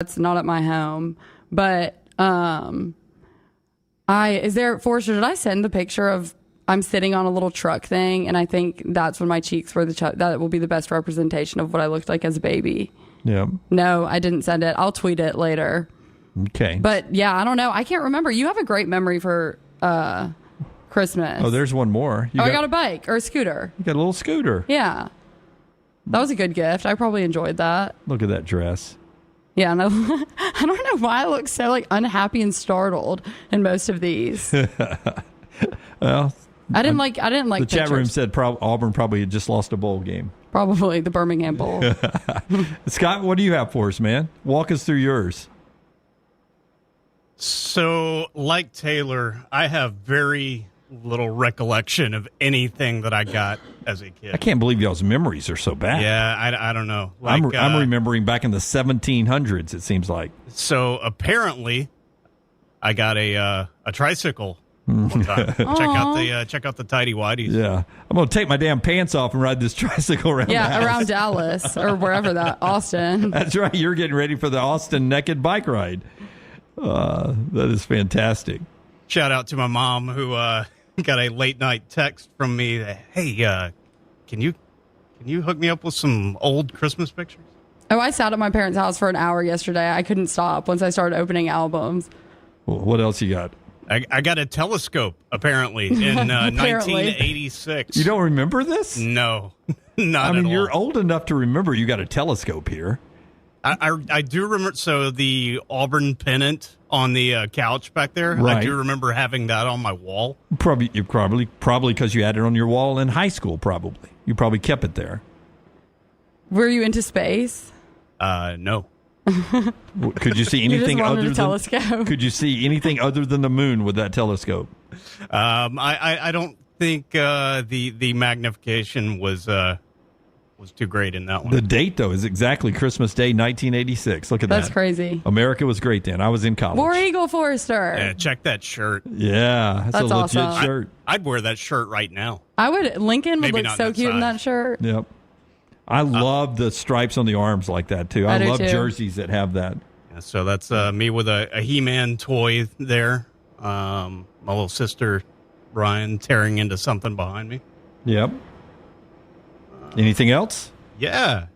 That's not at my home, but Forrester, did I send the picture of I'm sitting on a little truck thing, and I think that's when my cheeks were that will be the best representation of what I looked like as a baby. Yeah. No, I didn't send it. I'll tweet it later. Okay. But yeah, I don't know. I can't remember. You have a great memory for Christmas. Oh, there's one more. I got a bike or a scooter. You got a little scooter. Yeah. That was a good gift. I probably enjoyed that. Look at that dress. Yeah, and I don't know why I look so unhappy and startled in most of these. Well, I didn't like. The pictures. chat room said Auburn probably had just lost a bowl game. Probably the Birmingham Bowl. Scott, what do you have for us, man? Walk us through yours. So, like Taylor, I have very little recollection of anything that I got as a kid. I can't believe y'all's memories are so bad. Yeah, I don't know. I'm remembering back in the 1700s, it seems like. So, apparently, I got a tricycle one time. Check out the tidy whities. Yeah. I'm going to take my damn pants off and ride this tricycle around the house. Around Dallas or wherever Austin. That's right. You're getting ready for the Austin naked bike ride. That is fantastic. Shout out to my mom who got a late night text from me that, hey, can you hook me up with some old Christmas pictures? Oh, I sat at my parents' house for an hour yesterday. I couldn't stop once I started opening albums. Well, what else you got? I got a telescope, apparently, in 1986. You don't remember this? No, not at all. You're old enough to remember you got a telescope here. I do remember, so the Auburn pennant on the couch back there, right. I do remember having that on my wall. Probably because you had it on your wall in high school, probably. You probably kept it there. Were you into space? No. Could you see anything other than telescope? Could you see anything other than the moon with that telescope? I don't think the magnification was too great in that one. The date, though, is exactly Christmas Day, 1986. Look at that. That's crazy. America was great then. I was in college. War Eagle Forrester. Yeah, check that shirt. Yeah, that's a legit awesome. shirt. I'd wear that shirt right now. I would. Lincoln would Maybe look so cute in that shirt. Yep. I love the stripes on the arms like that, too. I love jerseys that have that. Yeah, so that's me with a He-Man toy there. My little sister, Brian, tearing into something behind me. Yep. Anything else? Yeah.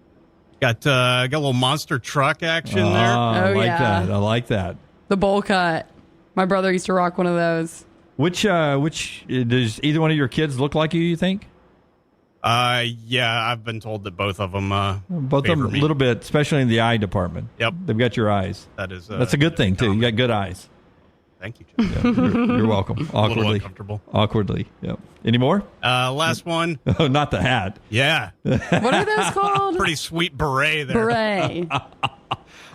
Got a little monster truck action there. I like that. I like that. The bowl cut. My brother used to rock one of those. Which does either one of your kids look like you think? Yeah, I've been told that both of them both of them a little bit, especially in the eye department. Yep. They've got your eyes. That's a good thing, too. You got good eyes. Thank you, John. Yeah, you're welcome. A little uncomfortable. Awkwardly. Yep. Any more? Last one. Oh, not the hat. Yeah. What are those called? Pretty sweet beret there. Beret.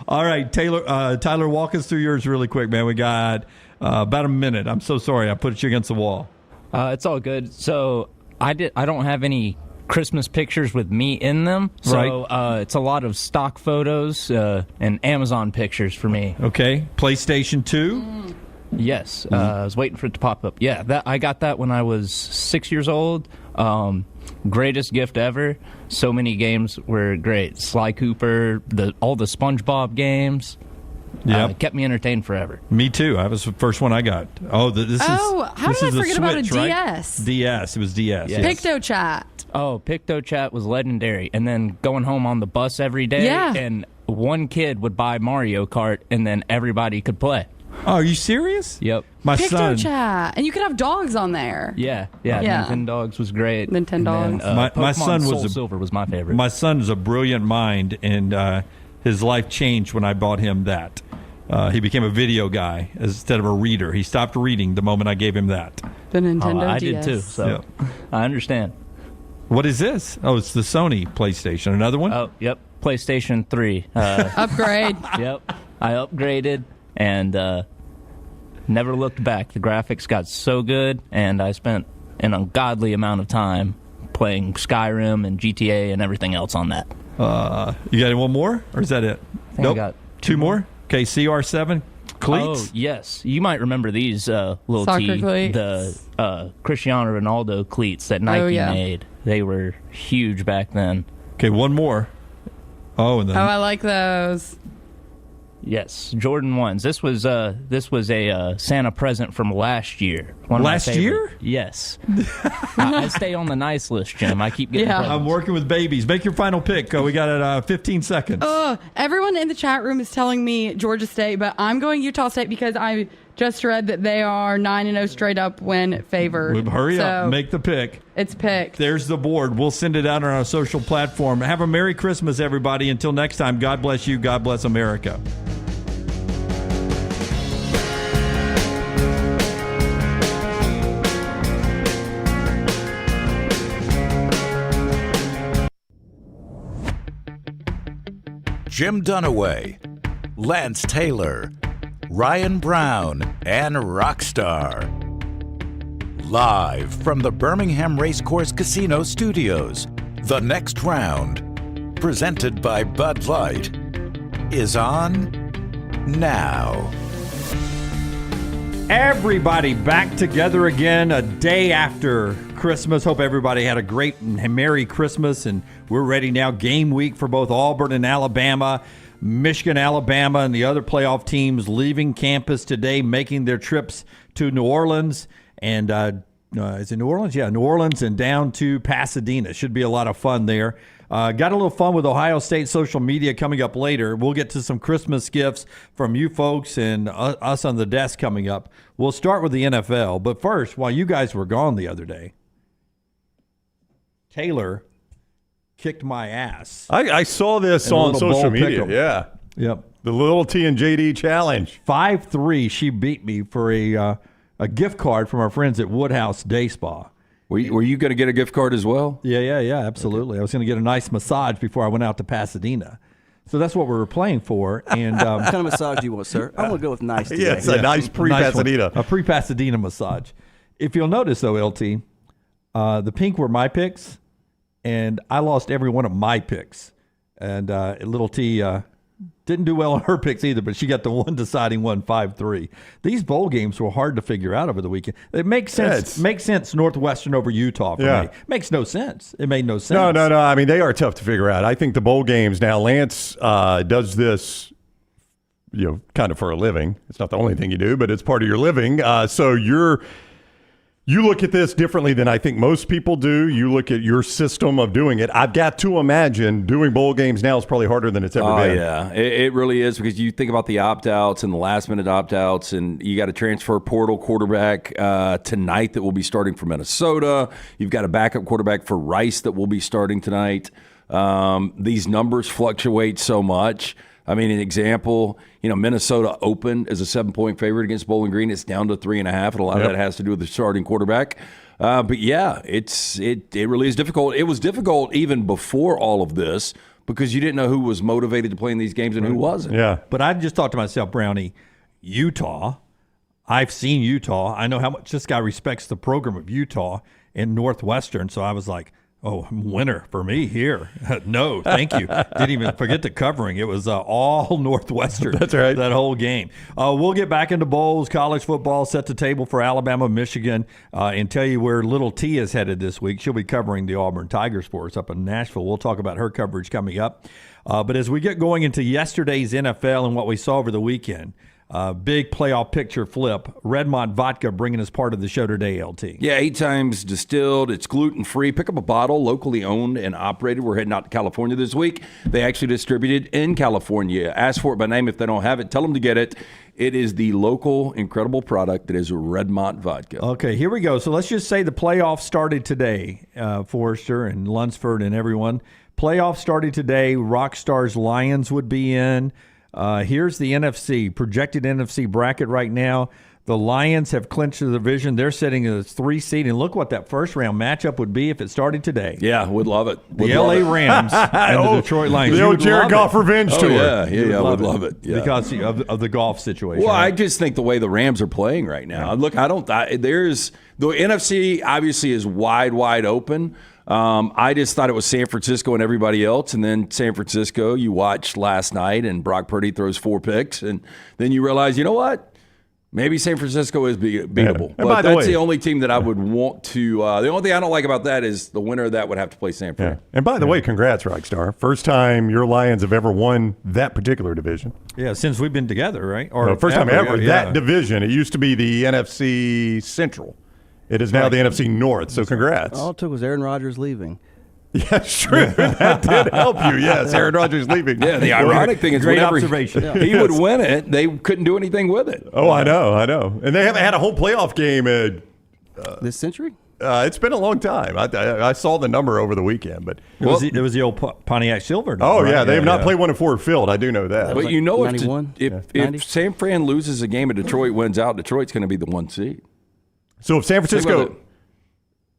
All right, Tyler, walk us through yours really quick, man. We got about a minute. I'm so sorry I put you against the wall. It's all good. So I don't have any Christmas pictures with me in them. So it's a lot of stock photos and Amazon pictures for me. Okay. PlayStation 2? Yes. I was waiting for it to pop up. Yeah, I got that when I was 6 years old. Greatest gift ever. So many games were great. Sly Cooper, all the SpongeBob games. Yeah, kept me entertained forever. Me too. That was the first one I got. How did I forget about a DS? Right? DS. It was DS. Yes. PictoChat. Oh, PictoChat was legendary. And then going home on the bus every day, and one kid would buy Mario Kart, and then everybody could play. Oh, are you serious? Yep. My son. PictoChat. And you could have dogs on there. Yeah. Nintendogs was great. Nintendogs. My son was Soul Silver was my favorite. My son is a brilliant mind, and his life changed when I bought him that. He became a video guy instead of a reader. He stopped reading the moment I gave him that. The Nintendo I DS. did too, so I understand. What is this? Oh, it's the Sony PlayStation. Another one? Oh, yep. PlayStation 3. Upgrade. Yep. I upgraded and never looked back. The graphics got so good, and I spent an ungodly amount of time playing Skyrim and GTA and everything else on that. You got one more, or is that it? I got two more. Okay, CR7 cleats. Oh, yes. You might remember these little Soccer cleats. The Cristiano Ronaldo cleats that Nike made. They were huge back then. Okay, one more. Oh, and then I like those. Yes, Jordan 1s. This was a Santa present from last year. One of my Last favorite- year? Yes. I stay on the nice list, Jim. I keep getting Yeah. presents. I'm working with babies. Make your final pick. We got 15 seconds. Everyone in the chat room is telling me Georgia State, but I'm going Utah State because I just read that they are 9-0 straight up win favored. Hurry up. So Make the pick. it's picked. There's the board. We'll send it out on our social platform. Have a Merry Christmas, everybody. Until next time, God bless you. God bless America. Jim Dunaway, Lance Taylor, Ryan Brown, and Rockstar. Live from the Birmingham Racecourse Casino Studios, the next round, presented by Bud Light, is on now. Everybody back together again a day after Christmas. Hope everybody had a great and Merry Christmas, and we're ready now. Game week for both Auburn and Alabama. Michigan, Alabama, and the other playoff teams leaving campus today, making their trips to New Orleans. And is it New Orleans? Yeah, New Orleans and down to Pasadena. Should be a lot of fun there. Got a little fun with Ohio State social media coming up later. We'll get to some Christmas gifts from you folks and us on the desk coming up. We'll start with the NFL. But first, while you guys were gone the other day, Taylor kicked my ass. I saw this And a on little social bowl media. pick'em. Yeah. Yep. The Little T and JD challenge. 5-3, she beat me for a gift card from our friends at Woodhouse Day Spa. Were you going to get a gift card as well? Yeah, absolutely. Okay. I was going to get a nice massage before I went out to Pasadena. So that's what we were playing for. And What kind of massage do you want, sir? I'm going to go with nice today. Yes, a nice pre-Pasadena. A pre-Pasadena massage. If you'll notice, though, LT, the pink were my picks, and I lost every one of my picks. And Little T didn't do well on her picks either, but she got the one deciding one 5-3. These bowl games were hard to figure out over the weekend. It makes sense. Makes sense. Northwestern over Utah for me. Makes no sense. It made no sense. No. I mean, they are tough to figure out. I think the bowl games now. Lance does this, kind of for a living. It's not the only thing you do, but it's part of your living. So you look at this differently than I think most people do. You look at your system of doing it. I've got to imagine doing bowl games now is probably harder than it's ever been. Yeah, it really is, because you think about the opt-outs and the last-minute opt-outs, and you got a transfer portal quarterback tonight that will be starting for Minnesota. You've got a backup quarterback for Rice that will be starting tonight. These numbers fluctuate so much. I mean, an example, Minnesota opened as a 7-point favorite against Bowling Green. It's down to 3.5, and a lot of that has to do with the starting quarterback. But yeah, it really is difficult. It was difficult even before all of this, because you didn't know who was motivated to play in these games and who wasn't. Yeah. But I just thought to myself, Brownie, Utah. I've seen Utah. I know how much this guy respects the program of Utah and Northwestern. So I was like, oh, winner for me here. No, thank you. Didn't even forget the covering. It was all Northwestern. That's right. That whole game. We'll get back into bowls, college football, set the table for Alabama, Michigan, and tell you where Little T is headed this week. She'll be covering the Auburn Tigers for us up in Nashville. We'll talk about her coverage coming up. But as we get going into yesterday's NFL and what we saw over the weekend, big playoff picture flip. Redmont Vodka bringing us part of the show today, LT. Yeah, 8 times distilled. It's gluten-free. Pick up a bottle, locally owned and operated. We're heading out to California this week. They actually distribute it in California. Ask for it by name if they don't have it. Tell them to get it. It is the local, incredible product that is Redmont Vodka. Okay, here we go. So let's just say the playoffs started today, Forrester and Lunsford and everyone. Playoffs started today. Rockstar's Lions would be in. Here's the NFC, projected NFC bracket right now. The Lions have clinched the division. They're sitting at a 3 seed, and look what that first round matchup would be if it started today. Yeah, would love it. The LA Rams and the Detroit Lions. The You old would Jared love Goff it. revenge tour. Yeah, would love it. Yeah. Because of the golf situation. Well, right? I just think the way the Rams are playing right now. Look, there's the NFC obviously is wide open. I just thought it was San Francisco and everybody else, and then San Francisco, you watched last night, and Brock Purdy throws 4 picks, and then you realize, you know what? Maybe San Francisco is beatable. And But by the that's way- the only team that I would want to the only thing I don't like about that is the winner of that would have to play San Fran. Yeah. And by the way, congrats, Rockstar. First time your Lions have ever won that particular division. Yeah, since we've been together, right? Or No, first time ever. yeah. That division. It used to be the NFC Central. It is now the NFC North. So congrats. All it took was Aaron Rodgers leaving. Yeah, it's true. That did help you. Yes, Aaron Rodgers leaving. Yeah, the ironic thing is Great whenever observation. he would win it, they couldn't do anything with it. Oh, I know. And they haven't had a whole playoff game. This century? It's been a long time. I saw the number over the weekend, but It was the old Pontiac Silver. oh right? yeah, they have not played one at Ford Field. I do know that. But like you know, 91? if San Fran loses a game and Detroit wins out, Detroit's going to be the 1 seed. So if San Think about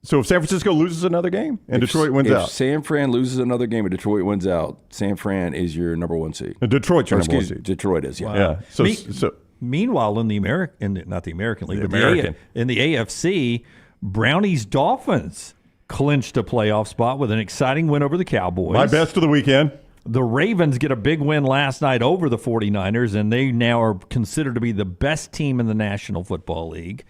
Francisco loses another game and Detroit wins if out, San Fran loses another game and Detroit wins out, San Fran is your number 1 seed. Detroit's your number one Excuse me, seed. Detroit is, yeah. Yeah. So Meanwhile, in the not the American League, The but American. in the AFC, Brownies Dolphins clinched a playoff spot with an exciting win over the Cowboys. my best of the weekend. The Ravens get a big win last night over the 49ers, and they now are considered to be the best team in the National Football League.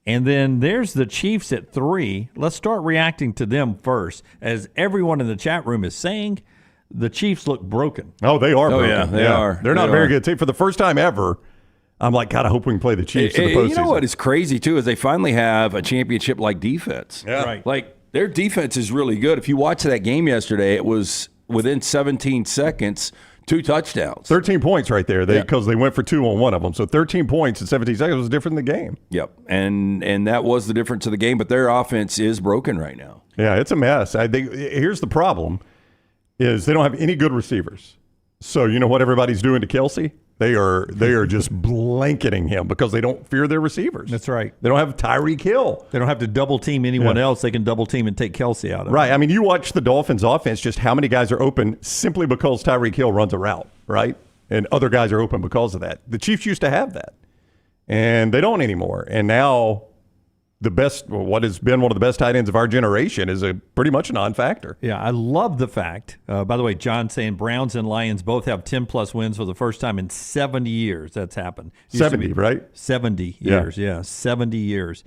And then there's the Chiefs at 3. Let's start reacting to them first. As everyone in the chat room is saying, the Chiefs look broken. Oh, they are. broken. yeah, they are. They're not They a very are. good team. For the first time ever, I'm like, God, I hope we can play the Chiefs in the postseason. You know what is crazy, too, is they finally have a championship-like defense. Yeah. Right. Like, their defense is really good. If you watch that game yesterday, it was within 17 seconds, 2 touchdowns. 13 points right there because they went for 2 on one of them. So 13 points in 17 seconds was different in the game. Yep, and that was the difference of the game. But their offense is broken right now. Yeah, it's a mess. I think here's the problem is they don't have any good receivers. So you know what everybody's doing to Kelsey? They are just blanketing him because they don't fear their receivers. That's right. They don't have Tyreek Hill. They don't have to double team anyone Yeah. else. They can double team and take Kelsey out of it. Right. I mean, you watch the Dolphins offense, just how many guys are open simply because Tyreek Hill runs a route, right? And other guys are open because of that. The Chiefs used to have that, and they don't anymore. And now what has been one of the best tight ends of our generation is pretty much a non-factor. Yeah, I love the fact. By the way, John saying Browns and Lions both have 10-plus wins for the first time in 70 years. That's happened. Used to 70, be right? 70 years, yeah, 70 years.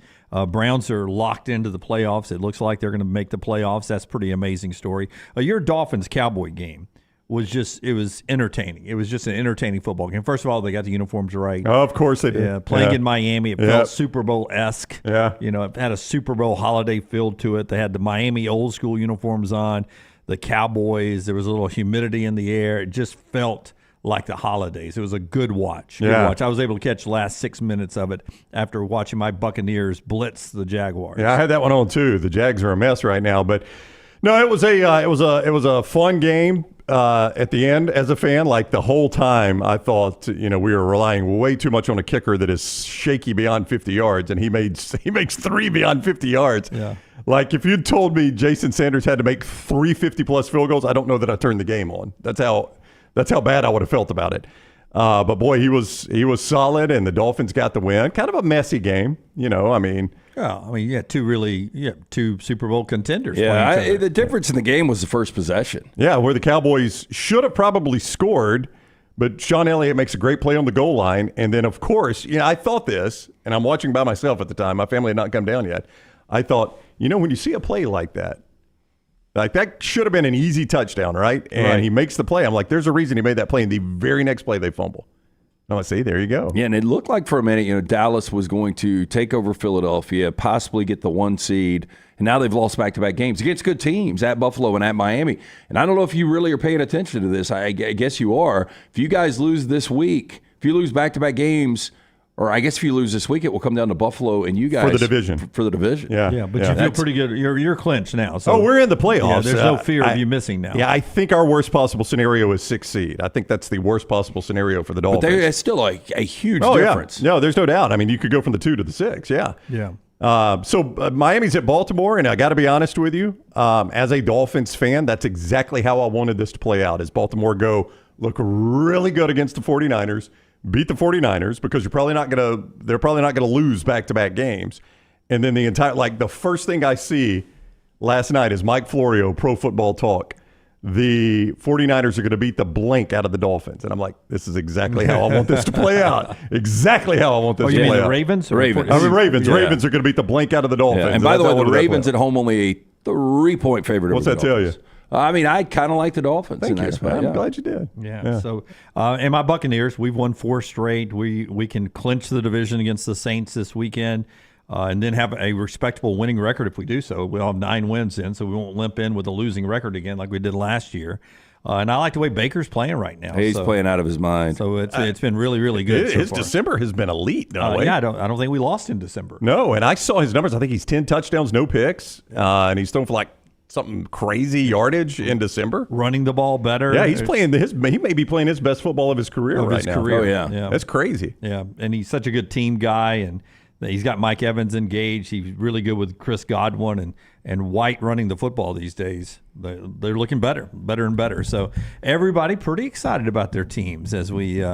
Browns are locked into the playoffs. It looks like they're going to make the playoffs. That's a pretty amazing story. Your Dolphins-Cowboy game was entertaining. It was just an entertaining football game. First of all, they got the uniforms right. Oh, of course they did. Yeah, playing in Miami, it Yeah. felt Super Bowl-esque. Yeah. You know, it had a Super Bowl holiday feel to it. They had the Miami old school uniforms on, the Cowboys. There was a little humidity in the air. It just felt like the holidays. It was a good watch. Yeah. I was able to catch the last 6 minutes of it after watching my Buccaneers blitz the Jaguars. Yeah, I had that one on too. The Jags are a mess right now, but no, it was a fun game. At the end, as a fan, like the whole time, I thought we were relying way too much on a kicker that is shaky beyond 50 yards, and he makes 3 beyond 50 yards. Yeah. Like if you'd told me Jason Sanders had to make 3 50-plus field goals, I don't know that I turned the game on. That's how bad I would have felt about it. But boy, he was solid, and the Dolphins got the win. Kind of a messy game, two Super Bowl contenders. Yeah, playing each other. the difference in the game was the first possession. Yeah, where the Cowboys should have probably scored, but Sean Elliott makes a great play on the goal line. And then, of course, I thought this, and I'm watching by myself at the time. My family had not come down yet. I thought, when you see a play like that should have been an easy touchdown, right? And he makes the play. I'm like, there's a reason he made that play. And the very next play, they fumble. Oh, see, there you go. Yeah, and it looked like for a minute, Dallas was going to take over Philadelphia, possibly get the 1 seed, and now they've lost back-to-back games against good teams at Buffalo and at Miami. And I don't know if you really are paying attention to this. I guess you are. If you guys lose this week, if you lose back-to-back games, or I guess if you lose this week, it will come down to Buffalo and you guys For the division. For the division. Yeah, but you feel pretty good. You're clinched now. So we're in the playoffs. Yeah, there's no fear of you missing now. Yeah, I think our worst possible scenario is 6th seed. I think that's the worst possible scenario for the Dolphins. But it's still a huge difference. Yeah. No, there's no doubt. I mean, you could go from the 2 to the 6. Yeah. Yeah. So Miami's at Baltimore, and I got to be honest with you, as a Dolphins fan, that's exactly how I wanted this to play out. Is Baltimore look really good against the 49ers, beat the 49ers because they're probably not going to lose back-to-back games. And then the first thing I see last night is Mike Florio, Pro Football Talk, the 49ers are going to beat the blank out of the Dolphins. And I'm like, this is exactly how I want this to play out. Exactly how I want this to you play mean out. the Ravens? Ravens. I mean, Ravens. Yeah. Ravens are going to beat the blank out of the Dolphins. Yeah. And by the way, That's how I the want that Ravens play at home only a 3-point favorite. What's over the that tell you? Dolphins. I mean, I kind of like the Dolphins. Thank in you. that spot. I'm glad you did. Yeah. So, and my Buccaneers, we've won 4 straight. We can clinch the division against the Saints this weekend, and then have a respectable winning record if we do so. We'll have 9 wins in, so we won't limp in with a losing record again like we did last year. And I like the way Baker's playing right now. He's playing out of his mind. So it's been really, really good. His so far. December has been elite. No way. Yeah, I don't think we lost in December. No, and I saw his numbers. I think he's 10 touchdowns, no picks, and he's thrown for like something crazy yardage in December. Running the ball better. Yeah, he's playing he may be playing his best football of his career right now. Oh, yeah. That's crazy. Yeah, and he's such a good team guy, and he's got Mike Evans engaged. He's really good with Chris Godwin and White running the football these days. They're looking better and better. So everybody pretty excited about their teams as we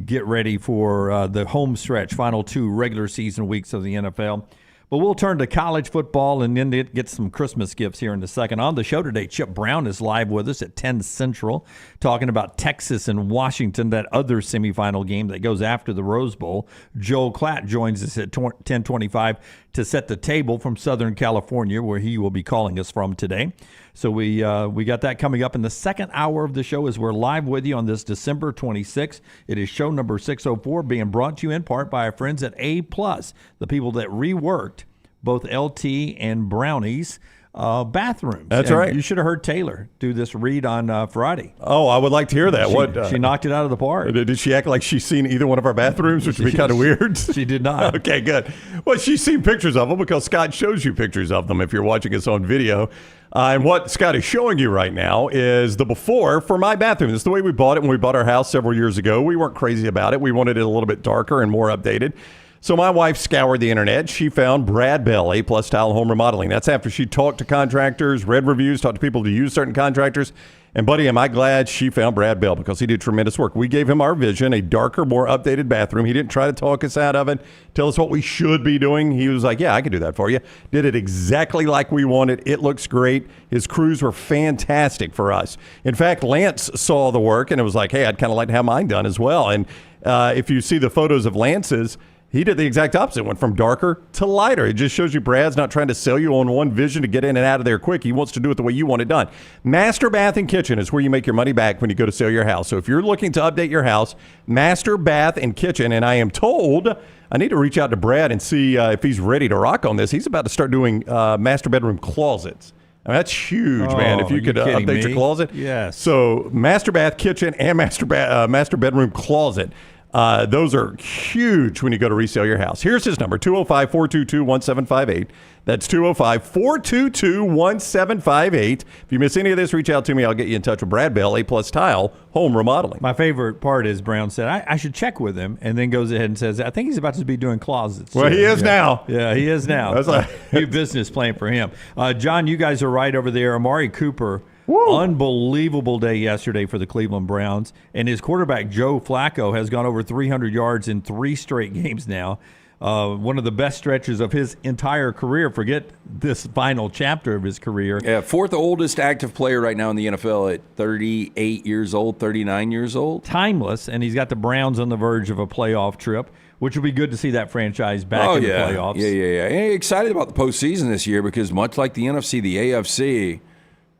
get ready for the home stretch, final 2 regular season weeks of the NFL. But we'll turn to college football and then get some Christmas gifts here in a second. On the show today, Chip Brown is live with us at 10 Central, talking about Texas and Washington, that other semifinal game that goes after the Rose Bowl. Joel Klatt joins us at 10:25 to set the table from Southern California, where he will be calling us from today. So we got that coming up in the second hour of the show as we're live with you on this December 26th. It is show number 604, being brought to you in part by our friends at A+, the people that reworked both LT and Brownie's bathrooms. That's and right. You should have heard Taylor do this read on Friday. Oh, I would like to hear that. She knocked it out of the park. Did she act like she's seen either one of our bathrooms, which would be kind of weird? She did not. Okay, good. Well, she's seen pictures of them because Scott shows you pictures of them if you're watching us on video. And what Scott is showing you right now is the before for my bathroom. It's the way we bought it when we bought our house several years ago. We weren't crazy about it. We wanted it a little bit darker and more updated. So my wife scoured the internet. She found Brad Bell, A+ Tile Home Remodeling. That's after she talked to contractors, read reviews, talked to people to use certain contractors. And, buddy, am I glad she found Brad Bell because he did tremendous work. We gave him our vision, a darker, more updated bathroom. He didn't try to talk us out of it, tell us what we should be doing. He was like, yeah, I can do that for you. Did it exactly like we wanted. It looks great. His crews were fantastic for us. In fact, Lance saw the work and it was like, hey, I'd kind of like to have mine done as well. And if you see the photos of Lance's, he did the exact opposite. Went from darker to lighter. It just shows you Brad's not trying to sell you on one vision to get in and out of there quick. He wants to do it the way you want it done. Master Bath and Kitchen is where you make your money back when you go to sell your house. So if you're looking to update your house, Master Bath and Kitchen, and I am told I need to reach out to Brad and see if he's ready to rock on this. He's about to start doing master bedroom closets. I mean, that's huge, man. If you could update your closet. Yes. So Master Bath Kitchen and Master Bedroom Closet. Those are huge when you go to resell your house. Here's his number, 205-422-1758. That's 205-422-1758. If you miss any of this, reach out to me. I'll get you in touch with Brad Bell, A+ Tile Home Remodeling. My favorite part is Brown said, I should check with him, and then goes ahead and says, I think he's about to be doing closets. Well, he is now. Yeah, he is now. That's like new business plan for him. John, you guys are right over there. Amari Cooper, unbelievable day yesterday for the Cleveland Browns, and his quarterback, Joe Flacco, has gone over 300 yards in 3 straight games now. One of the best stretches of his entire career. Forget this final chapter of his career. Yeah, 4th oldest active player right now in the NFL at 38 years old, 39 years old. Timeless, and he's got the Browns on the verge of a playoff trip, which will be good to see that franchise back in the playoffs. Yeah. And excited about the postseason this year because much like the NFC, the AFC,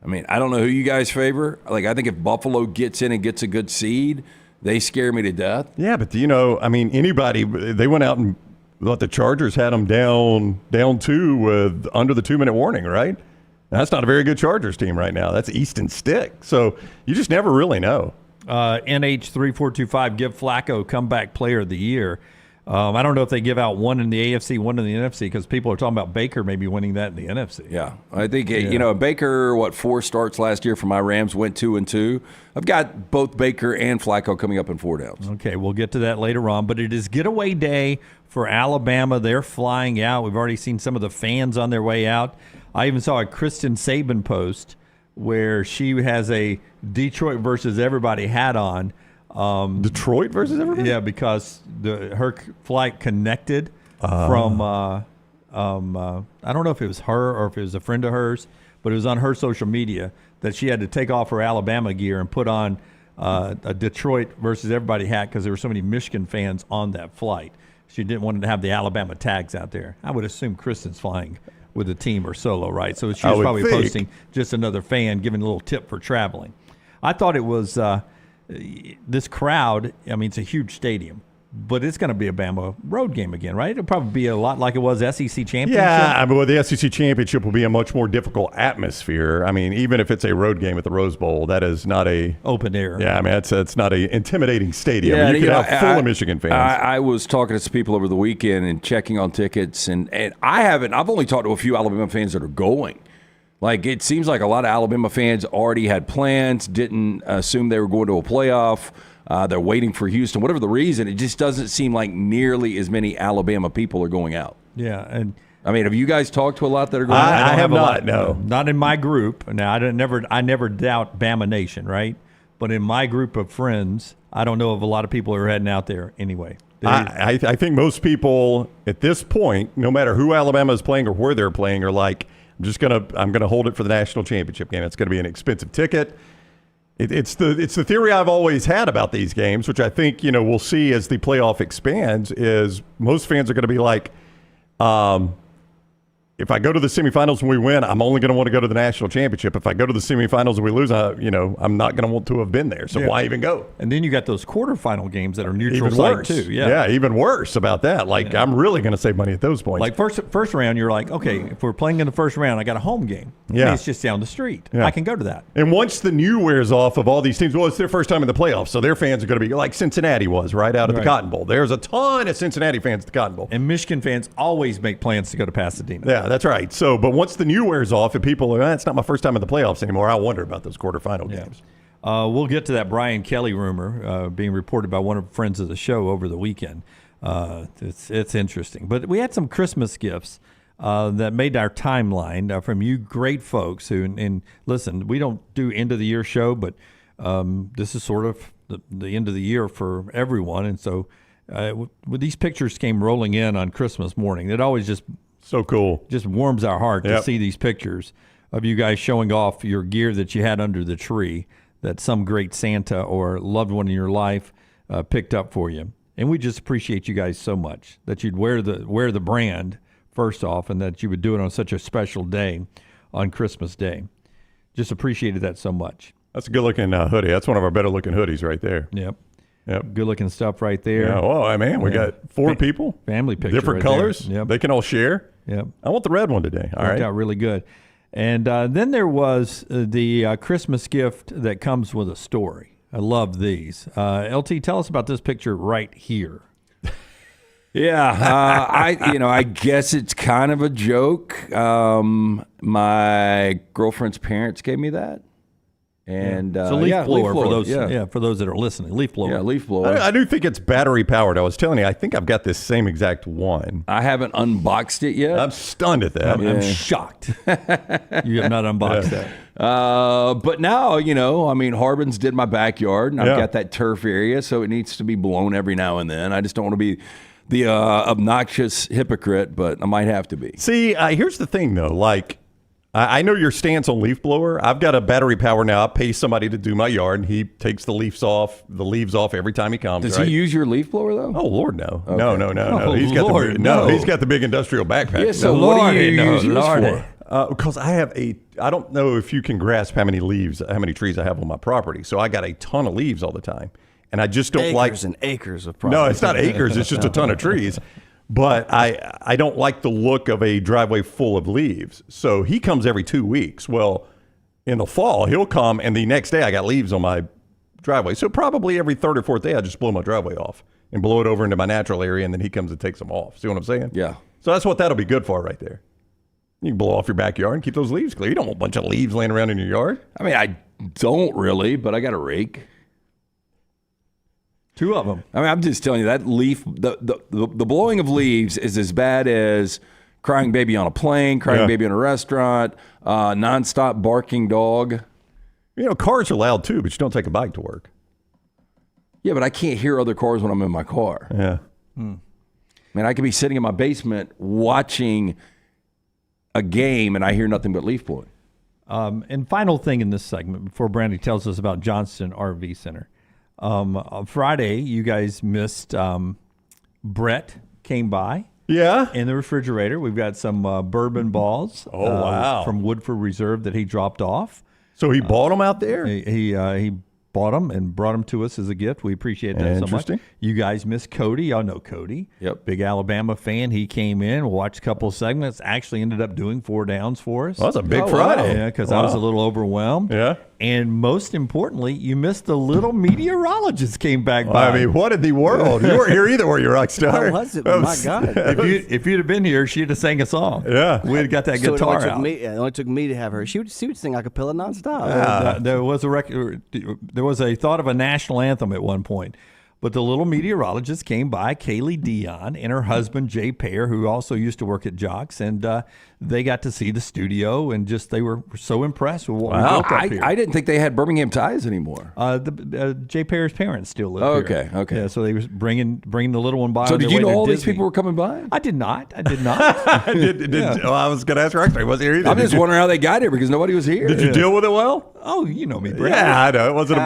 I mean, I don't know who you guys favor. Like, I think if Buffalo gets in and gets a good seed, they scare me to death. Yeah, but, anybody, they went out and thought the Chargers had them down 2 with under the 2-minute warning, right? That's not a very good Chargers team right now. That's Easton Stick. So you just never really know. NH3425, give Flacco comeback player of the year. I don't know if they give out one in the AFC, one in the NFC, because people are talking about Baker maybe winning that in the NFC. Yeah, I think, Baker, 4 starts last year for my Rams, went 2-2. I've got both Baker and Flacco coming up in 4 downs. Okay, we'll get to that later on, but it is getaway day for Alabama. They're flying out. We've already seen some of the fans on their way out. I even saw a Kristen Saban post where she has a Detroit versus everybody hat on. Detroit versus everybody? Yeah, because her flight connected from, I don't know if it was her or if it was a friend of hers, but it was on her social media that she had to take off her Alabama gear and put on a Detroit versus everybody hat because there were so many Michigan fans on that flight. She didn't want to have the Alabama tags out there. I would assume Kristen's flying with a team or solo, right? So she was probably posting just another fan giving a little tip for traveling. I thought it was this crowd. I mean, it's a huge stadium, but it's going to be a Bama road game again, right? It'll probably be a lot like it was SEC Championship. Yeah, I mean, well, the SEC Championship will be a much more difficult atmosphere. I mean, even if it's a road game at the Rose Bowl, that is not a open air. Yeah, I mean, it's not a intimidating stadium. Yeah, you can have full of Michigan fans. I was talking to some people over the weekend and checking on tickets, and I've only talked to a few Alabama fans that are going. Like, it seems like a lot of Alabama fans already had plans, didn't assume they were going to a playoff. They're waiting for Houston. Whatever the reason, it just doesn't seem like nearly as many Alabama people are going out. Yeah, and I mean, have you guys talked to a lot that are going out? I have not. No, not in my group. Now, I never doubt Bama Nation, right? But in my group of friends, I don't know of a lot of people who are heading out there anyway. I think most people at this point, no matter who Alabama is playing or where they're playing, are like, I'm gonna hold it for the national championship game. It's going to be an expensive ticket. It's the theory I've always had about these games, which I think we'll see as the playoff expands. Is most fans are going to be like, if I go to the semifinals and we win, I'm only going to want to go to the national championship. If I go to the semifinals and we lose, I'm not going to want to have been there. So why even go? And then you got those quarterfinal games that are neutral even site worse. too. Yeah, even worse about that. Like I'm really going to save money at those points. Like first round, you're like, okay, if we're playing in the first round, I got a home game. Yeah, it's just down the street. Yeah. I can go to that. And once the new wears off of all these teams, well, it's their first time in the playoffs, so their fans are going to be like Cincinnati was right out of the Cotton Bowl. There's a ton of Cincinnati fans at the Cotton Bowl, and Michigan fans always make plans to go to Pasadena. Yeah, that's right. So. But once the new wears off and people are, it's not my first time in the playoffs anymore, I wonder about those quarterfinal games. We'll get to that Brian Kelly rumor being reported by one of the friends of the show over the weekend. It's interesting. But we had some Christmas gifts that made our timeline from you great folks who, and listen, we don't do end of the year show, but this is sort of the end of the year for everyone. And so these pictures came rolling in on Christmas morning. It always just so cool. Just warms our heart to see these pictures of you guys showing off your gear that you had under the tree that some great Santa or loved one in your life picked up for you. And we just appreciate you guys so much that you'd wear the brand first off, and that you would do it on such a special day on Christmas Day. Just appreciated that so much. That's a good looking hoodie. That's one of our better looking hoodies right there. Yep. Good looking stuff right there. Yeah. Oh man, we got 4 people, family picture, different right colors. Yep. They can all share. Yep. I want the red one today. All right. Worked out really good. And then there was the Christmas gift that comes with a story. I love these. LT, tell us about this picture right here. Yeah, I guess it's kind of a joke. My girlfriend's parents gave me that. And it's a leaf blower for those for those that are listening. Leaf blower. Yeah, leaf blower. I do think it's battery powered. I was telling you, I think I've got this same exact one. I haven't unboxed it yet. I'm stunned at that. I'm shocked. You have not unboxed that. But now, Harbin's did my backyard, and I've got that turf area, so it needs to be blown every now and then. I just don't want to be the obnoxious hypocrite, but I might have to be. See, here's the thing, though. Like, I know your stance on leaf blower. I've got a battery power now. I pay somebody to do my yard, and he takes the leaves off every time he comes. Does he use your leaf blower though? Oh Lord, no, okay. no. Oh, He's got the big industrial backpack. Yeah, so what do you use yours for? Because I don't know if you can grasp how many trees I have on my property. So I got a ton of leaves all the time, and I just don't like acres and acres of property. No, it's not acres. It's just a ton of trees. But I don't like the look of a driveway full of leaves. So he comes every 2 weeks. Well, in the fall, he'll come, and the next day I got leaves on my driveway. So probably every third or fourth day I just blow my driveway off and blow it over into my natural area, and then he comes and takes them off. See what I'm saying? Yeah. So that's what that'll be good for right there. You can blow off your backyard and keep those leaves clear. You don't want a bunch of leaves laying around in your yard. I mean, I don't really, but I got a rake. 2 of them. I mean, I'm just telling you that the blowing of leaves is as bad as crying baby on a plane, crying baby in a restaurant, nonstop barking dog. Cars are loud too, but you don't take a bike to work. Yeah, but I can't hear other cars when I'm in my car. Yeah. Man, I could be sitting in my basement watching a game and I hear nothing but leaf blowing. And final thing in this segment before Brandy tells us about Johnston RV Center. On Friday, you guys missed Brett came by. Yeah. In the refrigerator, we've got some bourbon balls. Oh, wow. From Woodford Reserve that he dropped off. So he bought them out there? He bought them and brought them to us as a gift. We appreciate that so much. You guys miss Cody. Y'all know Cody. Yep. Big Alabama fan. He came in, watched a couple of segments, actually ended up doing 4 downs for us. Well, that's a big Friday. Yeah, because I was a little overwhelmed. Yeah. And most importantly, you missed the little meteorologist came back by. I mean, what in the world? You weren't here either, were you, Rockstar? How was it? My God. If you'd have been here, she'd have sang a song. Yeah. We'd have got that So guitar it out. only took me to have her. She would sing a cappella nonstop. There was a thought of a national anthem at one point. But the little meteorologist came by, Kaylee Dion, and her husband, Jay Payer, who also used to work at Jocks, and they got to see the studio, and they were so impressed with what we built up here. I didn't think they had Birmingham ties anymore. Jay Payer's parents still live here. Okay. Yeah, so they was bringing the little one by. So on did their you way know to all these Disney. people were coming by? I did not. I was going to ask Rockstar. He wasn't here either. I'm just wondering how they got here because nobody was here. Did you deal with it well? Oh, you know me, Brad. Yeah, I know. It wasn't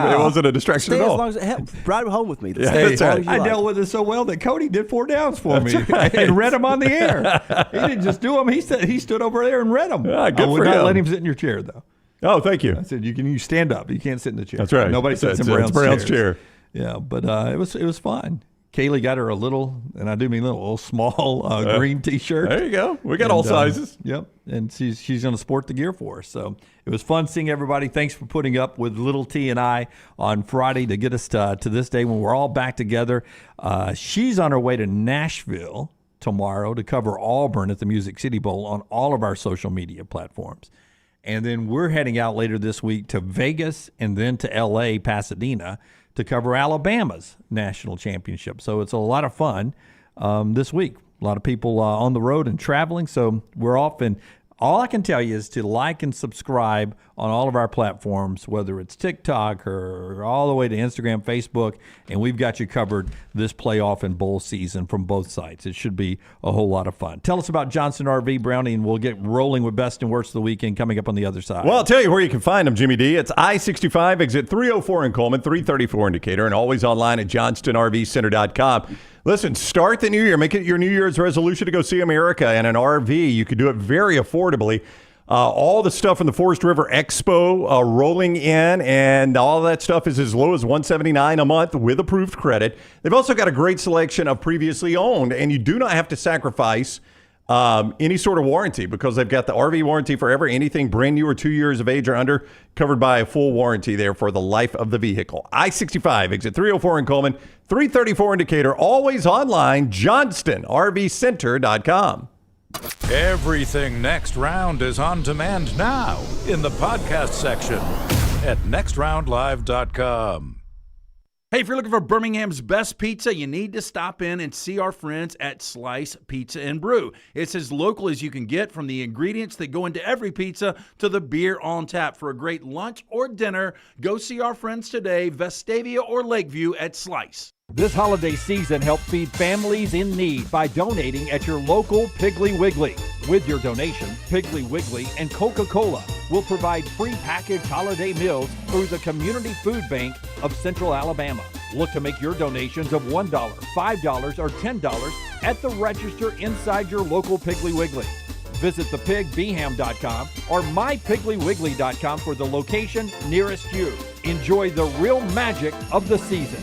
a distraction Stay at as all. long as it helps. Ride home with me. Yeah, Stay that's as long right. as you I like. dealt with it so well that Cody did 4 downs for me right. and read them on the air. He didn't just do them. He stood over there and read them. Yeah, good I would for not him. let him sit in your chair, though. Oh, thank you. I said you stand up. You can't sit in the chair. That's right. Nobody sits in It's Brown's chair. Yeah, but it was fun. Kaylee got her a little, and I do mean a little small green T-shirt. There you go. We got all sizes. Yep, and she's going to sport the gear for us. So it was fun seeing everybody. Thanks for putting up with Little T and I on Friday to get us to this day when we're all back together. She's on her way to Nashville tomorrow to cover Auburn at the Music City Bowl on all of our social media platforms. And then we're heading out later this week to Vegas and then to L.A., Pasadena, to cover Alabama's national championship. So it's a lot of fun this week. A lot of people on the road and traveling. So we're off, and all I can tell you is to like and subscribe on all of our platforms, whether it's TikTok or all the way to Instagram, Facebook, and we've got you covered this playoff and bowl season from both sides. It should be a whole lot of fun. Tell us about Johnston RV, Brownie, and we'll get rolling with best and worst of the weekend coming up on the other side. Well, I'll tell you where you can find them, Jimmy D. It's I-65, exit 304 in Coleman, 334 in Decatur, and always online at johnstonrvcenter.com. Listen, start the new year. Make it your New Year's resolution to go see America in an RV. You can do it very affordably. All the stuff from the Forest River Expo rolling in, and all that stuff is as low as $179 a month with approved credit. They've also got a great selection of previously owned, and you do not have to sacrifice any sort of warranty because they've got the RV warranty forever. Anything brand new or 2 years of age or under covered by a full warranty there for the life of the vehicle. I-65, exit 304 in Coleman, 334 in Decatur. Always online, johnstonrvcenter.com. Everything Next Round is on demand now in the podcast section at nextroundlive.com. Hey, if you're looking for Birmingham's best pizza, you need to stop in and see our friends at Slice Pizza and Brew. It's as local as you can get, from the ingredients that go into every pizza to the beer on tap. For a great lunch or dinner, go see our friends today, Vestavia or Lakeview at Slice. This holiday season, help feed families in need by donating at your local Piggly Wiggly. With your donation, Piggly Wiggly and Coca-Cola will provide free packaged holiday meals through the Community Food Bank of Central Alabama. Look to make your donations of $1, $5, or $10 at the register inside your local Piggly Wiggly. Visit thepigbeham.com or mypigglywiggly.com for the location nearest you. Enjoy the real magic of the season.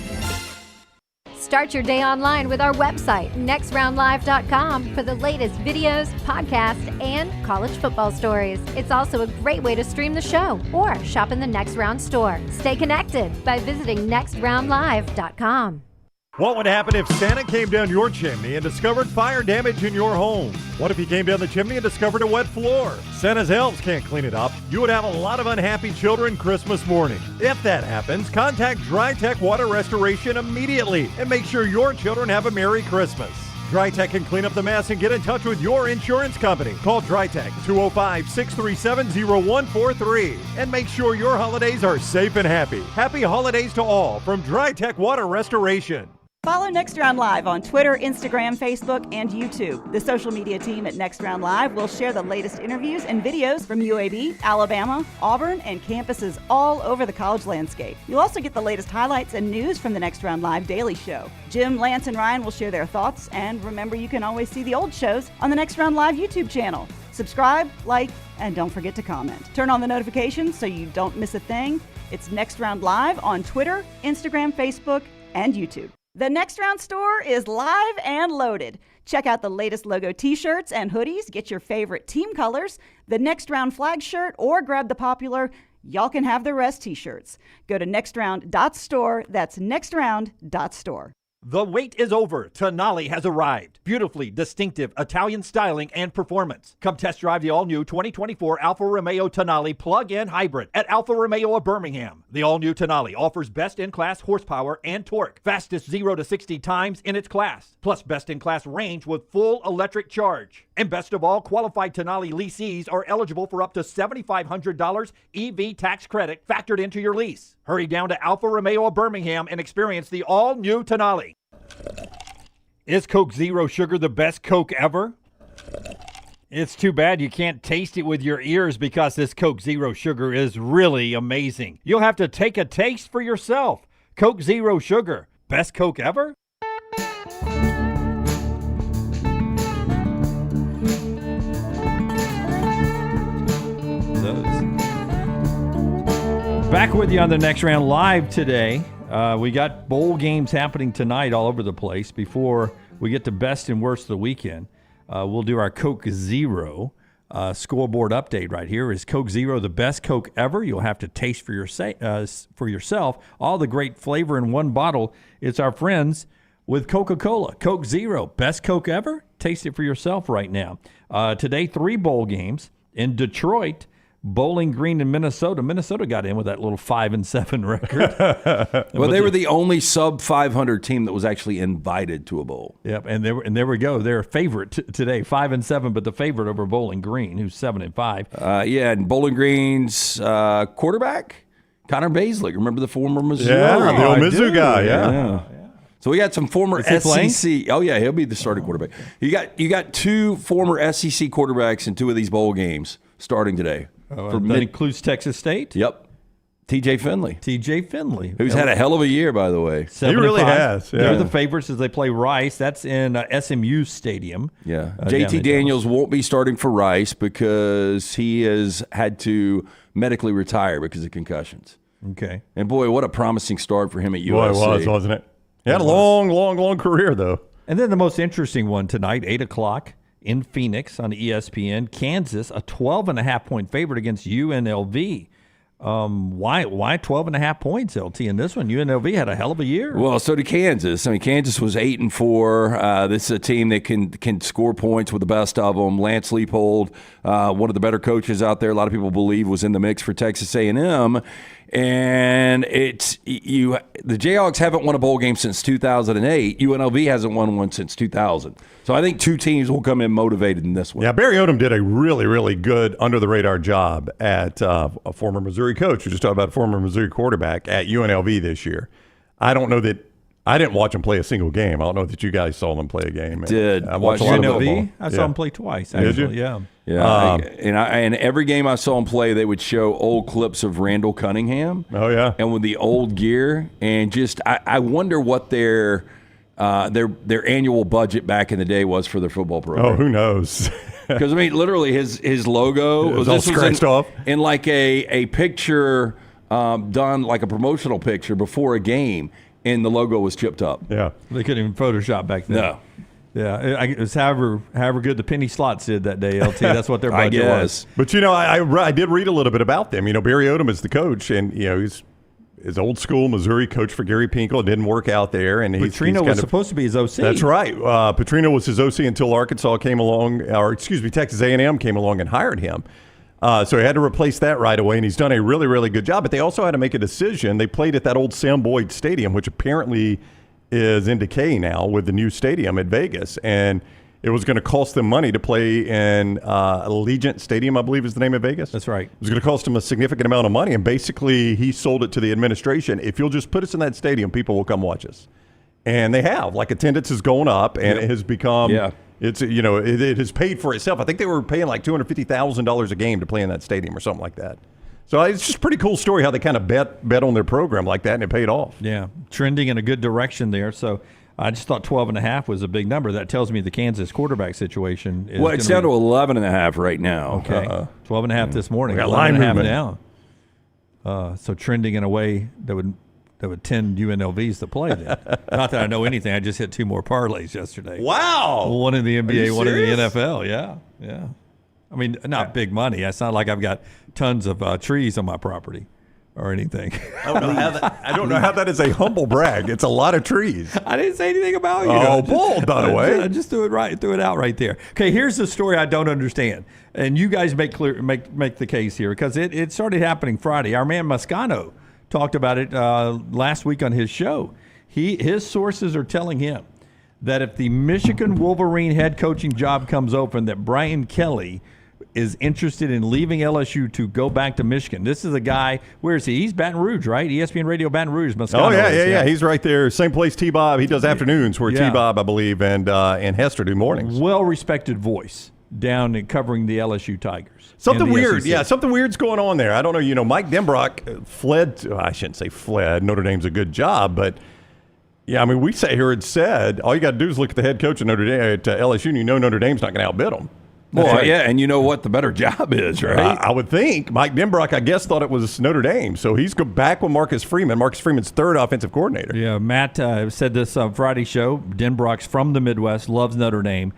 Start your day online with our website, nextroundlive.com, for the latest videos, podcasts, and college football stories. It's also a great way to stream the show or shop in the Next Round store. Stay connected by visiting nextroundlive.com. What would happen if Santa came down your chimney and discovered fire damage in your home? What if he came down the chimney and discovered a wet floor? Santa's elves can't clean it up. You would have a lot of unhappy children Christmas morning. If that happens, contact DryTech Water Restoration immediately and make sure your children have a Merry Christmas. DryTech can clean up the mess and get in touch with your insurance company. Call DryTech 205-637-0143 and make sure your holidays are safe and happy. Happy holidays to all from DryTech Water Restoration. Follow Next Round Live on Twitter, Instagram, Facebook, and YouTube. The social media team at Next Round Live will share the latest interviews and videos from UAB, Alabama, Auburn, and campuses all over the college landscape. You'll also get the latest highlights and news from the Next Round Live Daily Show. Jim, Lance, and Ryan will share their thoughts, and remember, you can always see the old shows on the Next Round Live YouTube channel. Subscribe, like, and don't forget to comment. Turn on the notifications so you don't miss a thing. It's Next Round Live on Twitter, Instagram, Facebook, and YouTube. The Next Round store is live and loaded. Check out the latest logo t-shirts and hoodies. Get your favorite team colors, the Next Round flag shirt, or grab the popular Y'all Can Have the Rest t-shirts. Go to nextround.store. That's nextround.store. The wait is over. Tonali has arrived. Beautifully distinctive Italian styling and performance. Come test drive the all-new 2024 Alfa Romeo Tonali plug-in hybrid at Alfa Romeo of Birmingham. The all-new Tonali offers best-in-class horsepower and torque, fastest 0 to 60 times in its class, plus best-in-class range with full electric charge. And best of all, qualified Tonali leasees are eligible for up to $7,500 EV tax credit factored into your lease. Hurry down to Alfa Romeo of Birmingham and experience the all-new Tonali. Is Coke Zero Sugar the best Coke ever? It's too bad you can't taste it with your ears because this Coke Zero Sugar is really amazing. You'll have to take a taste for yourself. Coke Zero Sugar, best Coke ever? Back with you on the Next Round Live today. We got bowl games happening tonight all over the place. Before we get to best and worst of the weekend, we'll do our Coke Zero scoreboard update right here. Is Coke Zero the best Coke ever? You'll have to taste for yourself. All the great flavor in one bottle. It's our friends with Coca-Cola. Coke Zero, best Coke ever? Taste it for yourself right now. Today, 3 bowl games in Detroit, Bowling Green, in Minnesota. Minnesota got in with that little 5-7 record. Well, they were the only sub 500 team that was actually invited to a bowl. Yep, and there we go. They're a favorite today, 5-7, but the favorite over Bowling Green, who's 7-5. Yeah, and Bowling Green's quarterback, Connor Baselick. Remember the former Missouri? Yeah, the old Mizzou guy. Yeah. So we got some former Is he playing? SEC. Oh yeah, he'll be the starting quarterback. You got 2 former SEC quarterbacks in 2 of these bowl games starting today. That includes Texas State? Yep. TJ Finley. Who's had a hell of a year, by the way. He really has. Yeah. They're the favorites as they play Rice. That's in SMU Stadium. Yeah. JT Daniels won't be starting for Rice because he has had to medically retire because of concussions. Okay. And boy, what a promising start for him at USC. Boy, it was, wasn't it? He had a long career, though. And then the most interesting one tonight, 8 o'clock in Phoenix on ESPN. Kansas, a 12.5-point favorite against UNLV. Why 12.5 points, LT, in this one? UNLV had a hell of a year. Well, so did Kansas. I mean, Kansas was 8-4. This is a team that can score points with the best of them. Lance Leipold, one of the better coaches out there, a lot of people believe was in the mix for Texas A&M. And the Jayhawks haven't won a bowl game since 2008. UNLV hasn't won one since 2000. So I think 2 teams will come in motivated in this one. Yeah, Barry Odom did a really, really good under-the-radar job at a former Missouri coach. We just talked about a former Missouri quarterback at UNLV this year. I don't know that I didn't watch him play a single game. I don't know that you guys saw them play a game. I watched UNLV. I saw him play twice, actually. Did you? Yeah. Yeah, and every game I saw him play, they would show old clips of Randall Cunningham. Oh yeah, and with the old gear, and just I wonder what their annual budget back in the day was for their football program. Oh, who knows? Because I mean, literally his logo was all scratched off in like a picture done like a promotional picture before a game, and the logo was chipped up. Yeah, they couldn't even Photoshop back then. No. Yeah, it was however good the penny slots did that day, LT. That's what their budget was. But, I did read a little bit about them. Barry Odom is the coach, and, he's old school Missouri coach for Gary Pinkel. It didn't work out there. And Petrino was supposed to be his OC. That's right. Petrino was his OC until Arkansas came along, Texas A&M came along and hired him. So he had to replace that right away, and he's done a really, really good job. But they also had to make a decision. They played at that old Sam Boyd Stadium, which apparently is in decay now with the new stadium at Vegas, and it was going to cost them money to play in Allegiant Stadium, I believe is the name of Vegas. That's right. It was going to cost them a significant amount of money, and basically he sold it to the administration. If you'll just put us in that stadium, people will come watch us. And they have. Like, attendance is going up, and it has become it's it has paid for itself. I think they were paying like $250,000 a game to play in that stadium or something like that. So it's just a pretty cool story how they kind of bet on their program like that, and it paid off. Yeah, trending in a good direction there. So I just thought 12.5 was a big number. That tells me the Kansas quarterback situation is it's down to 11.5 right now. Okay, 12.5 this morning. We got line 11.5 movement down. So trending in a way that would tend UNLVs to play then. Not that I know anything. I just hit 2 more parlays yesterday. Wow. One in the NBA, one in the serious? NFL. Yeah. I mean, not big money. It's not like I've got tons of trees on my property or anything. I don't know how that is a humble brag. It's a lot of trees. I didn't say anything about you. Oh, bull, Dunaway. I just threw it out right there. Okay, here's the story I don't understand, and you guys make the case here because it started happening Friday. Our man Moscano talked about it last week on his show. His sources are telling him that if the Michigan Wolverine head coaching job comes open, that Brian Kelly is interested in leaving LSU to go back to Michigan. This is a guy, where is he? He's Baton Rouge, right? ESPN Radio Baton Rouge. Moscano yeah. He's right there. Same place T-Bob. He does afternoons where T-Bob, I believe, and Hester do mornings. Well-respected voice down and covering the LSU Tigers. Something weird. SEC. Yeah, something weird's going on there. I don't know. Mike Denbrock fled. I shouldn't say fled. Notre Dame's a good job, but yeah, I mean, we sat here and said, all you got to do is look at the head coach at LSU, and you know Notre Dame's not going to outbid them. Well, yeah, and you know what the better job is, right? I would think. Mike Denbrock, I guess, thought it was Notre Dame. So he's back with Marcus Freeman. Marcus Freeman's third offensive coordinator. Yeah, Matt said this on Friday show. Denbrock's from the Midwest, loves Notre Dame.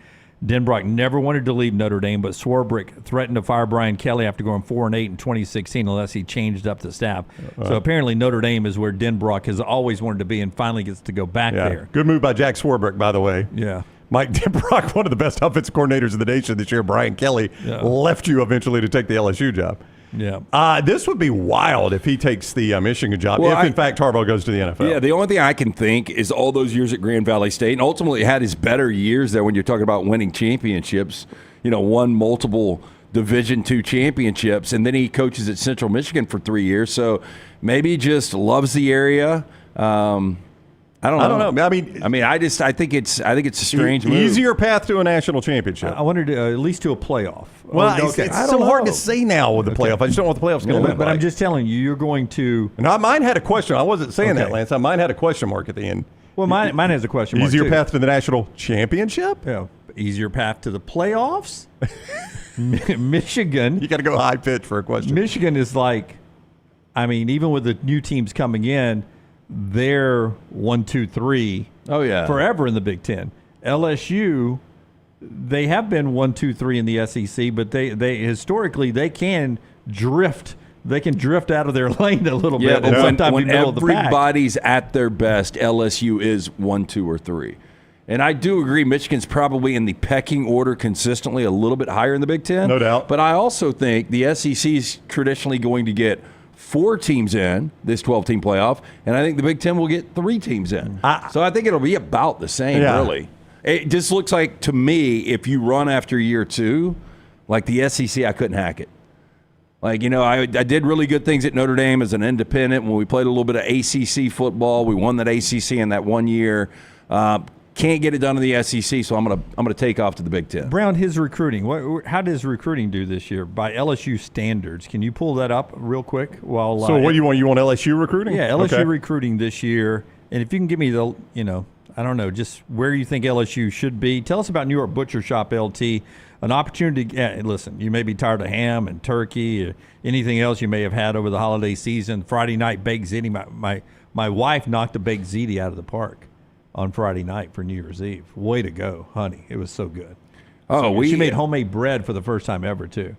Denbrock never wanted to leave Notre Dame, but Swarbrick threatened to fire Brian Kelly after going 4-8 in 2016 unless he changed up the staff. So apparently Notre Dame is where Denbrock has always wanted to be and finally gets to go back there. Good move by Jack Swarbrick, by the way. Yeah. Mike Denbrock, one of the best offensive coordinators in the nation this year. Brian Kelly left you eventually to take the LSU job. Yeah. This would be wild if he takes the Michigan job, if in fact Harbaugh goes to the NFL. Yeah, the only thing I can think is all those years at Grand Valley State, and ultimately had his better years there when you're talking about winning championships, won multiple Division II championships, and then he coaches at Central Michigan for 3 years. So maybe he just loves the area. I don't know. I think it's a strange move. Easier path to a national championship. I wondered at least to a playoff. Well, it's so hard to say now with the playoff. I just don't know what the playoff's going to look like. But I'm just telling you, you're going to. And mine had a question. I wasn't saying that, Lance. Mine had a question mark at the end. Well, mine has a question mark. Easier path to the national championship? Yeah. Easier path to the playoffs? Michigan. You got to go high pitch for a question. Michigan is like, even with the new teams coming in, they're 1, 2, 3. Oh yeah, forever in the Big Ten. LSU, they have been 1, 2, 3 in the SEC, but they historically they can drift. They can drift out of their lane a little bit, and sometimes when middle of the pack. Everybody's at their best, LSU is 1, 2, or 3. And I do agree, Michigan's probably in the pecking order consistently a little bit higher in the Big Ten. No doubt. But I also think the SEC is traditionally going to get 4 teams in this 12-team playoff, and I think the Big Ten will get 3 teams in. So I think it'll be about the same, really. It just looks like, to me, if you run after year 2, like the SEC, I couldn't hack it. Like, I did really good things at Notre Dame as an independent when we played a little bit of ACC football. We won that ACC in that 1 year. Can't get it done in the SEC, so I'm gonna take off to the Big Ten. Brown, his recruiting. How does recruiting do this year by LSU standards? Can you pull that up real quick? So what do you want? You want LSU recruiting? Yeah, LSU recruiting this year. And if you can give me the, I don't know, just where you think LSU should be. Tell us about New York Butcher Shop LT. An opportunity. Listen, you may be tired of ham and turkey or anything else you may have had over the holiday season. Friday night baked ziti. My wife knocked a baked ziti out of the park on Friday night for New Year's Eve. Way to go, honey. It was so good. She made homemade bread for the first time ever, too.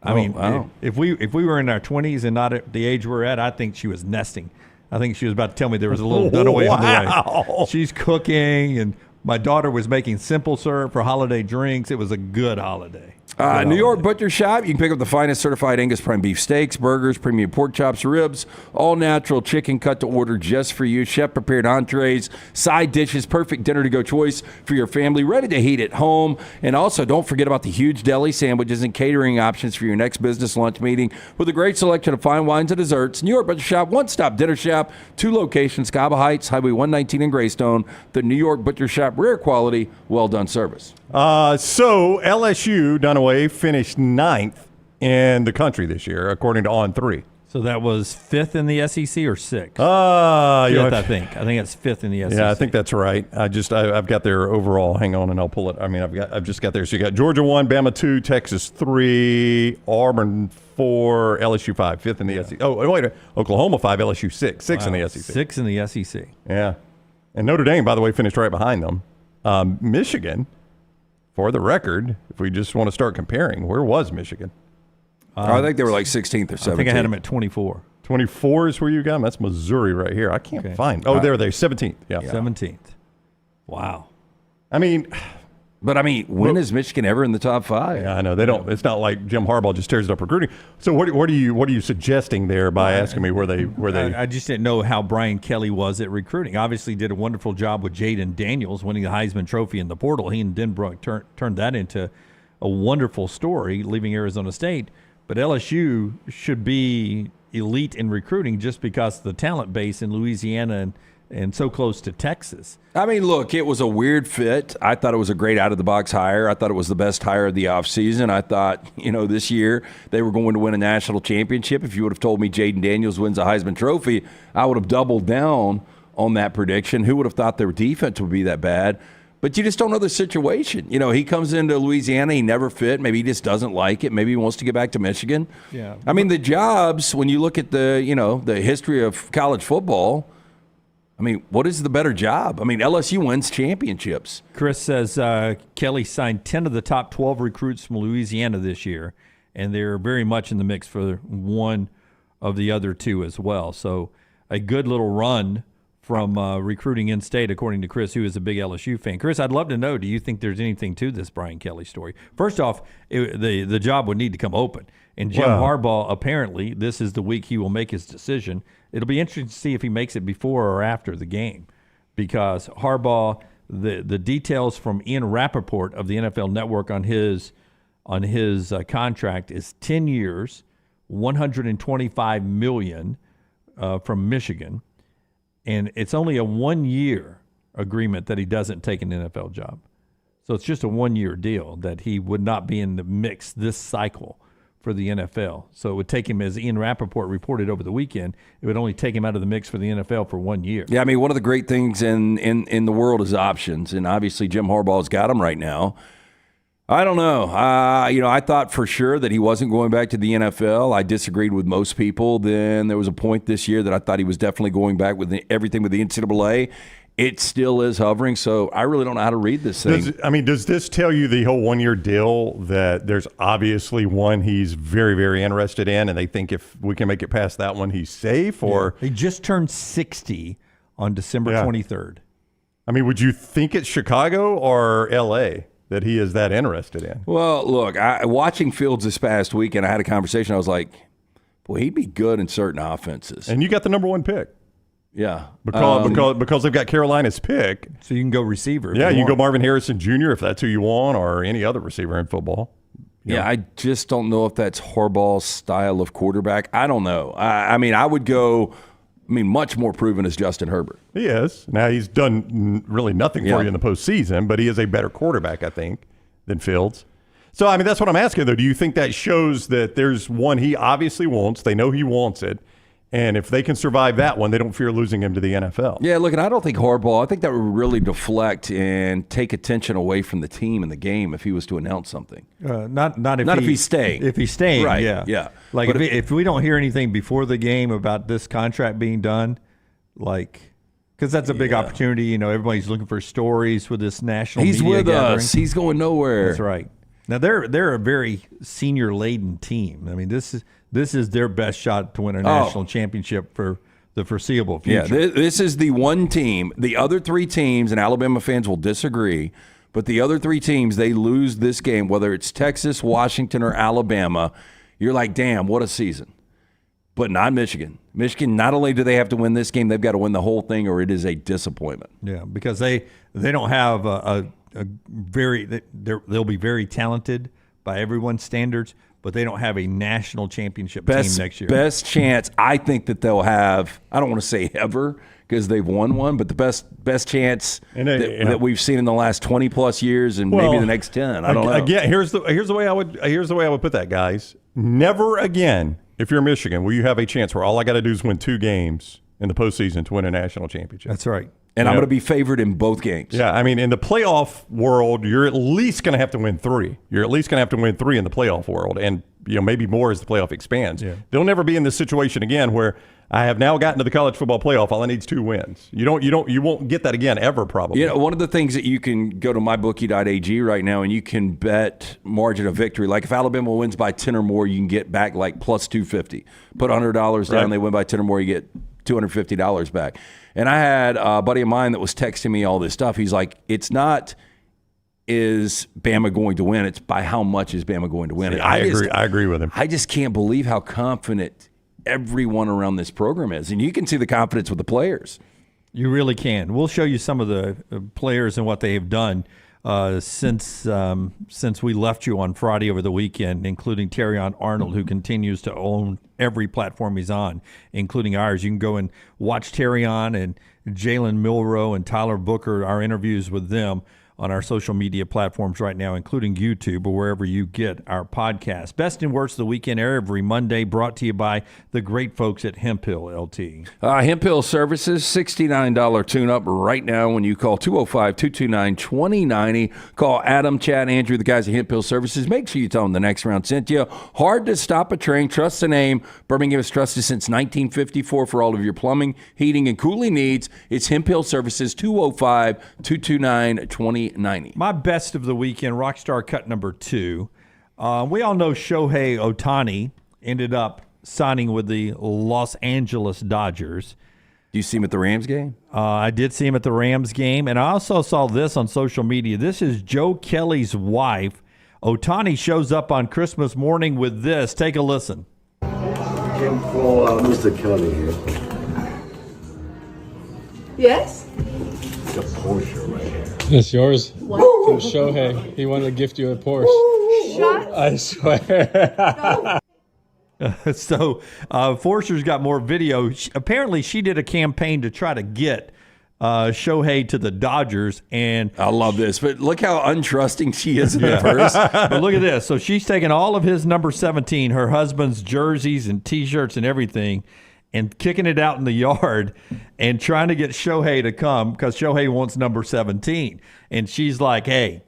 If we were in our 20s and not at the age we're at, I think she was nesting. I think she was about to tell me there was a little Dunaway on the way. She's cooking, and my daughter was making simple syrup for holiday drinks. It was a good holiday. New York Butcher Shop, you can pick up the finest certified Angus prime beef steaks, burgers, premium pork chops, ribs, all natural chicken cut to order just for you. Chef-prepared entrees, side dishes, perfect dinner-to-go choice for your family, ready to heat at home. And also, don't forget about the huge deli sandwiches and catering options for your next business lunch meeting with a great selection of fine wines and desserts. New York Butcher Shop, one-stop dinner shop, 2 locations, Cabo Heights, Highway 119 in Greystone. The New York Butcher Shop, rare quality, well-done service. So LSU, Dunaway, finished 9th in the country this year, according to On3. So that was 5th in the SEC or 6th? 5th, I think. I think it's 5th in the SEC. Yeah, I think that's right. I've got their overall. Hang on, and I'll pull it. I mean, I've just got there. So you got Georgia 1, Bama 2, Texas 3, Auburn 4, LSU 5, 5th in the SEC. Oh, wait, Oklahoma 5, LSU 6, 6 in the SEC. 6 in the SEC. Yeah, and Notre Dame, by the way, finished right behind them. Michigan, for the record, if we just want to start comparing, where was Michigan? I think they were like 16th or 17th. I think I had them at 24. 24 is where you got them? That's Missouri right here. I can't find. Oh, there they 17th. Yeah. 17th. Wow. I mean, when is Michigan ever in the top 5? Yeah, I know they don't. It's not like Jim Harbaugh just tears it up recruiting. So what are you suggesting there by asking me where they? I just didn't know how Brian Kelly was at recruiting. Obviously, did a wonderful job with Jaden Daniels winning the Heisman Trophy in the portal. He and Denbrook turned that into a wonderful story, leaving Arizona State. But LSU should be elite in recruiting just because of the talent base in Louisiana and so close to Texas. I mean, look, it was a weird fit. I thought it was a great out-of-the-box hire. I thought it was the best hire of the offseason. I thought, this year they were going to win a national championship. If you would have told me Jaden Daniels wins a Heisman Trophy, I would have doubled down on that prediction. Who would have thought their defense would be that bad? But you just don't know the situation. He comes into Louisiana, he never fit. Maybe he just doesn't like it. Maybe he wants to get back to Michigan. Yeah. I mean, the jobs, when you look at the history of college football, I mean, what is the better job? I mean, LSU wins championships. Chris says Kelly signed 10 of the top 12 recruits from Louisiana this year, and they're very much in the mix for one of the other 2 as well. So a good little run from recruiting in-state, according to Chris, who is a big LSU fan. Chris, I'd love to know, do you think there's anything to this Brian Kelly story? First off, the job would need to come open. And Jim Harbaugh, apparently, this is the week he will make his decision. It'll be interesting to see if he makes it before or after the game, because Harbaugh, the details from Ian Rappaport of the NFL Network on his contract is 10 years, $125 million from Michigan. And it's only a 1-year agreement that he doesn't take an NFL job. So it's just a 1-year deal that he would not be in the mix this cycle for the NFL. So it would take him, as Ian Rappaport reported over the weekend, it would only take him out of the mix for the NFL for 1 year. Yeah, I mean, one of the great things in the world is options. And obviously Jim Harbaugh's got them right now. I don't know. I thought for sure that he wasn't going back to the NFL. I disagreed with most people. Then there was a point this year that I thought he was definitely going back with everything with the NCAA. It still is hovering, so I really don't know how to read this thing. Does this tell you the whole 1-year deal that there's obviously one he's very, very interested in, and they think if we can make it past that one, he's safe? Or he just turned 60 on December 23rd. I mean, would you think it's Chicago or L.A. that he is that interested in? Well, look, watching Fields this past weekend, I had a conversation. I was like, boy, he'd be good in certain offenses. And you got the number 1 pick. Yeah. Because they've got Carolina's pick. So you can go receiver. Yeah, you can go Marvin Harrison Jr. if that's who you want, or any other receiver in football. I just don't know if that's Harbaugh's style of quarterback. I don't know. I would go... much more proven is Justin Herbert. He is. Now, he's done really nothing for you in the postseason, but he is a better quarterback, I think, than Fields. So, that's what I'm asking, though. Do you think that shows that there's one he obviously wants? They know he wants it. And if they can survive that one, they don't fear losing him to the NFL. Yeah, look, and I don't think Harbaugh, I think that would really deflect and take attention away from the team and the game if he was to announce something. Not if he's staying. If he's staying, right, yeah. Like if we don't hear anything before the game about this contract being done, because that's a big opportunity. Everybody's looking for stories with this national media with gathering. Us. He's going nowhere. That's right. Now they're a very senior laden team. This is their best shot to win a national championship for the foreseeable future. Yeah, this is the one team. The other 3 teams, and Alabama fans will disagree, But the other 3 teams, they lose this game, whether it's Texas, Washington, or Alabama, you're like, damn, what a season. But not Michigan. Michigan, not only do they have to win this game, they've got to win the whole thing, or it is a disappointment. Yeah, because they don't have they'll be very talented by everyone's standards, but they don't have a national championship team next year. Best chance I think that they'll have, I don't want to say ever because they've won one, but the best chance that we've seen in the last 20-plus years and maybe the next 10. I don't know. Again, here's the way I would put that, guys. Never again, if you're Michigan, will you have a chance where all I got to do is win 2 games in the postseason to win a national championship. That's right. And I'm going to be favored in both games. Yeah, I mean, in the playoff world, you're at least going to have to win 3. You're at least going to have to win 3 in the playoff world, and maybe more as the playoff expands. Yeah. They'll never be in this situation again where I have now gotten to the college football playoff. All I need is 2 wins. You won't get that again ever, probably. One of the things that you can go to mybookie.ag right now and you can bet margin of victory. Like if Alabama wins by 10 or more, you can get back like plus 250. Put $100 down, they win by 10 or more, you get $250 back. And I had a buddy of mine that was texting me all this stuff. He's like, it's not is Bama going to win, it's by how much is Bama going to win. See, I agree with him. I just can't believe how confident everyone around this program is. And you can see the confidence with the players. You really can. We'll show you some of the players and what they have done since we left you on Friday over the weekend, including Terrion Arnold, who continues to own every platform he's on, including ours. You can go and watch Terrion and Jalen Milroe and Tyler Booker, our interviews with them on our social media platforms right now, including YouTube or wherever you get our podcast. Best and Worst of the Weekend air every Monday, brought to you by the great folks at Hemp Hill LT. Hemp Hill Services, $69 tune-up right now when you call 205-229-2090. Call Adam, Chad, Andrew, the guys at Hemp Hill Services. Make sure you tell them the next round sent you. Hard to stop a train. Trust the name. Birmingham has trusted since 1954 for all of your plumbing, heating, and cooling needs. It's Hemp Hill Services, 205-229-2090. My best of the weekend, Rockstar cut number 2. We all know Shohei Ohtani ended up signing with the Los Angeles Dodgers. Do you see him at the Rams game? I did see him at the Rams game, and I also saw this on social media. This is Joe Kelly's wife. Ohtani shows up on Christmas morning with this. Take a listen. Came for Mr. Kelly here. Yes? It's a Porsche right here. It's yours. What? From Shohei. He wanted to gift you a Porsche. Shut. I swear. So Forster's got more video. Apparently, she did a campaign to try to get Shohei to the Dodgers. And I love this, but look how untrusting she is in the purse. But look at this. So she's taking all of his number 17, her husband's jerseys and T-shirts and everything, and kicking it out in the yard and trying to get Shohei to come because Shohei wants number 17. And she's like, hey,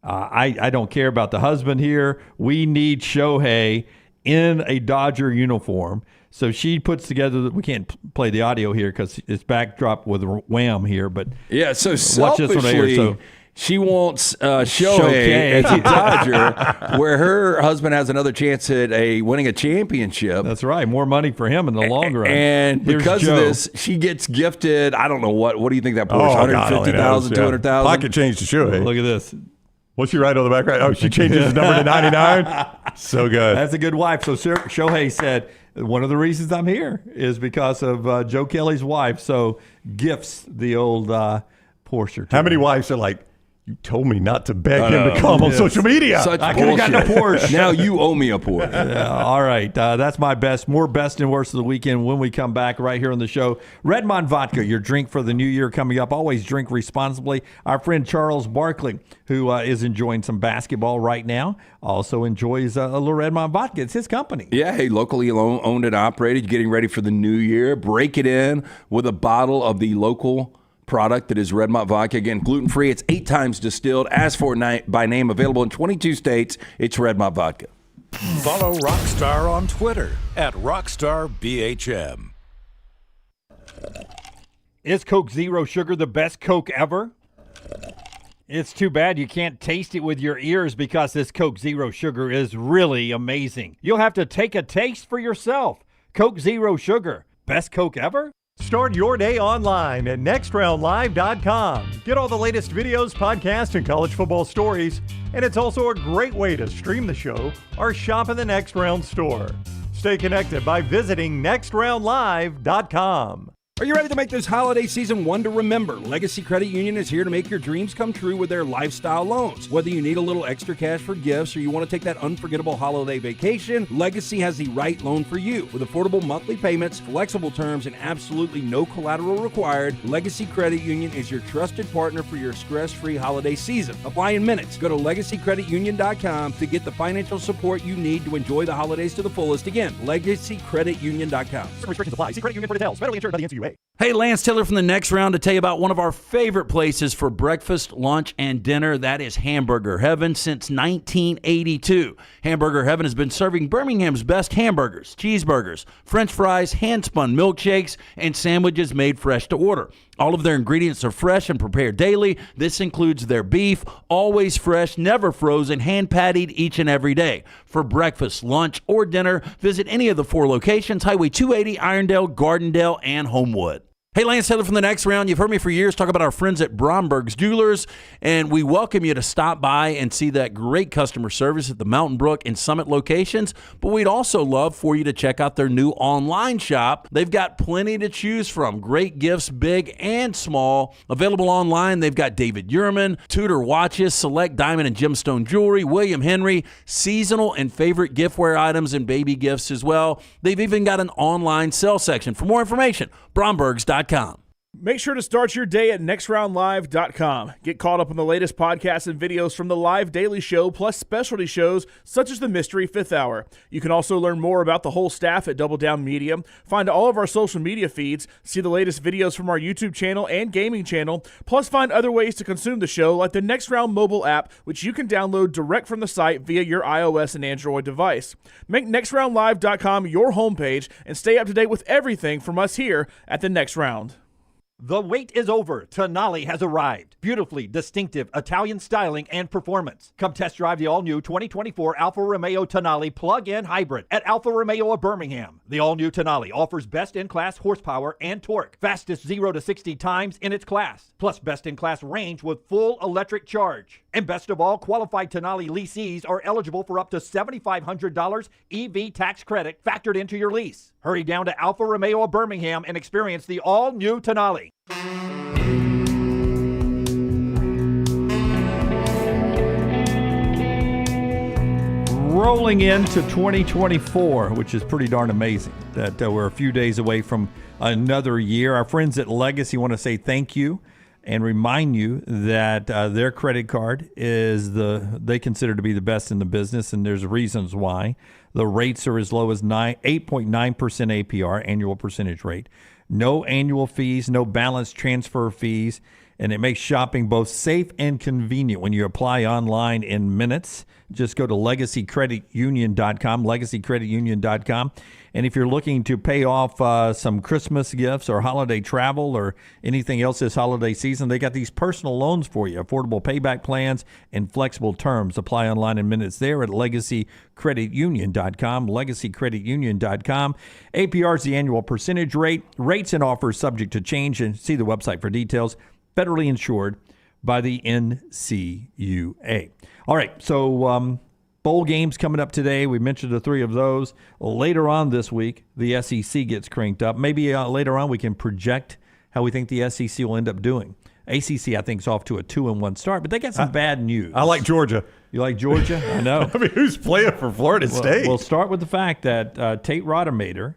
I don't care about the husband here. We need Shohei in a Dodger uniform. So she puts together, we can't play the audio here because it's backdrop with Wham here. But yeah, so watch this one right here. So she wants Shohei as a Dodger, where her husband has another chance at winning a championship. That's right. More money for him in the long run. And because of this, she gets gifted, I don't know what do you think that Porsche, 150,000, 200,000? Pocket change to Shohei. Look at this. What's she write on the back? Right? Oh, she changes his number to 99. So good. That's a good wife. So Shohei said, one of the reasons I'm here is because of Joe Kelly's wife. So gifts the old Porsche. How many wives are like, you told me not to beg him to come on social media. I could have gotten a Porsche. Now you owe me a Porsche. All right. That's my best. More best and worst of the weekend when we come back right here on the show. Redmond Vodka, your drink for the new year coming up. Always drink responsibly. Our friend Charles Barkley, who is enjoying some basketball right now, also enjoys a little Redmond Vodka. It's his company. Yeah, hey, locally owned and operated. Getting ready for the new year. Break it in with a bottle of the local product that is Redmont Vodka. Again, gluten-free. It's 8 times distilled. As for by name, available in 22 states. It's Redmont Vodka. Follow Rockstar on Twitter at RockstarBHM. Is Coke Zero Sugar the best Coke ever? It's too bad you can't taste it with your ears because this Coke Zero Sugar is really amazing. You'll have to take a taste for yourself. Coke Zero Sugar. Best Coke ever? Start your day online at nextroundlive.com. Get all the latest videos, podcasts, and college football stories. And it's also a great way to stream the show or shop in the Next Round store. Stay connected by visiting nextroundlive.com. Are you ready to make this holiday season one to remember? Legacy Credit Union is here to make your dreams come true with their lifestyle loans. Whether you need a little extra cash for gifts or you want to take that unforgettable holiday vacation, Legacy has the right loan for you. With affordable monthly payments, flexible terms, and absolutely no collateral required, Legacy Credit Union is your trusted partner for your stress-free holiday season. Apply in minutes. Go to LegacyCreditUnion.com to get the financial support you need to enjoy the holidays to the fullest. Again, LegacyCreditUnion.com. Some restrictions apply. See credit union for details. Federally insured by the NCUA. Hey, Lance Taylor from the Next Round to tell you about one of our favorite places for breakfast, lunch, and dinner. That is Hamburger Heaven since 1982. Hamburger Heaven has been serving Birmingham's best hamburgers, cheeseburgers, French fries, hand-spun milkshakes, and sandwiches made fresh to order. All of their ingredients are fresh and prepared daily. This includes their beef, always fresh, never frozen, hand-pattied each and every day. For breakfast, lunch, or dinner, visit any of the 4 locations: Highway 280, Irondale, Gardendale, and Homewood. Hey, Lance Taylor from the Next Round. You've heard me for years talk about our friends at Bromberg's Jewelers, and we welcome you to stop by and see that great customer service at the Mountain Brook and Summit locations. But we'd also love for you to check out their new online shop. They've got plenty to choose from. Great gifts, big and small. Available online, they've got David Yurman, Tudor watches, select diamond and gemstone jewelry, William Henry, seasonal and favorite giftware items, and baby gifts as well. They've even got an online sale section. For more information, Brombergs.com. Make sure to start your day at nextroundlive.com. Get caught up on the latest podcasts and videos from the live daily show, plus specialty shows such as the Mystery Fifth Hour. You can also learn more about the whole staff at Double Down Media, find all of our social media feeds, see the latest videos from our YouTube channel and gaming channel, plus find other ways to consume the show like the Next Round mobile app, which you can download direct from the site via your iOS and Android device. Make nextroundlive.com your homepage and stay up to date with everything from us here at the Next Round. The wait is over. Tonali has arrived. Beautifully distinctive Italian styling and performance. Come test drive the all-new 2024 Alfa Romeo Tonali plug-in hybrid at Alfa Romeo of Birmingham. The all-new Tonali offers best-in-class horsepower and torque, fastest 0 to 60 times in its class, plus best-in-class range with full electric charge. And best of all, qualified Tonali leasees are eligible for up to $7,500 EV tax credit factored into your lease. Hurry down to Alfa Romeo of Birmingham and experience the all-new Tonali. Rolling into 2024, which is pretty darn amazing that we're a few days away from another year. Our friends at Legacy want to say thank you and remind you that their credit card is they consider to be the best in the business, and there's reasons why. The rates are as low as 8.9% APR, annual percentage rate. No annual fees, no balance transfer fees, and it makes shopping both safe and convenient when you apply online in minutes. Just go to LegacyCreditUnion.com, LegacyCreditUnion.com. And if you're looking to pay off some Christmas gifts or holiday travel or anything else this holiday season, they got these personal loans for you, affordable payback plans and flexible terms. Apply online in minutes there at LegacyCreditUnion.com, LegacyCreditUnion.com. APR is the annual percentage rate. Rates and offers subject to change, and see the website for details. Federally insured by the NCUA. All right, so bowl games coming up today. We mentioned the 3 of those. Later on this week, the SEC gets cranked up. Maybe later on we can project how we think the SEC will end up doing. ACC, I think, is off to a 2-1 start, but they got some bad news. I like Georgia. You like Georgia? I know. I mean, who's playing for Florida State? We'll start with the fact that Tate Rodemaker,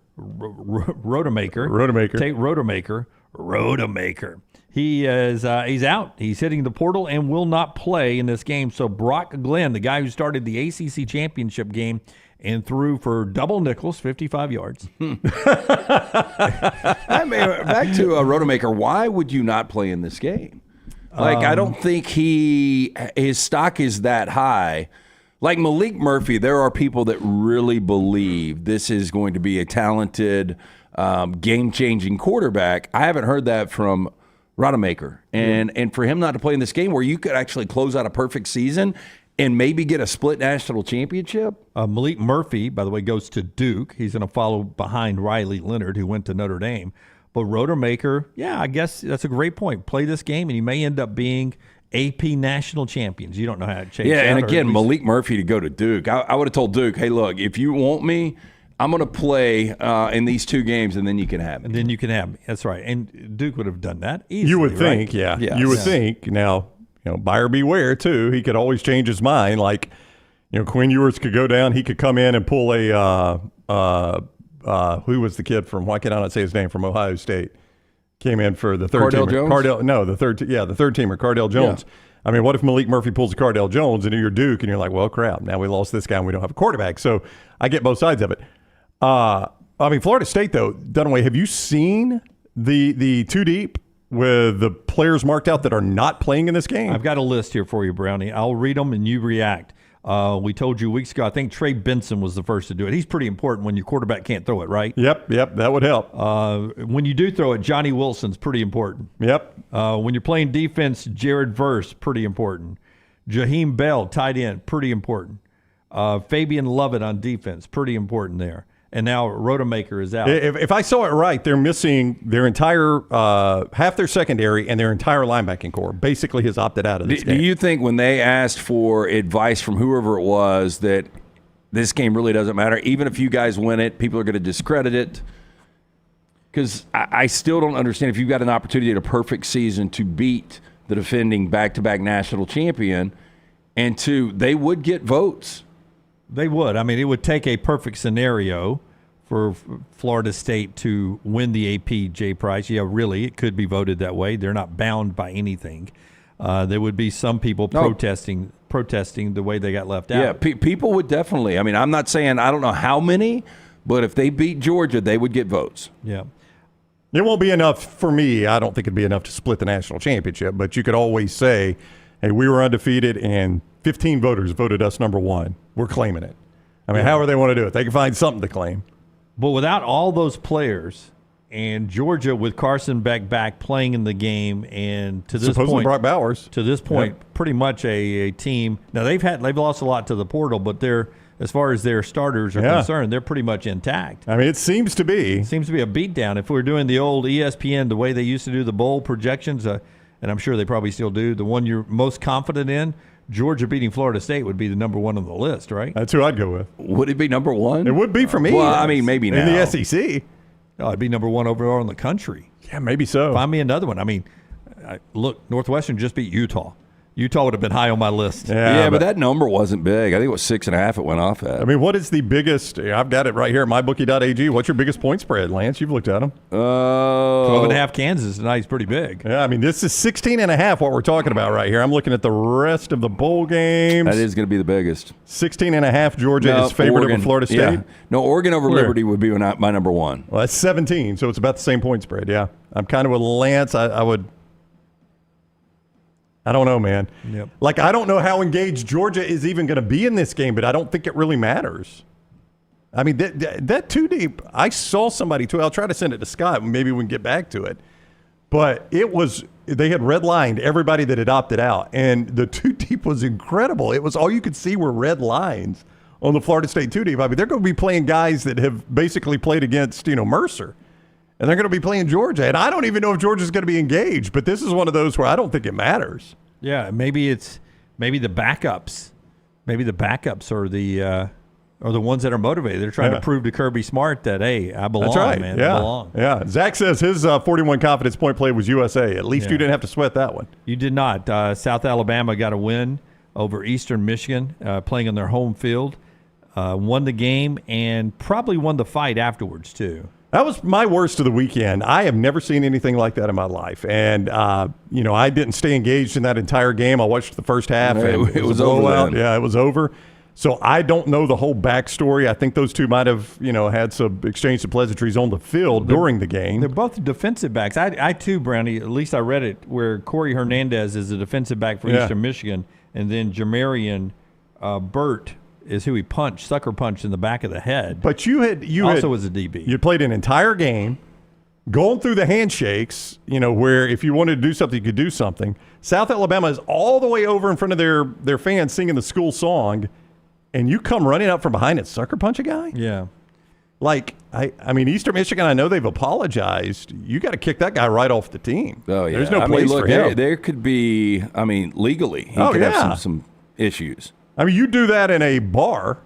he is he's out. He's hitting the portal and will not play in this game. So Brock Glenn, the guy who started the ACC championship game and threw for double nickels, 55 yards. I mean, back to Rodemaker, why would you not play in this game? Like, I don't think his stock is that high. Like Malik Murphy, there are people that really believe this is going to be a talented, game-changing quarterback. I haven't heard that from Rodemaker. And for him not to play in this game where you could actually close out a perfect season and maybe get a split national championship. Malik Murphy, by the way, goes to Duke. He's going to follow behind Riley Leonard, who went to Notre Dame. But Rodemaker, yeah, I guess that's a great point. Play this game, and you may end up being AP national champions. You don't know how to chase. Yeah, that, and again, at least- Malik Murphy to go to Duke. I would have told Duke, hey, look, if you want me, I'm going to play in these 2 games, and then you can have me. And then you can have me. That's right. And Duke would have done that easily. You would think, right? yeah. Yes. You would think. Now, buyer beware too. He could always change his mind. Like, Quinn Ewers could go down. He could come in and pull a who was the kid from? Why can I not say his name? From Ohio State, came in for the third Cardale teamer. Jones? The third teamer, Cardale Jones. I mean, what if Malik Murphy pulls a Cardale Jones and you're Duke and you're like, well, crap, now we lost this guy and we don't have a quarterback. So I get both sides of it. Florida State, though, Dunaway, have you seen the 2 deep with the players marked out that are not playing in this game? I've got a list here for you, Brownie. I'll read them and you react. We told you weeks ago, I think Trey Benson was the first to do it. He's pretty important when your quarterback can't throw it, right? Yep, that would help. When you do throw it, Johnny Wilson's pretty important. Yep. When you're playing defense, Jared Verse, pretty important. Jaheim Bell, tight end, pretty important. Fabian Lovett on defense, pretty important there. And now Rodemaker is out. If I saw it right, they're missing their entire half their secondary and their entire linebacking core. Basically, has opted out of this game. Do you think when they asked for advice from whoever it was that this game really doesn't matter? Even if you guys win it, people are going to discredit it? Because I still don't understand if you've got an opportunity at a perfect season to beat the defending back-to-back national champion, and they would get votes. They would. I mean, it would take a perfect scenario for Florida State to win the AP J Prize. Yeah, really, it could be voted that way. They're not bound by anything. There would be some people protesting the way they got left out. Yeah, people would definitely. I mean, I'm not saying I don't know how many, but if they beat Georgia, they would get votes. Yeah. It won't be enough for me. I don't think it'd be enough to split the national championship, but you could always say, hey, we were undefeated and 15 voters voted us number 1. We're claiming it. I mean, however they want to do it. They can find something to claim. But without all those players and Georgia with Carson Beck back playing in the game, and to this Supposedly point, Brock Bowers. To this point, pretty much a team. Now they've lost a lot to the portal, but they're, as far as their starters are concerned, they're pretty much intact. I mean, it seems to be. It seems to be a beatdown. If we're doing the old ESPN, the way they used to do the bowl projections, and I'm sure they probably still do, the one you're most confident in, Georgia beating Florida State would be the number 1 on the list, right? That's who I'd go with. Would it be number 1? It would be for me. Well, I mean, maybe now. In the SEC. Oh, it'd be number 1 overall in the country. Yeah, maybe so. Find me another one. I mean, look, Northwestern just beat Utah. Utah would have been high on my list. Yeah, but that number wasn't big. I think it was 6.5 it went off at. I mean, what is the biggest? I've got it right here at mybookie.ag. What's your biggest point spread, Lance? You've looked at them. 12.5 Kansas tonight is pretty big. Yeah, I mean, this is 16.5 what we're talking about right here. I'm looking at the rest of the bowl games. That is going to be the biggest. 16.5 Georgia is favored over Florida State. Yeah. No, Oregon over Liberty would be my number 1. Well, that's 17, so it's about the same point spread, yeah. I'm kind of with Lance. I don't know, man. Yep. Like, I don't know how engaged Georgia is even going to be in this game, but I don't think it really matters. I mean, that 2 deep, I saw somebody, too. I'll try to send it to Scott. Maybe we can get back to it. But they had redlined everybody that had opted out. And the 2 deep was incredible. It was all you could see were red lines on the Florida State 2 deep. I mean, they're going to be playing guys that have basically played against, Mercer. And they're going to be playing Georgia. And I don't even know if Georgia's going to be engaged. But this is one of those where I don't think it matters. Yeah, maybe the backups. Maybe the backups are the ones that are motivated. They're trying to prove to Kirby Smart that, hey, I belong, That's right. man. Yeah. I belong. Yeah. Zach says his 41 confidence point play was USA. At least you didn't have to sweat that one. You did not. South Alabama got a win over Eastern Michigan, playing on their home field. Won the game and probably won the fight afterwards, too. That was my worst of the weekend. I have never seen anything like that in my life. And, I didn't stay engaged in that entire game. I watched the first half. It was a blowout. over. Yeah, it was over. So I don't know the whole backstory. I think those two might have, had some exchange of pleasantries on the field during the game. They're both defensive backs. I too, Brownie, at least I read it, where Corey Hernandez is a defensive back for Eastern Michigan, and then Jamarian Burt is who he sucker punched in the back of the head. But you also was a DB. You played an entire game going through the handshakes, where if you wanted to do something, you could do something. South Alabama is all the way over in front of their fans singing the school song, and you come running out from behind and sucker punch a guy? Yeah. Like, I mean, Eastern Michigan, I know they've apologized. You got to kick that guy right off the team. Oh, yeah. There's no place for him. There could be, legally, he could have some issues. I mean, you do that in a bar.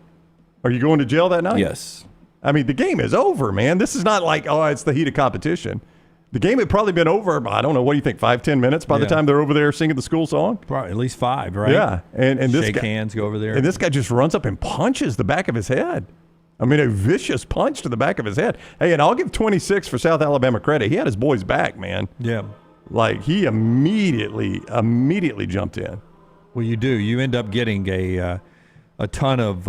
Are you going to jail that night? Yes. I mean, the game is over, man. This is not like, it's the heat of competition. The game had probably been over, I don't know, what do you think, 5-10 minutes by the time they're over there singing the school song? Probably at least 5, right? Yeah. And this Shake guy, hands, go over there. And this guy just runs up and punches the back of his head. I mean, a vicious punch to the back of his head. Hey, and I'll give 26 for South Alabama credit. He had his boys back, man. Yeah. Like, he immediately jumped in. Well, you do. You end up getting a ton of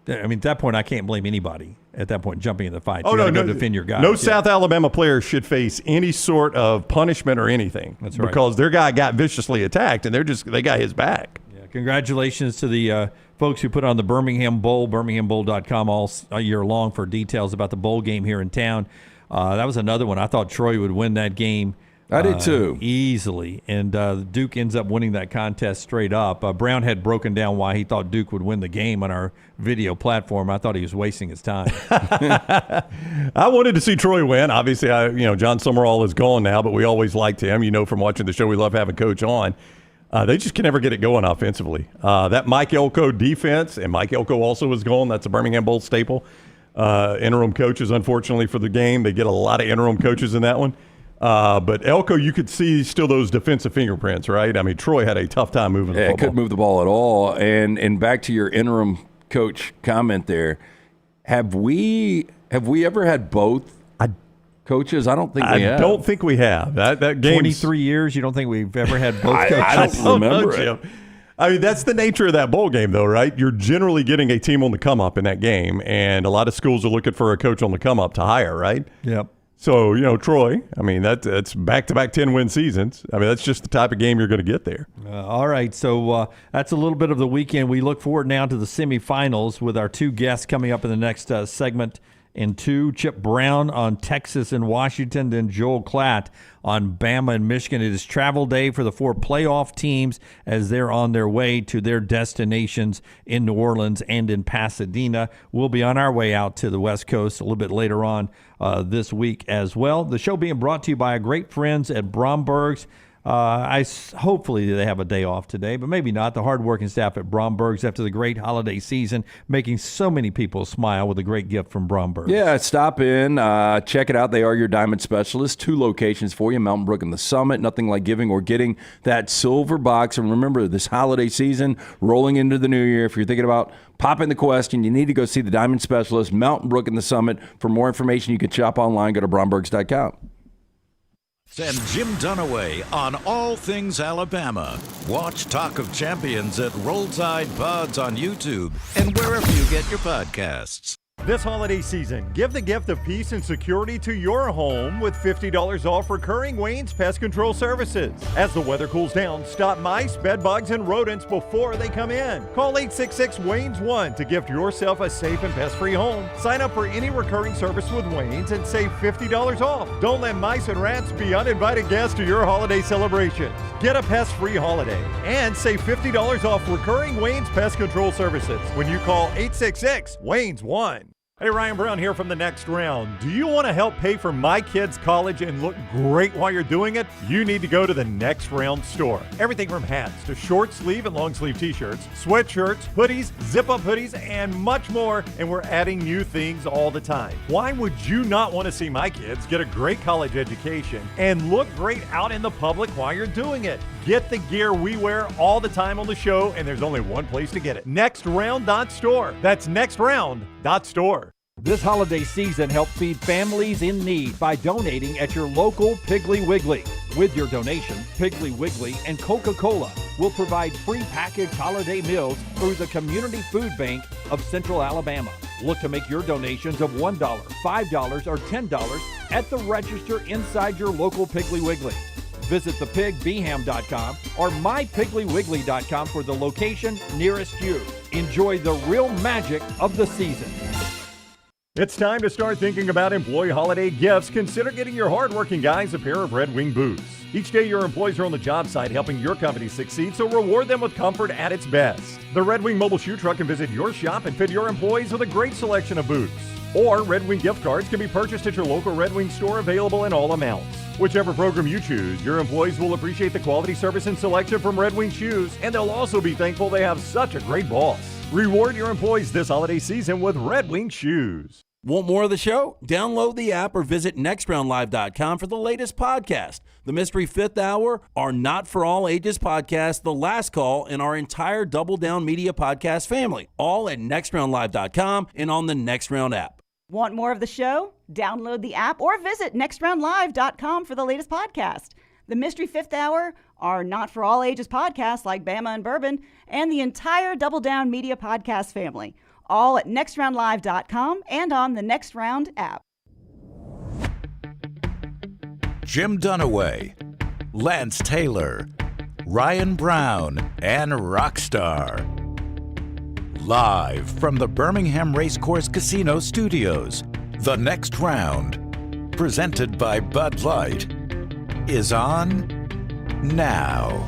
at that point, I can't blame anybody at that point jumping in the fight. You gotta go defend your guy. No South Alabama player should face any sort of punishment or anything. That's right. Because their guy got viciously attacked, and they got his back. Yeah. Congratulations to the folks who put on the Birmingham Bowl, birminghambowl.com all year long for details about the bowl game here in town. That was another one. I thought Troy would win that game. I did too. Easily. And Duke ends up winning that contest straight up. Brown had broken down why he thought Duke would win the game on our video platform. I thought he was wasting his time. I wanted to see Troy win. Obviously, John Summerall is gone now, but we always liked him. From watching the show, we love having Coach on. They just can never get it going offensively. That Mike Elko defense, and Mike Elko also is gone. That's a Birmingham Bowl staple. Interim coaches, unfortunately, for the game. They get a lot of interim coaches in that one. But Elko, you could see still those defensive fingerprints, right? I mean, Troy had a tough time moving the football. Couldn't move the ball at all. And back to your interim coach comment there, have we ever had both coaches? I don't think we have. I don't think we have. That game 23 years, you don't think we've ever had both coaches? I don't remember it. I mean, that's the nature of that bowl game, though, right? You're generally getting a team on the come-up in that game, and a lot of schools are looking for a coach on the come-up to hire, right? Yep. So, Troy, I mean, that's back-to-back 10-win seasons. I mean, that's just the type of game you're going to get there. All right, so that's a little bit of the weekend. We look forward now to the semifinals with our two guests coming up in the next segment in 2. Chip Brown on Texas and Washington, then Joel Klatt on Bama and Michigan. It is travel day for the 4 playoff teams as they're on their way to their destinations in New Orleans and in Pasadena. We'll be on our way out to the West Coast a little bit later on this week as well. The show being brought to you by our great friends at Bromberg's. Hopefully they have a day off today, but maybe not. The hardworking staff at Bromberg's after the great holiday season, making so many people smile with a great gift from Bromberg's. Yeah, stop in, check it out. They are your diamond specialists. 2 locations for you, Mountain Brook and the Summit. Nothing like giving or getting that silver box. And remember, this holiday season, rolling into the new year, if you're thinking about popping the question, you need to go see the diamond specialist, Mountain Brook and the Summit. For more information, you can shop online. Go to brombergs.com. Send Jim Dunaway on all things Alabama. Watch Talk of Champions at Rollside Pods on YouTube and wherever you get your podcasts. This holiday season, give the gift of peace and security to your home with $50 off recurring Wayne's Pest Control Services. As the weather cools down, stop mice, bed bugs, and rodents before they come in. Call 866-WAYNES-1 to gift yourself a safe and pest-free home. Sign up for any recurring service with Wayne's and save $50 off. Don't let mice and rats be uninvited guests to your holiday celebrations. Get a pest-free holiday and save $50 off recurring Wayne's Pest Control Services when you call 866-WAYNES-1. Hey, Ryan Brown here from The Next Round. Do you want to help pay for my kids' college and look great while you're doing it? You need to go to The Next Round store. Everything from hats to short sleeve and long sleeve t-shirts, sweatshirts, hoodies, zip-up hoodies, and much more. And we're adding new things all the time. Why would you not want to see my kids get a great college education and look great out in the public while you're doing it? Get the gear we wear all the time on the show, and there's only one place to get it. nextround.store. That's nextround.store. This holiday season, help feed families in need by donating at your local Piggly Wiggly. With your donation, Piggly Wiggly and Coca-Cola will provide free packaged holiday meals through the Community Food Bank of Central Alabama. Look to make your donations of $1, $5, or $10 at the register inside your local Piggly Wiggly. Visit thepigbeham.com or mypigglywiggly.com for the location nearest you. Enjoy the real magic of the season. It's time to start thinking about employee holiday gifts. Consider getting your hardworking guys a pair of Red Wing boots. Each day, your employees are on the job site helping your company succeed, so reward them with comfort at its best. The Red Wing mobile shoe truck can visit your shop and fit your employees with a great selection of boots. Or Red Wing gift cards can be purchased at your local Red Wing store, available in all amounts. Whichever program you choose, your employees will appreciate the quality service and selection from Red Wing Shoes, and they'll also be thankful they have such a great boss. Reward your employees this holiday season with Red Wing Shoes. Want more of the show? Download the app or visit nextroundlive.com for the latest podcast. The Mystery Fifth Hour, our Not For All Ages podcast, The Last Call, and our entire Double Down Media podcast family. All at nextroundlive.com and on the Next Round app. Want more of the show? Download the app or visit nextroundlive.com for the latest podcast. The Mystery Fifth Hour, our Not For All Ages podcast like Bama and Bourbon, and the entire Double Down Media podcast family. All at nextroundlive.com and on the Next Round app. Jim Dunaway, Lance Taylor, Ryan Brown, and Rockstar. Live from the Birmingham Racecourse Casino Studios, The Next Round, presented by Bud Light, is on now.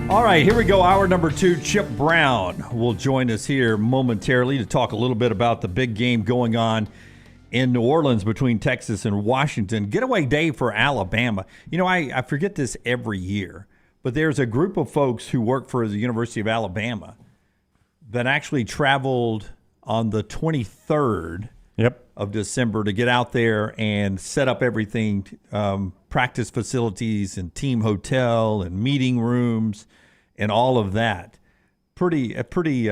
All right, here we go. Hour number 2. Chip Brown will join us here momentarily to talk a little bit about the big game going on in New Orleans between Texas and Washington. Getaway day for Alabama. You know, I forget this every year, but there's a group of folks who work for the University of Alabama that actually traveled on the 23rd of December to get out there and set up everything, practice facilities and team hotel and meeting rooms and all of that. A pretty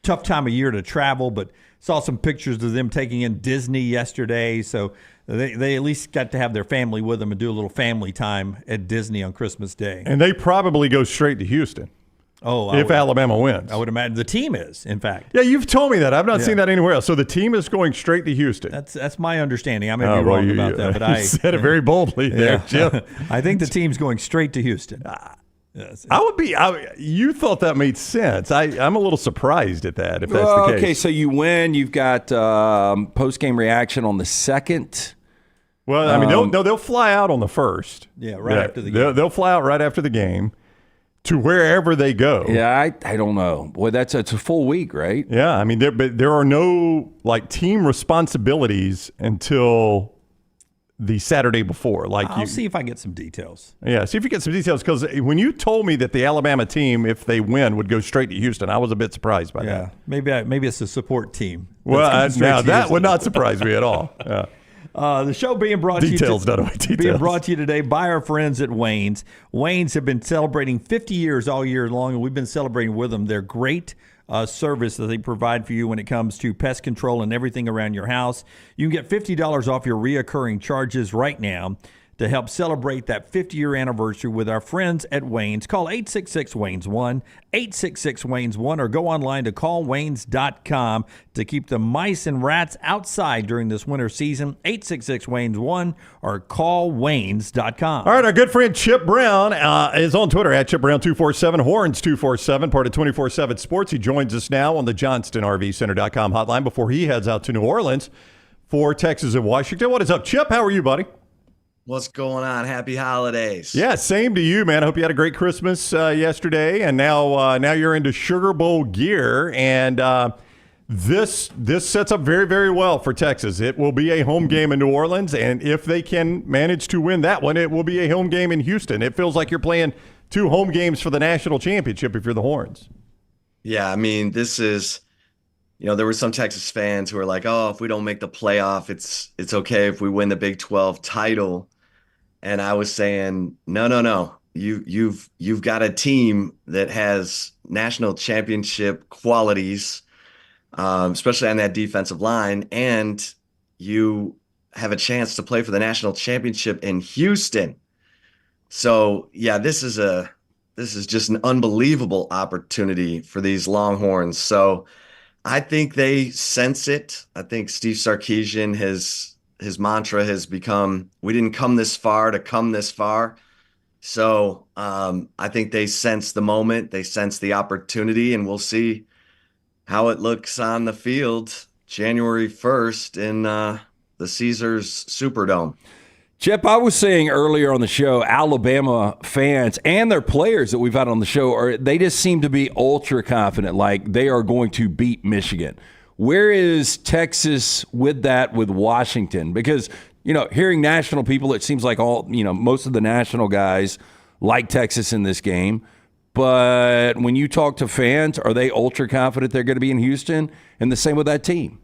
tough time of year to travel, but saw some pictures of them taking in Disney yesterday. So they at least got to have their family with them and do a little family time at Disney on Christmas Day. And they probably go straight to Houston. Oh, if Alabama wins. I would imagine the team is, in fact. Yeah, you've told me that. I've not seen that anywhere else. So the team is going straight to Houston. That's my understanding. I may be wrong about that, but I said it very boldly there, Jim. I think the team's going straight to Houston. Yes. You thought that made sense. I'm a little surprised at that, if that's the case. Okay, so you win. You've got post-game reaction on the 2nd. Well, I mean, they'll fly out on the 1st. Yeah, after the game. They'll fly out right after the game to wherever they go. Yeah, I don't know. Boy, it's a full week, right? Yeah, I mean, there are no team responsibilities until the Saturday before. I'll see if I get some details. Yeah, see if you get some details, because when you told me that the Alabama team, if they win, would go straight to Houston, I was a bit surprised by that. Maybe it's a support team. Well, now that would not surprise me at all. Yeah. The show being brought being brought to you today by our friends at Wayne's. Wayne's have been celebrating 50 years all year long, and we've been celebrating with them. They're great service that they provide for you when it comes to pest control and everything around your house. You can get $50 off your reoccurring charges right now to help celebrate that 50-year anniversary with our friends at Wayne's. Call 866-WAYNES-1, 866-WAYNES-1, or go online to callwaynes.com to keep the mice and rats outside during this winter season. 866-WAYNES-1 or callwaynes.com. All right, our good friend Chip Brown is on Twitter at ChipBrown247, Horns247, part of 24/7 Sports. He joins us now on the JohnstonRVCenter.com hotline before he heads out to New Orleans for Texas and Washington. What is up, Chip? How are you, buddy? What's going on? Happy holidays. Yeah, same to you, man. I hope you had a great Christmas yesterday, and now you're into Sugar Bowl gear, and this sets up very, very well for Texas. It will be a home game in New Orleans, and if they can manage to win that one, it will be a home game in Houston. It feels like you're playing 2 home games for the national championship if you're the Horns. Yeah, I mean, this is, there were some Texas fans who were like, oh, if we don't make the playoff, it's okay if we win the Big 12 title. And I was saying, no. You've got a team that has national championship qualities, especially on that defensive line, and you have a chance to play for the national championship in Houston. So yeah, this is just an unbelievable opportunity for these Longhorns. So I think they sense it. I think Steve Sarkisian his mantra has become, we didn't come this far to come this far. So I think they sense the moment, they sense the opportunity, and we'll see how it looks on the field January 1st in the Caesars Superdome. Chip, I was saying earlier on the show, Alabama fans and their players that we've had on the show, they just seem to be ultra confident, like they are going to beat Michigan. Where is Texas with that with Washington? Because, hearing national people, it seems like most of the national guys like Texas in this game. But when you talk to fans, are they ultra confident they're going to be in Houston? And the same with that team.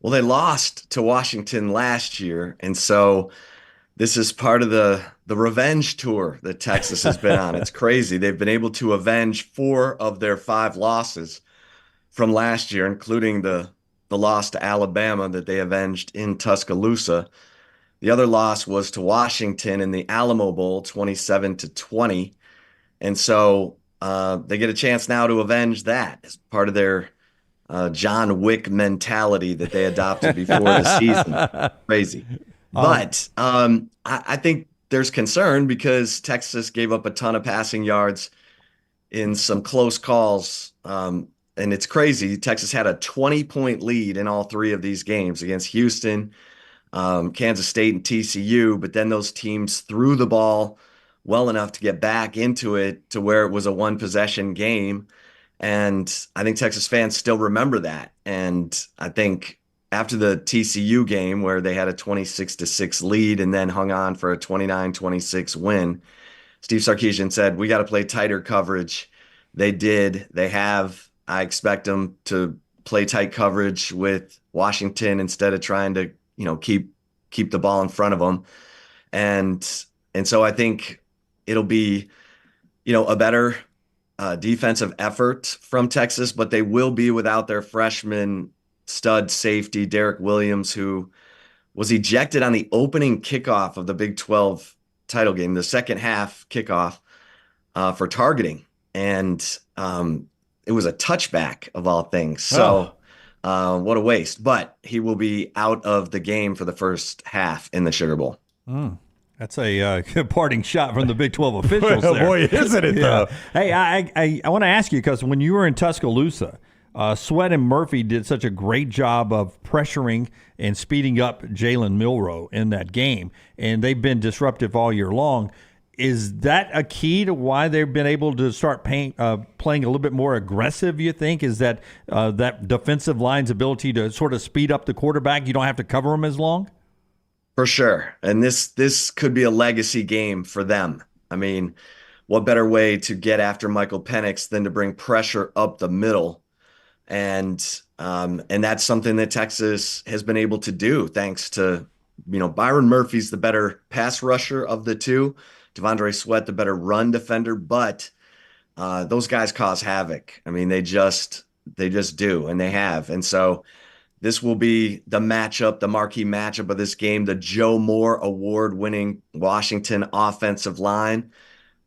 Well, they lost to Washington last year, and so this is part of the revenge tour that Texas has been on. It's crazy. They've been able to avenge 4 of their 5 losses from last year, including the loss to Alabama that they avenged in Tuscaloosa. The other loss was to Washington in the Alamo Bowl, 27-20, and so they get a chance now to avenge that as part of their John Wick mentality that they adopted before the season. Crazy. But I think there's concern because Texas gave up a ton of passing yards in some close calls. And it's crazy. Texas had a 20-point lead in all 3 of these games against Houston, Kansas State, and TCU. But then those teams threw the ball well enough to get back into it to where it was a 1-possession game. And I think Texas fans still remember that. And I think after the TCU game where they had a 26-6 lead and then hung on for a 29-26 win, Steve Sarkisian said, we got to play tighter coverage. They did. They have. I expect them to play tight coverage with Washington instead of trying to, keep the ball in front of them. And so I think it'll be, a better defensive effort from Texas, but they will be without their freshman stud safety, Derek Williams, who was ejected on the opening kickoff of the Big 12 title game, the second half kickoff, for targeting. And it was a touchback of all things. So what a waste. But he will be out of the game for the first half in the Sugar Bowl. That's a parting shot from the Big 12 officials there. Boy, isn't it, though? Hey, I want to ask you, because when you were in Tuscaloosa, Sweat and Murphy did such a great job of pressuring and speeding up Jalen Milroe in that game, and they've been disruptive all year long. Is that a key to why they've been able to start playing a little bit more aggressive, you think? Is that that defensive line's ability to sort of speed up the quarterback? You don't have to cover him as long? For sure. And this could be a legacy game for them. I mean, what better way to get after Michael Penix than to bring pressure up the middle? And that's something that Texas has been able to do thanks to, Byron Murphy's the better pass rusher of the two, Devondre Sweat the better run defender, but those guys cause havoc. I mean, they just do, and they have. And so this will be the matchup, the marquee matchup of this game, the Joe Moore award-winning Washington offensive line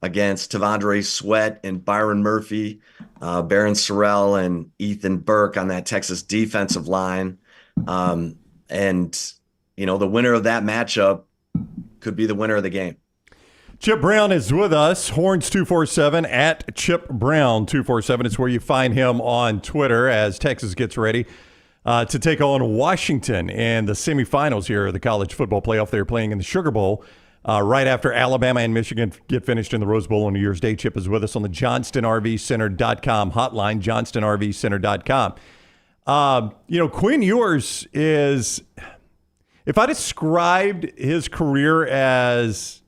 against Devondre Sweat and Byron Murphy, Barron Sorrell and Ethan Burke on that Texas defensive line. The winner of that matchup could be the winner of the game. Chip Brown is with us, Horns247 at Chip Brown 247. It's where you find him on Twitter as Texas gets ready to take on Washington in the semifinals here of the college football playoff. They're playing in the Sugar Bowl right after Alabama and Michigan get finished in the Rose Bowl on New Year's Day. Chip is with us on the JohnstonRVCenter.com hotline, JohnstonRVCenter.com. Quinn Ewers is, if I described his career as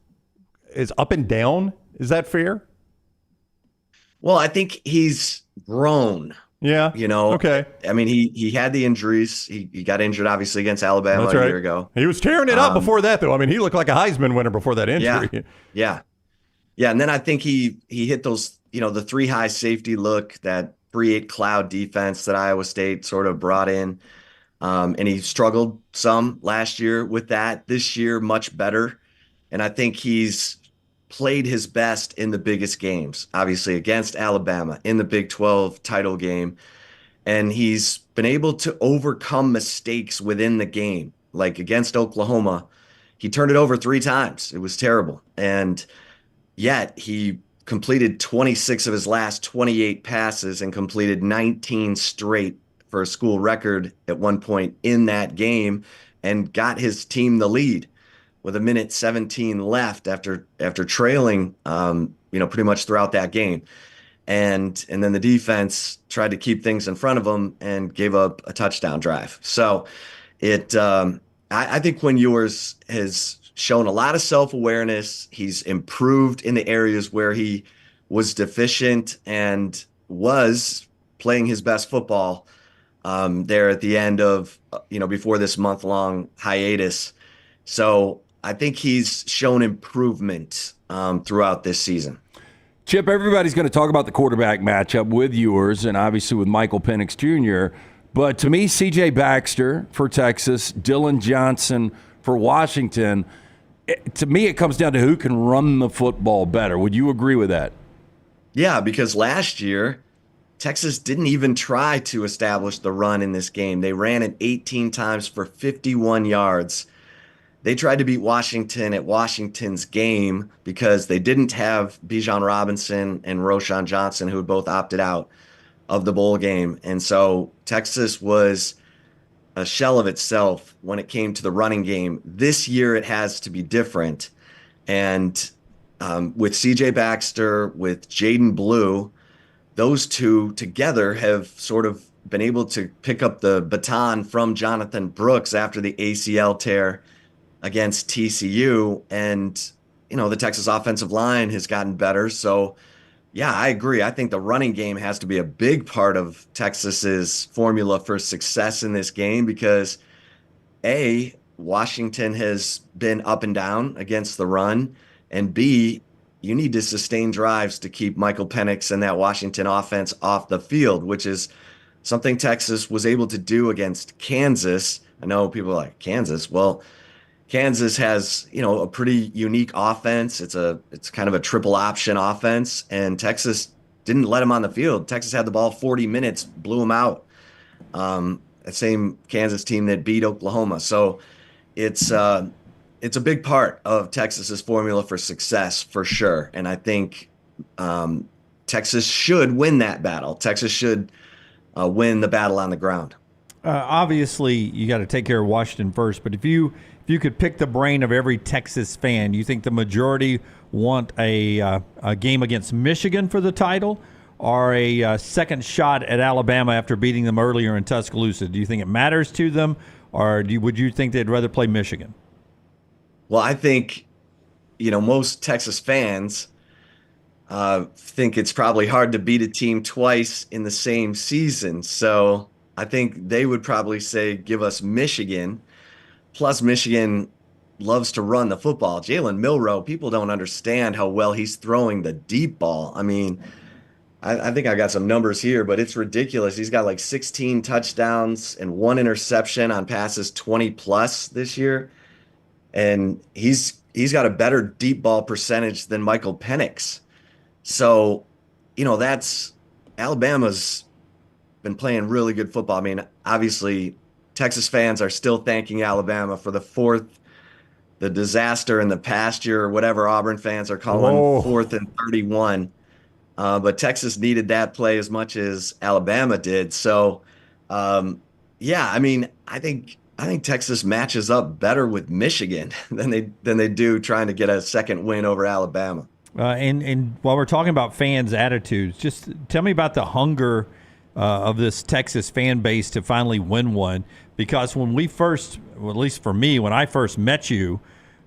up and down, is that fair? Well, I think he's grown. Yeah. Okay. I mean, he had the injuries. He got injured, obviously, against Alabama a year ago. He was tearing it up before that, though. I mean, he looked like a Heisman winner before that injury. Yeah. And then I think he hit those, the 3-high safety look, that 3-8 cloud defense that Iowa State sort of brought in. And he struggled some last year with that. This year, much better. And I think he's played his best in the biggest games, obviously against Alabama in the Big 12 title game. And he's been able to overcome mistakes within the game. Like against Oklahoma, he turned it over 3 times. It was terrible. And yet he completed 26 of his last 28 passes and completed 19 straight for a school record at one point in that game and got his team the lead. with a minute 17 left after trailing, pretty much throughout that game. And then the defense tried to keep things in front of them and gave up a touchdown drive. So I think Quinn Ewers has shown a lot of self-awareness. He's improved in the areas where he was deficient and was playing his best football there at the end of, before this month-long hiatus. So I think he's shown improvement throughout this season. Chip, everybody's going to talk about the quarterback matchup with Ewers and obviously with Michael Penix Jr., but to me, C.J. Baxter for Texas, Dylan Johnson for Washington, to me it comes down to who can run the football better. Would you agree with that? Yeah, because last year, Texas didn't even try to establish the run in this game. They ran it 18 times for 51 yards. They tried to beat Washington at Washington's game because they didn't have Bijan Robinson and Roschon Johnson, who had both opted out of the bowl game. And so Texas was a shell of itself when it came to the running game. This year it has to be different. And with C.J. Baxter, with Jaden Blue, those two together have sort of been able to pick up the baton from Jonathan Brooks after the ACL tear against TCU. And, the Texas offensive line has gotten better. So, yeah, I agree. I think the running game has to be a big part of Texas's formula for success in this game because, A, Washington has been up and down against the run, and B, you need to sustain drives to keep Michael Penix and that Washington offense off the field, which is something Texas was able to do against Kansas. I know people are like, Kansas? Well, Kansas has, a pretty unique offense. It's kind of a triple option offense, and Texas didn't let them on the field. Texas had the ball 40 minutes, blew them out. That same Kansas team that beat Oklahoma. So it's a big part of Texas's formula for success for sure. And I think Texas should win that battle. Texas should win the battle on the ground. Obviously, you got to take care of Washington first, but if you could pick the brain of every Texas fan, you think the majority want a game against Michigan for the title or a second shot at Alabama after beating them earlier in Tuscaloosa? Do you think it matters to them, or would you think they'd rather play Michigan? Well, I think, most Texas fans think it's probably hard to beat a team twice in the same season. So I think they would probably say, give us Michigan. Plus, Michigan loves to run the football. Jalen Milroe, people don't understand how well he's throwing the deep ball. I mean, I think I got some numbers here, but it's ridiculous. He's got like 16 touchdowns and 1 interception on passes 20+ this year. And he's got a better deep ball percentage than Michael Penix. So, that's Alabama's been playing really good football. I mean, obviously, Texas fans are still thanking Alabama for the disaster in the past year, or whatever Auburn fans are calling 4th and 31. But Texas needed that play as much as Alabama did. So, I think Texas matches up better with Michigan than they do trying to get a second win over Alabama. And while we're talking about fans' attitudes, just tell me about the hunger of this Texas fan base to finally win one. Because when we first, well, at least for me, when I first met you,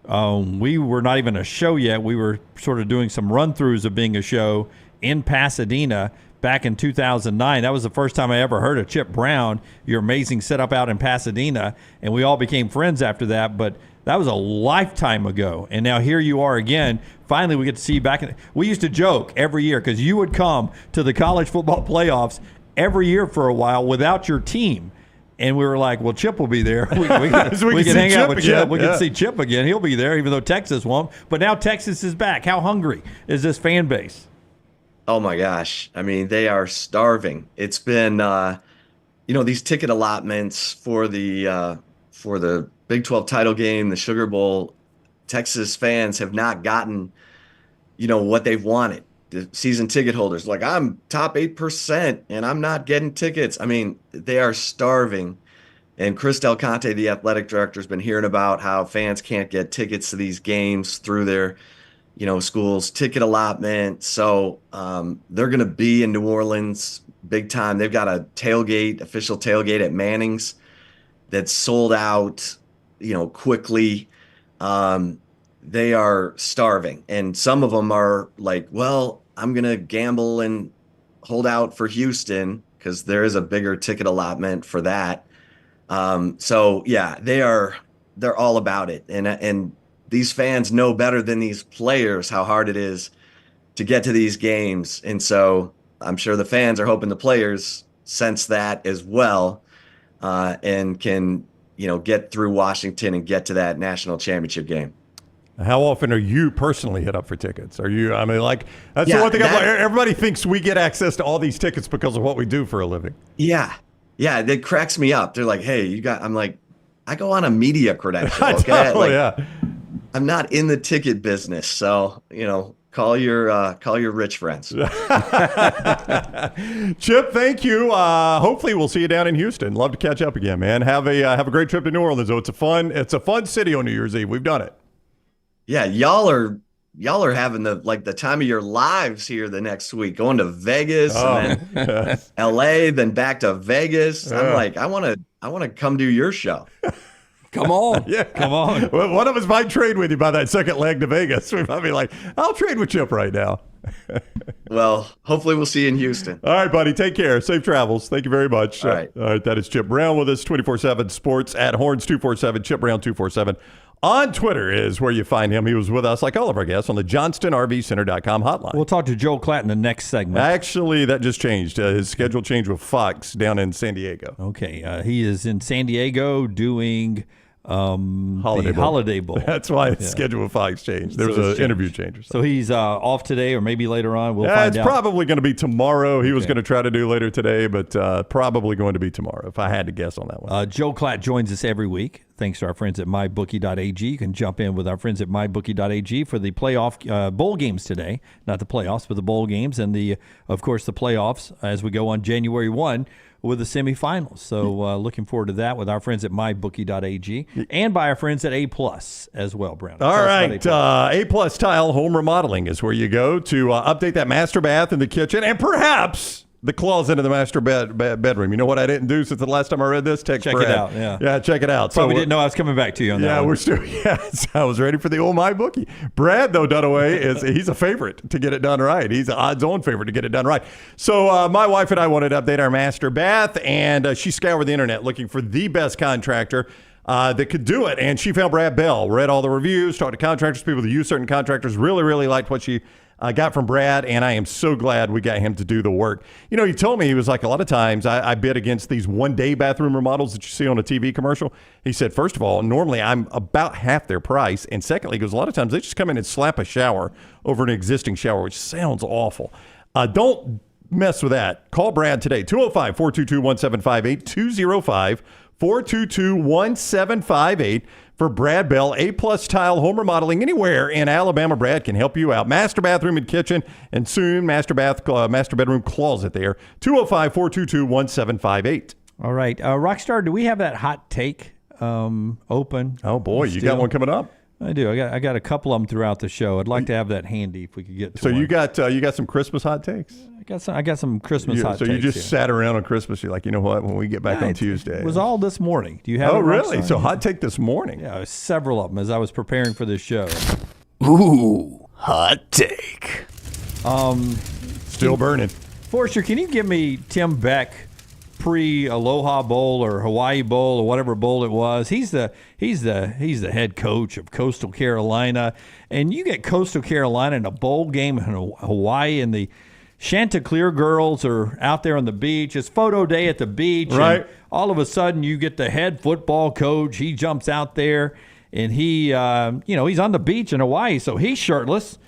we were not even a show yet. We were sort of doing some run-throughs of being a show in Pasadena back in 2009. That was the first time I ever heard of Chip Brown, your amazing setup out in Pasadena, and we all became friends after that. But that was a lifetime ago, and now here you are again. Finally, we get to see you back. We used to joke every year because you would come to the college football playoffs every year for a while without your team. And we were like, well, Chip will be there. We can hang out with Chip. We can see Chip again. He'll be there, even though Texas won't. But now Texas is back. How hungry is this fan base? Oh, my gosh. I mean, they are starving. It's been, these ticket allotments for the Big 12 title game, the Sugar Bowl. Texas fans have not gotten, what they've wanted. The season ticket holders, like, I'm top 8% and I'm not getting tickets. I mean, they are starving And Chris Del Conte, the athletic director, has been hearing about how fans can't get tickets to these games through their, schools' ticket allotment. So they're going to be in New Orleans big time. They've got a official tailgate at Manning's that's sold out, quickly. They are starving. And some of them are like, well, I'm going to gamble and hold out for Houston because there is a bigger ticket allotment for that. So yeah, they're all about it. And these fans know better than these players how hard it is to get to these games. And so I'm sure the fans are hoping the players sense that as well, and can, get through Washington and get to that national championship game. How often are you personally hit up for tickets? That's the one thing. Everybody thinks we get access to all these tickets because of what we do for a living. Yeah. Yeah. That cracks me up. They're like, hey, I'm like, I go on a media credential. Okay. Yeah. I'm not in the ticket business. So, call your rich friends. Chip, thank you. Hopefully we'll see you down in Houston. Love to catch up again, man. Have a great trip to New Orleans, though. It's a fun city on New Year's Eve. We've done it. Yeah, y'all are having the time of your lives here the next week, going to Vegas and then LA, then back to Vegas. I'm like, I want to come do your show. Come on. Yeah, come on. Well, one of us might trade with you by that second leg to Vegas. We might be like, I'll trade with Chip right now. Well, hopefully we'll see you in Houston. All right, buddy. Take care. Safe travels. Thank you very much. All right. All right. That is Chip Brown with us, 24/7 Sports at Horns247, Chip Brown 247. On Twitter is where you find him. He was with us, like all of our guests, on the JohnstonRVCenter.com hotline. We'll talk to Joel Klatt in the next segment. Actually, that just changed. His schedule changed with Fox down in San Diego. Okay. He is in San Diego doing Holiday Bowl. That's why his schedule with Fox changed. There was an interview change or something. So he's off today or maybe later on. We'll find out. It's probably going to be tomorrow. He was going to try to do later today, but probably going to be tomorrow if I had to guess on that one. Joe Klatt joins us every week. Thanks to our friends at MyBookie.ag. You can jump in with our friends at MyBookie.ag for the playoff bowl games today. Not the playoffs, but the bowl games and, of course, the playoffs as we go on January 1 with the semifinals. So looking forward to that with our friends at MyBookie.ag and by our friends at A+ as well, Brown. All right. A+ Tile Home Remodeling is where you go to update that master bath in the kitchen and perhaps the closet in the master bedroom. You know what I didn't do since the last time I read this? Check it out. Yeah, check it out. Probably didn't know I was coming back to you on that. Yeah, we're still. Yes, I was ready for the old MyBookie. Brad, though, Dunaway he's a favorite to get it done right. He's an odds-on favorite to get it done right. So my wife and I wanted to update our master bath, and she scoured the internet looking for the best contractor that could do it, and she found Brad Bell. Read all the reviews, talked to contractors, people that use certain contractors. Really, really liked what she got from Brad, and I am so glad we got him to do the work. He told me, he was like, a lot of times I bid against these one-day bathroom remodels that you see on a TV commercial. He said, first of all, normally I'm about half their price, and secondly, he goes, a lot of times they just come in and slap a shower over an existing shower, which sounds awful. Don't mess with that. Call Brad today, 205-422-1758, 205-422-1758. For Brad Bell, A+ Tile Home Remodeling anywhere in Alabama. Brad can help you out. Master bathroom and kitchen, and soon master bedroom closet there. 205-422-1758. All right. Rockstar, do we have that hot take open? Oh, boy. You got one coming up? I do. I got a couple of them throughout the show. I'd like to have that handy if we could get to So one. you got some Christmas hot takes? I got some Christmas hot takes. So you just sat around on Christmas. You're like, you know what? When we get back on Tuesday. It was all this morning. Do you have Oh, it, really? Rockstar? So hot take this morning? Yeah, several of them as I was preparing for this show. Ooh, hot take. Still burning. Forrester, can you give me Tim Beck pre-Aloha Bowl or Hawaii Bowl or whatever bowl it was? He's the head coach of Coastal Carolina, and you get Coastal Carolina in a bowl game in Hawaii, and the Chanticleer girls are out there on the beach. It's photo day at the beach. Right. And all of a sudden, you get the head football coach. He jumps out there, and he, he's on the beach in Hawaii, so he's shirtless.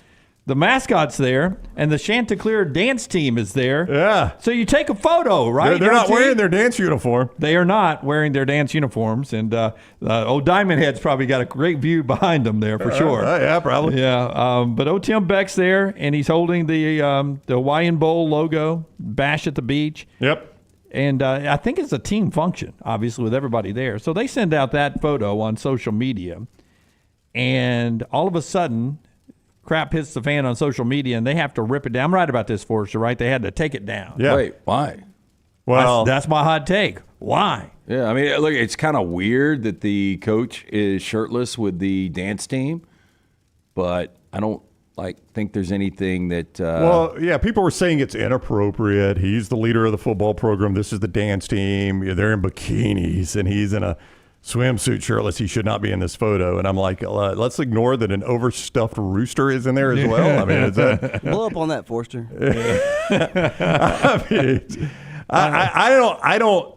The mascot's there, and the Chanticleer dance team is there. Yeah. So you take a photo, right? They're not wearing their dance uniform. They are not wearing their dance uniforms, and old Diamond Head's probably got a great view behind them there for sure. Yeah, probably. Yeah, but old Tim Beck's there, and he's holding the Hawaiian Bowl logo, bash at the beach. Yep. And I think it's a team function, obviously, with everybody there. So they send out that photo on social media, and all of a sudden, crap hits the fan on social media, and they have to rip it down. I'm right about this, Forrester, right? They had to take it down. Yeah. Wait, why? Well, that's my hot take. Why? Yeah, I mean, look, it's kind of weird that the coach is shirtless with the dance team, but I don't think there's anything that. Well, yeah, people were saying it's inappropriate. He's the leader of the football program. This is the dance team. They're in bikinis, and he's in a swimsuit shirtless. He should not be in this photo. And I'm like, let's ignore that an overstuffed rooster is in there as well. I mean, is that blow up on that, Forster? I mean, I don't.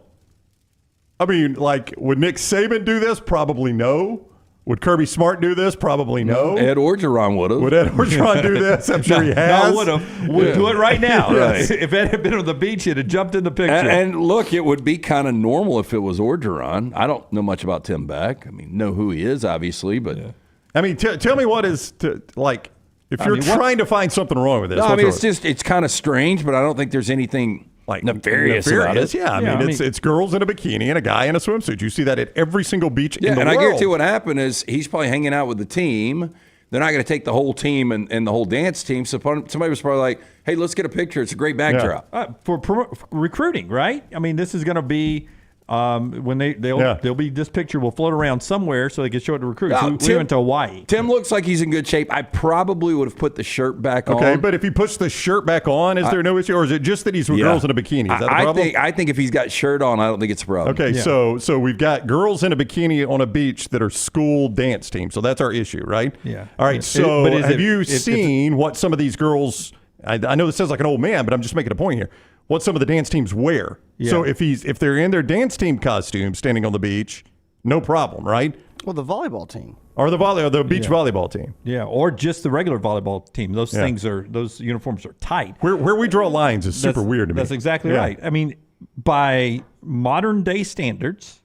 I mean, like, would Nick Saban do this? Probably no. Would Kirby Smart do this? Probably no. Ed Orgeron would have. Would Ed Orgeron do this? I'm sure he has. No, would have. Would do it right now. Yes. If Ed had been on the beach, he'd have jumped in the picture. And look, it would be kind of normal if it was Orgeron. I don't know much about Tim Beck. I mean, know who he is, obviously, but. Yeah. I mean, tell me what is, if you're trying to find something wrong with this. No, I mean, it's kind of strange, but I don't think there's anything nefarious about it. Yeah, I mean, it's girls in a bikini and a guy in a swimsuit. You see that at every single beach in the world. And I guarantee what happened is he's probably hanging out with the team. They're not going to take the whole team and the whole dance team. So somebody was probably like, hey, let's get a picture. It's a great backdrop. For recruiting, right? I mean, this is going to be when they'll be, this picture will float around somewhere so they can show it to recruits. We went to Hawaii. Tim looks like he's in good shape. I probably would have put the shirt back on. Okay, but if he puts the shirt back on, is there no issue, or is it just that he's with girls in a bikini? Is that a problem? I think if he's got shirt on, I don't think it's a problem. Okay, so we've got girls in a bikini on a beach that are school dance teams. So that's our issue, right? Yeah. All right. So have you seen what some of these girls? I know this sounds like an old man, but I'm just making a point here. What some of the dance teams wear. Yeah. So if they're in their dance team costumes standing on the beach, no problem, right? Well, the volleyball team. Or the beach volleyball team. Yeah, or just the regular volleyball team. Those those uniforms are tight. Where we draw lines is super weird to me. That's exactly right. I mean, by modern day standards,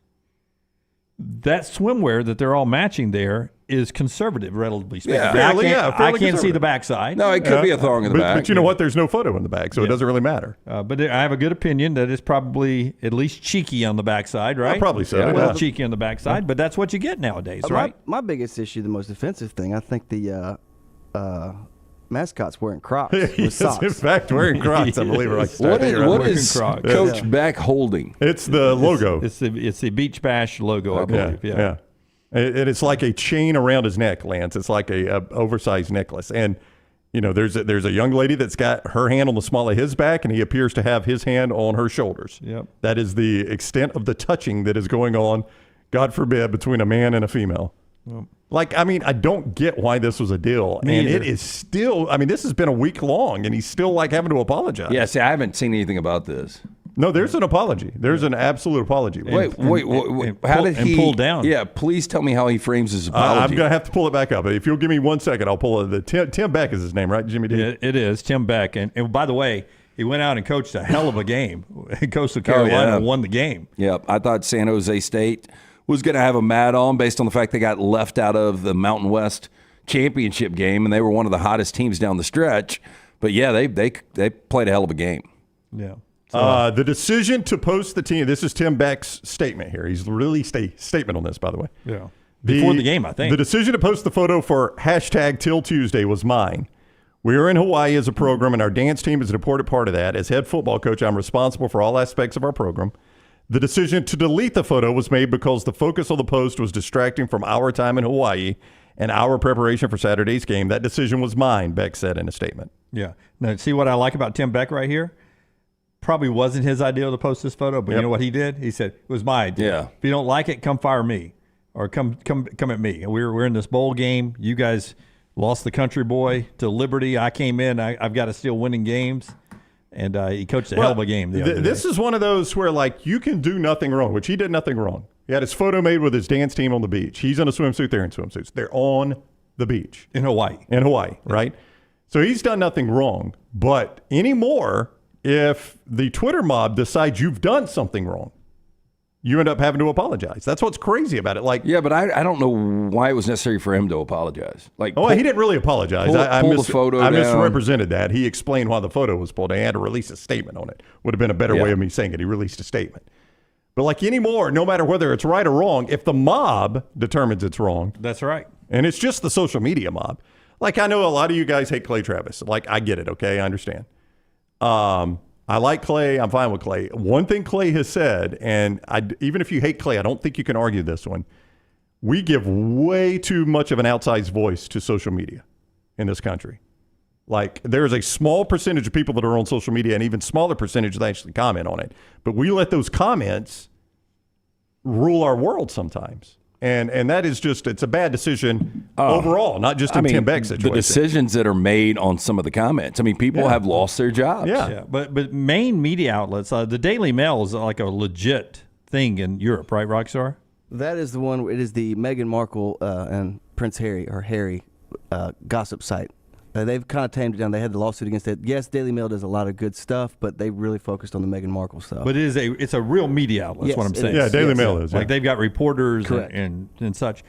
that swimwear that they're all matching there is conservative, relatively speaking. Yeah, I can't see the backside. No, it could be a thong in the back. But you know what? There's no photo in the back, so it doesn't really matter. But I have a good opinion that it's probably at least cheeky on the backside, right? Probably so. A little cheeky on the backside, but that's what you get nowadays, right? My biggest issue, the most offensive thing, I think the mascot's wearing Crocs with socks. In fact, wearing Crocs, I believe. What is Coach Beck holding? It's the logo. It's the Beach Bash logo, I believe. Yeah. And it's like a chain around his neck, Lance. It's like a oversized necklace. And, there's a young lady that's got her hand on the small of his back, and he appears to have his hand on her shoulders. Yep. That is the extent of the touching that is going on, God forbid, between a man and a female. Yep. I don't get why this was a deal. And it is still, this has been a week long, and he's still having to apologize. Yeah, see, I haven't seen anything about this. No, there's an apology. There's an absolute apology. Wait. How did he pull down? Yeah, please tell me how he frames his apology. I'm going to have to pull it back up. If you'll give me 1 second, I'll pull it. Tim Beck is his name, right, Jimmy D? Yeah, it is, Tim Beck. And by the way, he went out and coached a hell of a game. Coastal Carolina won the game. Yep, I thought San Jose State was going to have a mad on based on the fact they got left out of the Mountain West championship game, and they were one of the hottest teams down the stretch. But, yeah, they played a hell of a game. Yeah. The decision to post the team, this is Tim Beck's statement here. He's released a statement on this, by the way. Yeah. Before the game, I think. The decision to post the photo for #TillTuesday was mine. We are in Hawaii as a program, and our dance team is an important part of that. As head football coach, I'm responsible for all aspects of our program. The decision to delete the photo was made because the focus of the post was distracting from our time in Hawaii and our preparation for Saturday's game. That decision was mine, Beck said in a statement. Yeah. Now, see what I like about Tim Beck right here? Probably wasn't his idea to post this photo, but you know what he did? He said, it was my idea. Yeah. If you don't like it, come fire me or come at me. And we're in this bowl game. You guys lost the country boy to Liberty. I came in. I've got to still winning games. And he coached a hell of a game the other day. This is one of those where, you can do nothing wrong, which he did nothing wrong. He had his photo made with his dance team on the beach. He's in a swimsuit. They're in swimsuits. They're on the beach. In Hawaii. Right? So he's done nothing wrong. But anymore, if the Twitter mob decides you've done something wrong, you end up having to apologize. That's what's crazy about it. Like, yeah, but I don't know why it was necessary for him to apologize. Like, he didn't really apologize. Pull the photo I down. misrepresented that. He explained why the photo was pulled. I had to release a statement on it. Would have been a better way of me saying it. He released a statement. But like anymore, no matter whether it's right or wrong, if the mob determines it's wrong, that's right. And it's just the social media mob. Like, I know a lot of you guys hate Clay Travis. Like, I get it. Okay, I understand. I like Clay. I'm fine with Clay. One thing Clay has said, and even if you hate Clay, I don't think you can argue this one. We give way too much of an outsized voice to social media in this country. Like, there's a small percentage of people that are on social media, and even smaller percentage that actually comment on it. But we let those comments rule our world sometimes. And that is just, it's a bad decision overall, not just in Tim Beck's situation. The decisions that are made on some of the comments. I mean, people have lost their jobs. Yeah. But main media outlets, the Daily Mail is like a legit thing in Europe, right, Rockstar? That is the one. It is the Meghan Markle and Prince Harry gossip site. They've kind of tamed it down. They had the lawsuit against it. Yes, Daily Mail does a lot of good stuff, but they really focused on the Meghan Markle stuff. But it's a real media outlet. That's what I'm saying. Yeah, Daily Mail is. Like, they've got reporters and such.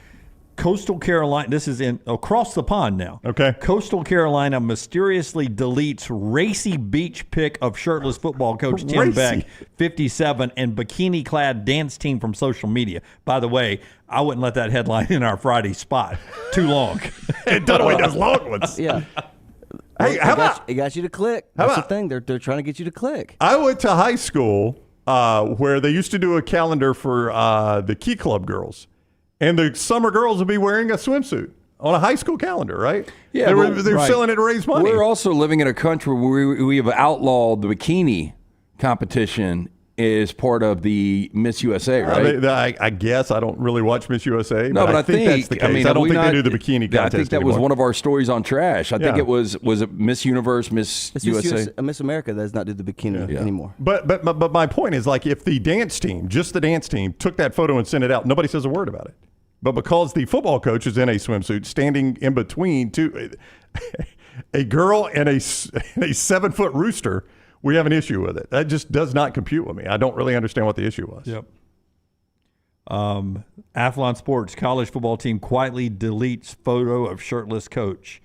Coastal Carolina, this is across the pond now. Okay. Coastal Carolina mysteriously deletes racy beach pic of shirtless football coach Tim Beck, 57, and bikini-clad dance team from social media. By the way, I wouldn't let that headline in our Friday spot. Too long. And Dunaway does long ones. Yeah. Hey, how about it got you to click? That's the thing. They're trying to get you to click. I went to high school where they used to do a calendar for the Key Club girls. And the summer girls would be wearing a swimsuit on a high school calendar, right? Yeah, they were selling it to raise money. We're also living in a country where we have outlawed the bikini competition as part of the Miss USA, right? I guess I don't really watch Miss USA. No, but I think that's the case. I don't think they do the bikini contest I think that was anymore. one of our stories on Trash. I think it was it Miss Universe, Miss USA? Miss America does not do the bikini anymore. But my point is, like, if the dance team, just the dance team, took that photo and sent it out, nobody says a word about it. But because the football coach is in a swimsuit, standing in between a girl and a 7-foot rooster, we have an issue with it. That just does not compute with me. I don't really understand what the issue was. Yep. Athlon Sports college football team quietly deletes photo of shirtless coach.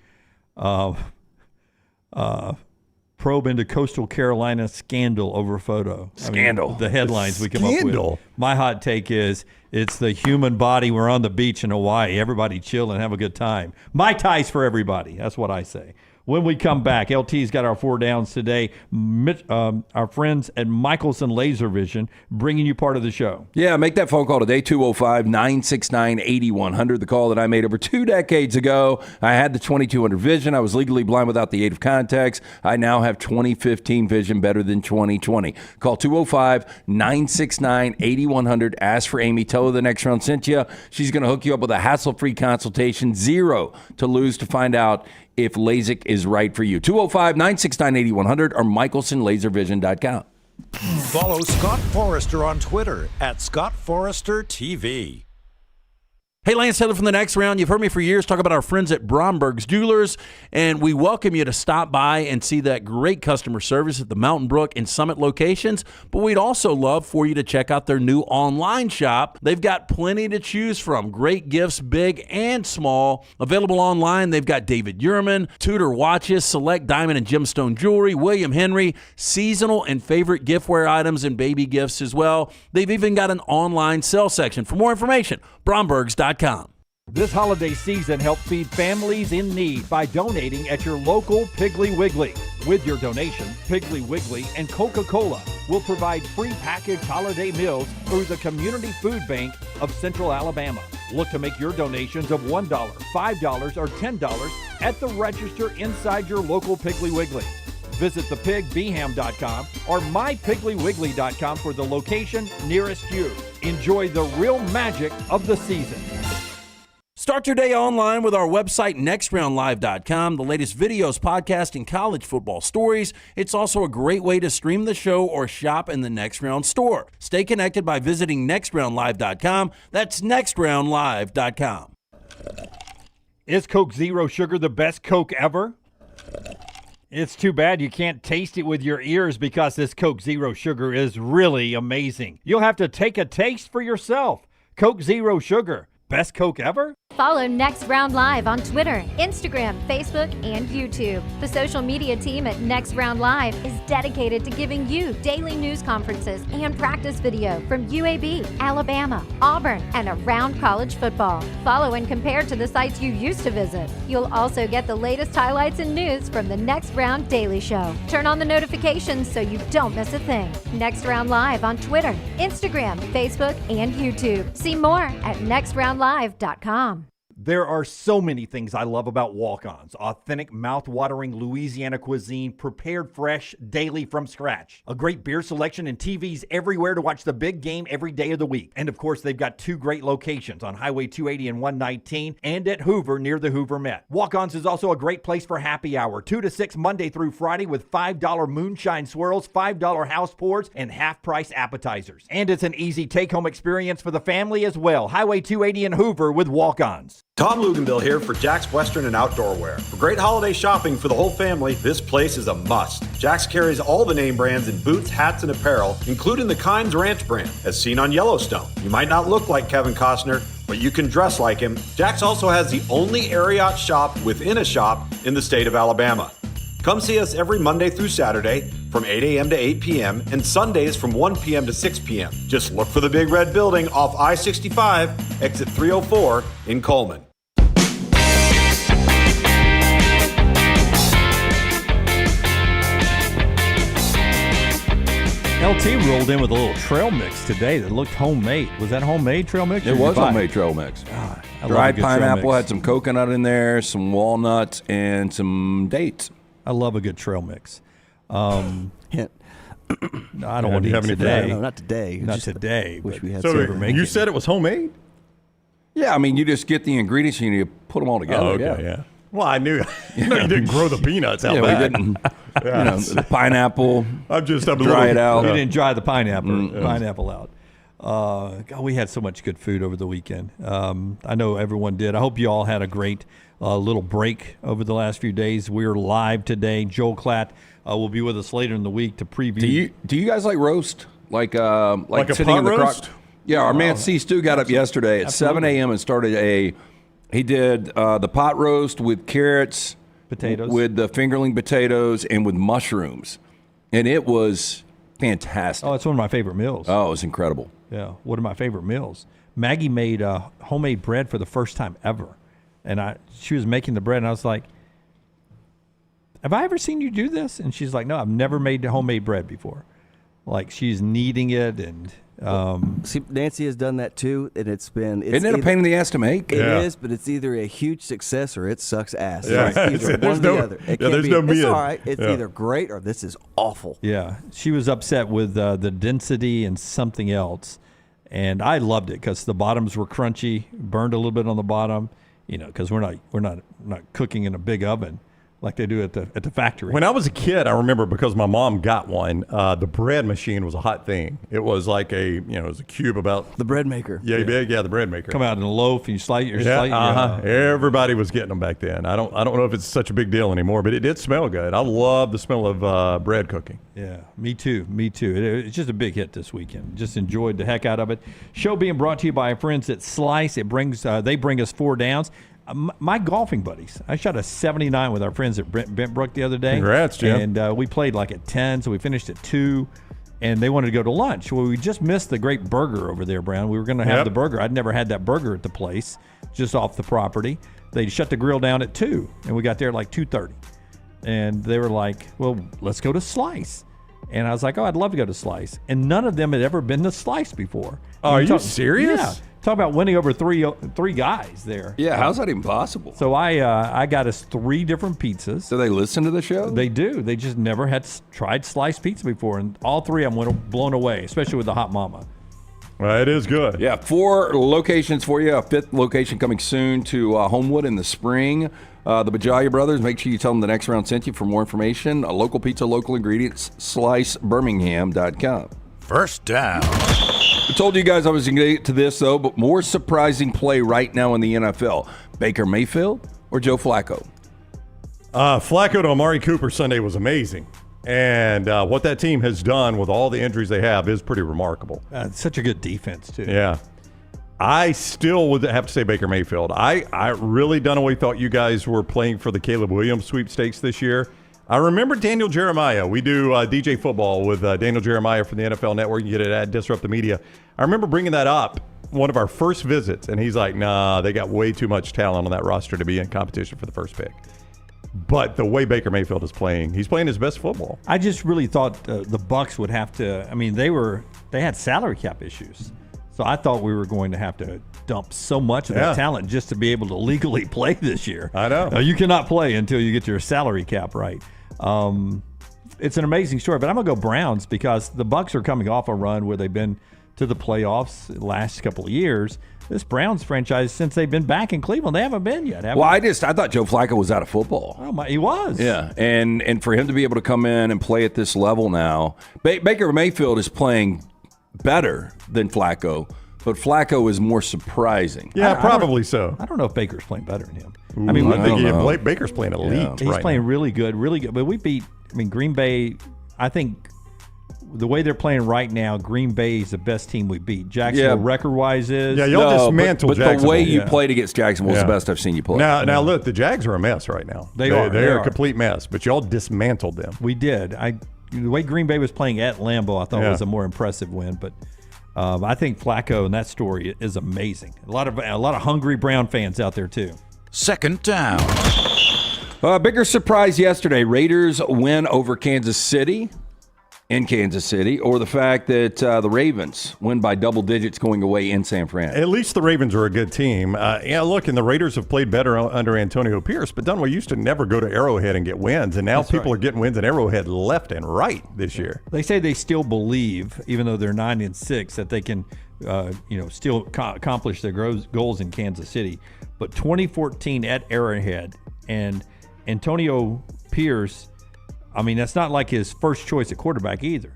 Probe into Coastal Carolina scandal over photo. Scandal. The headlines we come up with. My hot take is it's the human body. We're on the beach in Hawaii. Everybody chill and have a good time. Mai Tais for everybody. That's what I say. When we come back, LT's got our 4 downs today. Our friends at Michelson Laser Vision bringing you part of the show. Yeah, make that phone call today, 205-969-8100. The call that I made over 2 decades ago. I had the 2200 vision. I was legally blind without the aid of contacts. I now have 2015 vision, better than 2020. Call 205-969-8100. Ask for Amy. Tell her the next round sent you. She's going to hook you up with a hassle-free consultation. 0 to lose to find out if LASIK is right for you. 205-969-8100 or michelsonlaservision.com. Follow Scott Forrester on Twitter at Scott Forrester TV. Hey, Lance Taylor from The Next Round. You've heard me for years talk about our friends at Bromberg's Jewelers, and we welcome you to stop by and see that great customer service at the Mountain Brook and Summit locations, but we'd also love for you to check out their new online shop. They've got plenty to choose from. Great gifts, big and small. Available online, they've got David Yurman, Tudor watches, select diamond and gemstone jewelry, William Henry, seasonal and favorite giftware items and baby gifts as well. They've even got an online sale section. For more information, brombergs.com. This holiday season, help feed families in need by donating at your local Piggly Wiggly. With your donation, Piggly Wiggly and Coca-Cola will provide free packaged holiday meals through the Community Food Bank of Central Alabama. Look to make your donations of $1, $5, or $10 at the register inside your local Piggly Wiggly. Visit thepigbeham.com or mypigglywiggly.com for the location nearest you. Enjoy the real magic of the season. Start your day online with our website, nextroundlive.com. The latest videos, podcasts, and college football stories. It's also a great way to stream the show or shop in the Next Round store. Stay connected by visiting nextroundlive.com. That's nextroundlive.com. Is Coke Zero Sugar the best Coke ever? It's too bad you can't taste it with your ears because this Coke Zero Sugar is really amazing. You'll have to take a taste for yourself. Coke Zero Sugar. Best Coke ever? Follow Next Round Live on Twitter, Instagram, Facebook, and YouTube. The social media team at Next Round Live is dedicated to giving you daily news conferences and practice video from UAB, Alabama, Auburn, and around college football. Follow and compare to the sites you used to visit. You'll also get the latest highlights and news from the Next Round Daily Show. Turn on the notifications so you don't miss a thing. Next Round Live on Twitter, Instagram, Facebook, and YouTube. See more at nextroundlive.com. There are so many things I love about walk-ons. Authentic, mouth-watering Louisiana cuisine, prepared fresh, daily from scratch. A great beer selection and TVs everywhere to watch the big game every day of the week. And of course, they've got 2 great locations on Highway 280 and 119 and at Hoover near the Hoover Met. Walk-ons is also a great place for happy hour, 2 to 6 Monday through Friday with $5 moonshine swirls, $5 house pours, and half-price appetizers. And it's an easy take-home experience for the family as well. Highway 280 and Hoover with walk-ons. Tom Luganville here for Jack's Western and Outdoor Wear. For great holiday shopping for the whole family, this place is a must. Jack's carries all the name brands in boots, hats, and apparel, including the Kynes Ranch brand, as seen on Yellowstone. You might not look like Kevin Costner, but you can dress like him. Jack's also has the only Ariat shop within a shop in the state of Alabama. Come see us every Monday through Saturday from 8 a.m. to 8 p.m. and Sundays from 1 p.m. to 6 p.m. Just look for the big red building off I-65, exit 304 in Coleman. LT rolled in with a little trail mix today that looked homemade. Was that homemade trail mix? It was homemade trail mix. Dried pineapple, had some coconut in there, some walnuts, and some dates. I love a good trail mix. Hint. No, I don't want to have any today. No, not today. Not today. Wish we had So some. you said it was homemade? Yeah, I mean, you just get the ingredients and you put them all together. Oh, okay, yeah. Well, I knew you didn't grow the peanuts out back. back. We didn't. You know, the pineapple. I'm dry it out. You didn't dry the pineapple out. God, we had so much good food over the weekend. I know everyone did. I hope you all had a great little break over the last few days. We're live today. Joel Klatt will be with us later in the week to preview. Do you guys like roast? Like a sitting pot in the roast? crock? Yeah, our man C. Stu got up yesterday at 7 a.m. and started he did the pot roast with carrots, potatoes, with the fingerling potatoes, and with mushrooms. And it was fantastic. Oh, it's one of my favorite meals. Oh, it was incredible. Yeah, one of my favorite meals. Maggie made homemade bread for the first time ever. And she was making the bread, and I was like, have I ever seen you do this? And she's like, no, I've never made homemade bread before. Like, she's kneading it and... See, Nancy has done that too, and isn't it a pain in the ass to make? It is, but it's either a huge success or it sucks ass. Yeah. It's either one or the other. There's no mid. It's all right. It's either great or this is awful. Yeah, she was upset with the density and something else, and I loved it because the bottoms were crunchy, burned a little bit on the bottom, because we're not cooking in a big oven like they do at the factory. When I was a kid, I remember because my mom got one, the bread machine was a hot thing. It was like it was a cube about the bread maker. Yeah, big. Yeah, the bread maker. Come out in a loaf and you slice your Everybody was getting them back then. I don't know if it's such a big deal anymore, but it did smell good. I love the smell of bread cooking. Yeah, me too. It's just a big hit this weekend. Just enjoyed the heck out of it. Show being brought to you by our friends at Slice. They bring us 4 downs. My golfing buddies. I shot a 79 with our friends at Bentbrook the other day. Congrats, Jim. And we played like at 10, so we finished at 2, and they wanted to go to lunch. Well, we just missed the great burger over there, Brown. We were going to have the burger. I'd never had that burger at the place, just off the property. They shut the grill down at 2, and we got there at like 2:30. And they were like, well, let's go to Slice. And I was like, oh, I'd love to go to Slice. And none of them had ever been to Slice before. Oh, are you serious? Yeah. Talk about winning over three guys there. Yeah, how's that even possible? So I got us 3 different pizzas. Do they listen to the show? They do. They just never had tried sliced pizza before, and all 3 of them went blown away, especially with the hot mama. Well, it is good. Yeah, 4 locations for you. A 5th location coming soon to Homewood in the spring. The Bajalia Brothers, make sure you tell them the Next Round sent you for more information. Local pizza, local ingredients, slicebirmingham.com. First down. I told you guys I was going to get to this, though, but more surprising play right now in the NFL, Baker Mayfield or Joe Flacco? Flacco to Amari Cooper Sunday was amazing. And what that team has done with all the injuries they have is pretty remarkable. It's such a good defense, too. Yeah. I still would have to say Baker Mayfield. I really, Dunaway, thought you guys were playing for the Caleb Williams sweepstakes this year. I remember Daniel Jeremiah. We do DJ Football with Daniel Jeremiah from the NFL Network. You get it at Disrupt the Media. I remember bringing that up one of our first visits, and he's like, nah, they got way too much talent on that roster to be in competition for the first pick. But the way Baker Mayfield is playing, he's playing his best football. I just really thought the Bucs would have to. I mean, they had salary cap issues, so I thought we were going to have to dump so much of that talent just to be able to legally play this year. I know. You cannot play until you get your salary cap right. It's an amazing story, but I'm gonna go Browns because the Bucs are coming off a run where they've been to the playoffs the last couple of years. This Browns franchise, since they've been back in Cleveland, they haven't been yet. I thought Joe Flacco was out of football. Oh my, he was. Yeah, and for him to be able to come in and play at this level now, Baker Mayfield is playing better than Flacco, but Flacco is more surprising. Yeah, probably so. I don't know if Baker's playing better than him. Ooh, I think Baker's playing elite. He's playing really good. But we beat. I mean, Green Bay. I think the way they're playing right now, Green Bay is the best team we beat. Jacksonville, record-wise, is. Yeah, y'all dismantled Jacksonville. But the way you played against Jacksonville is the best I've seen you play. Now look, the Jags are a mess right now. They are. They're a complete mess, but y'all dismantled them. We did. The way Green Bay was playing at Lambeau, I thought was a more impressive win. But I think Flacco and that story is amazing. A lot of hungry Brown fans out there, too. Second down. Bigger surprise yesterday. Raiders win over Kansas City in Kansas City, or the fact that the Ravens win by double digits going away in San Fran. At least the Ravens are a good team. Look, and the Raiders have played better under Antonio Pierce, but Dunway used to never go to Arrowhead and get wins, and now people are getting wins at Arrowhead left and right this year. They say they still believe, even though they're 9-6, that they can still accomplish their goals in Kansas City. But 2014 at Arrowhead and Antonio Pierce, I mean, that's not like his first choice at quarterback either.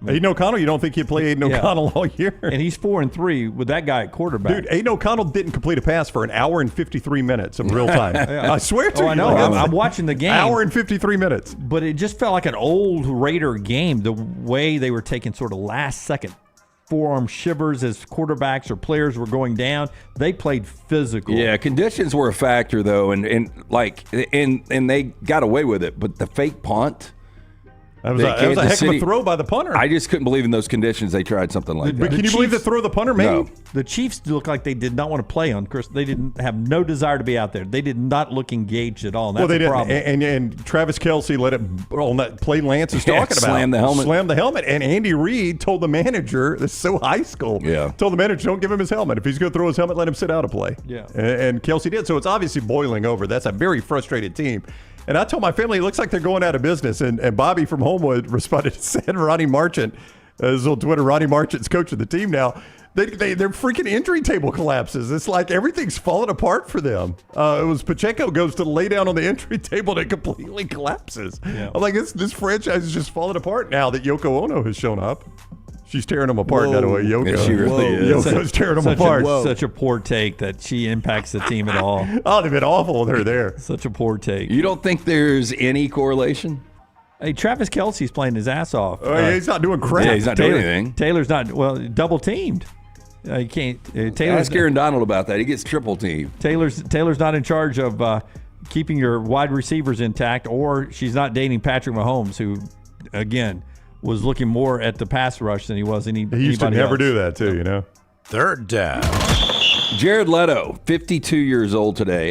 Aiden O'Connell, you don't think he'd play Aiden O'Connell all year? And he's 4-3 with that guy at quarterback. Dude, Aiden O'Connell didn't complete a pass for an hour and 53 minutes of real time. I swear to you. I know. I'm watching the game. Hour and 53 minutes. But it just felt like an old Raider game, the way they were taking sort of last-second forearm shivers as quarterbacks or players were going down. They played physical. Yeah, conditions were a factor though, and they got away with it. But the fake punt, that was a heck of a throw by the punter. I just couldn't believe in those conditions they tried something like that. But can you believe the throw the punter made? No. The Chiefs looked like they did not want to play on Chris. They didn't have no desire to be out there. They did not look engaged at all. And that's the problem. And Travis Kelce let it on that play Lance is talking about. Slam the helmet. And Andy Reid told the manager, this is so high school. Yeah. Told the manager, don't give him his helmet. If he's going to throw his helmet, let him sit out a play. Yeah. And Kelce did. So it's obviously boiling over. That's a very frustrated team. And I told my family, it looks like they're going out of business. And Bobby from Homewood responded and said, Ronnie Marchant, his on Twitter, Ronnie Marchant's coach of the team now. Their freaking injury table collapses. It's like everything's falling apart for them. It was Pacheco goes to lay down on the injury table and it completely collapses. Yeah. I'm like, this franchise is just falling apart now that Yoko Ono has shown up. She's tearing them apart that way. Yoko. Yeah, she really is. Yoko's tearing them apart. Such a poor take that she impacts the team at all. Oh, they've been awful with her there. Such a poor take. You don't think there's any correlation? Hey, Travis Kelce's playing his ass off. Oh, yeah, he's not doing crap. Yeah, he's not doing anything. Taylor's not, double teamed. You can't. Ask Aaron Donald about that. He gets triple teamed. Taylor's not in charge of keeping your wide receivers intact, or she's not dating Patrick Mahomes, who, again, was looking more at the pass rush than he was anybody else. He used to never do that, too, you know. Third down. Jared Leto, 52 years old today.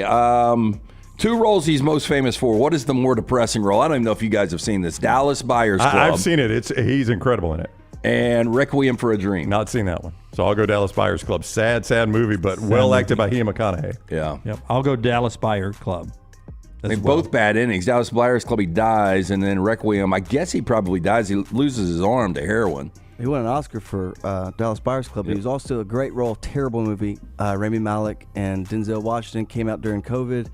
Two roles he's most famous for. What is the more depressing role? I don't even know if you guys have seen this. Dallas Buyers Club. I've seen it. He's incredible in it. And Requiem for a Dream. Not seen that one. So I'll go Dallas Buyers Club. Sad movie, but well acted by Ian McConaughey. Yeah. Yep. I'll go Dallas Buyers Club. Both bad innings. Dallas Buyers Club, he dies, and then Requiem, I guess he probably dies. He loses his arm to heroin. He won an Oscar for Dallas Buyers Club. Yep. He was also a great role, terrible movie. Rami Malek and Denzel Washington came out during COVID.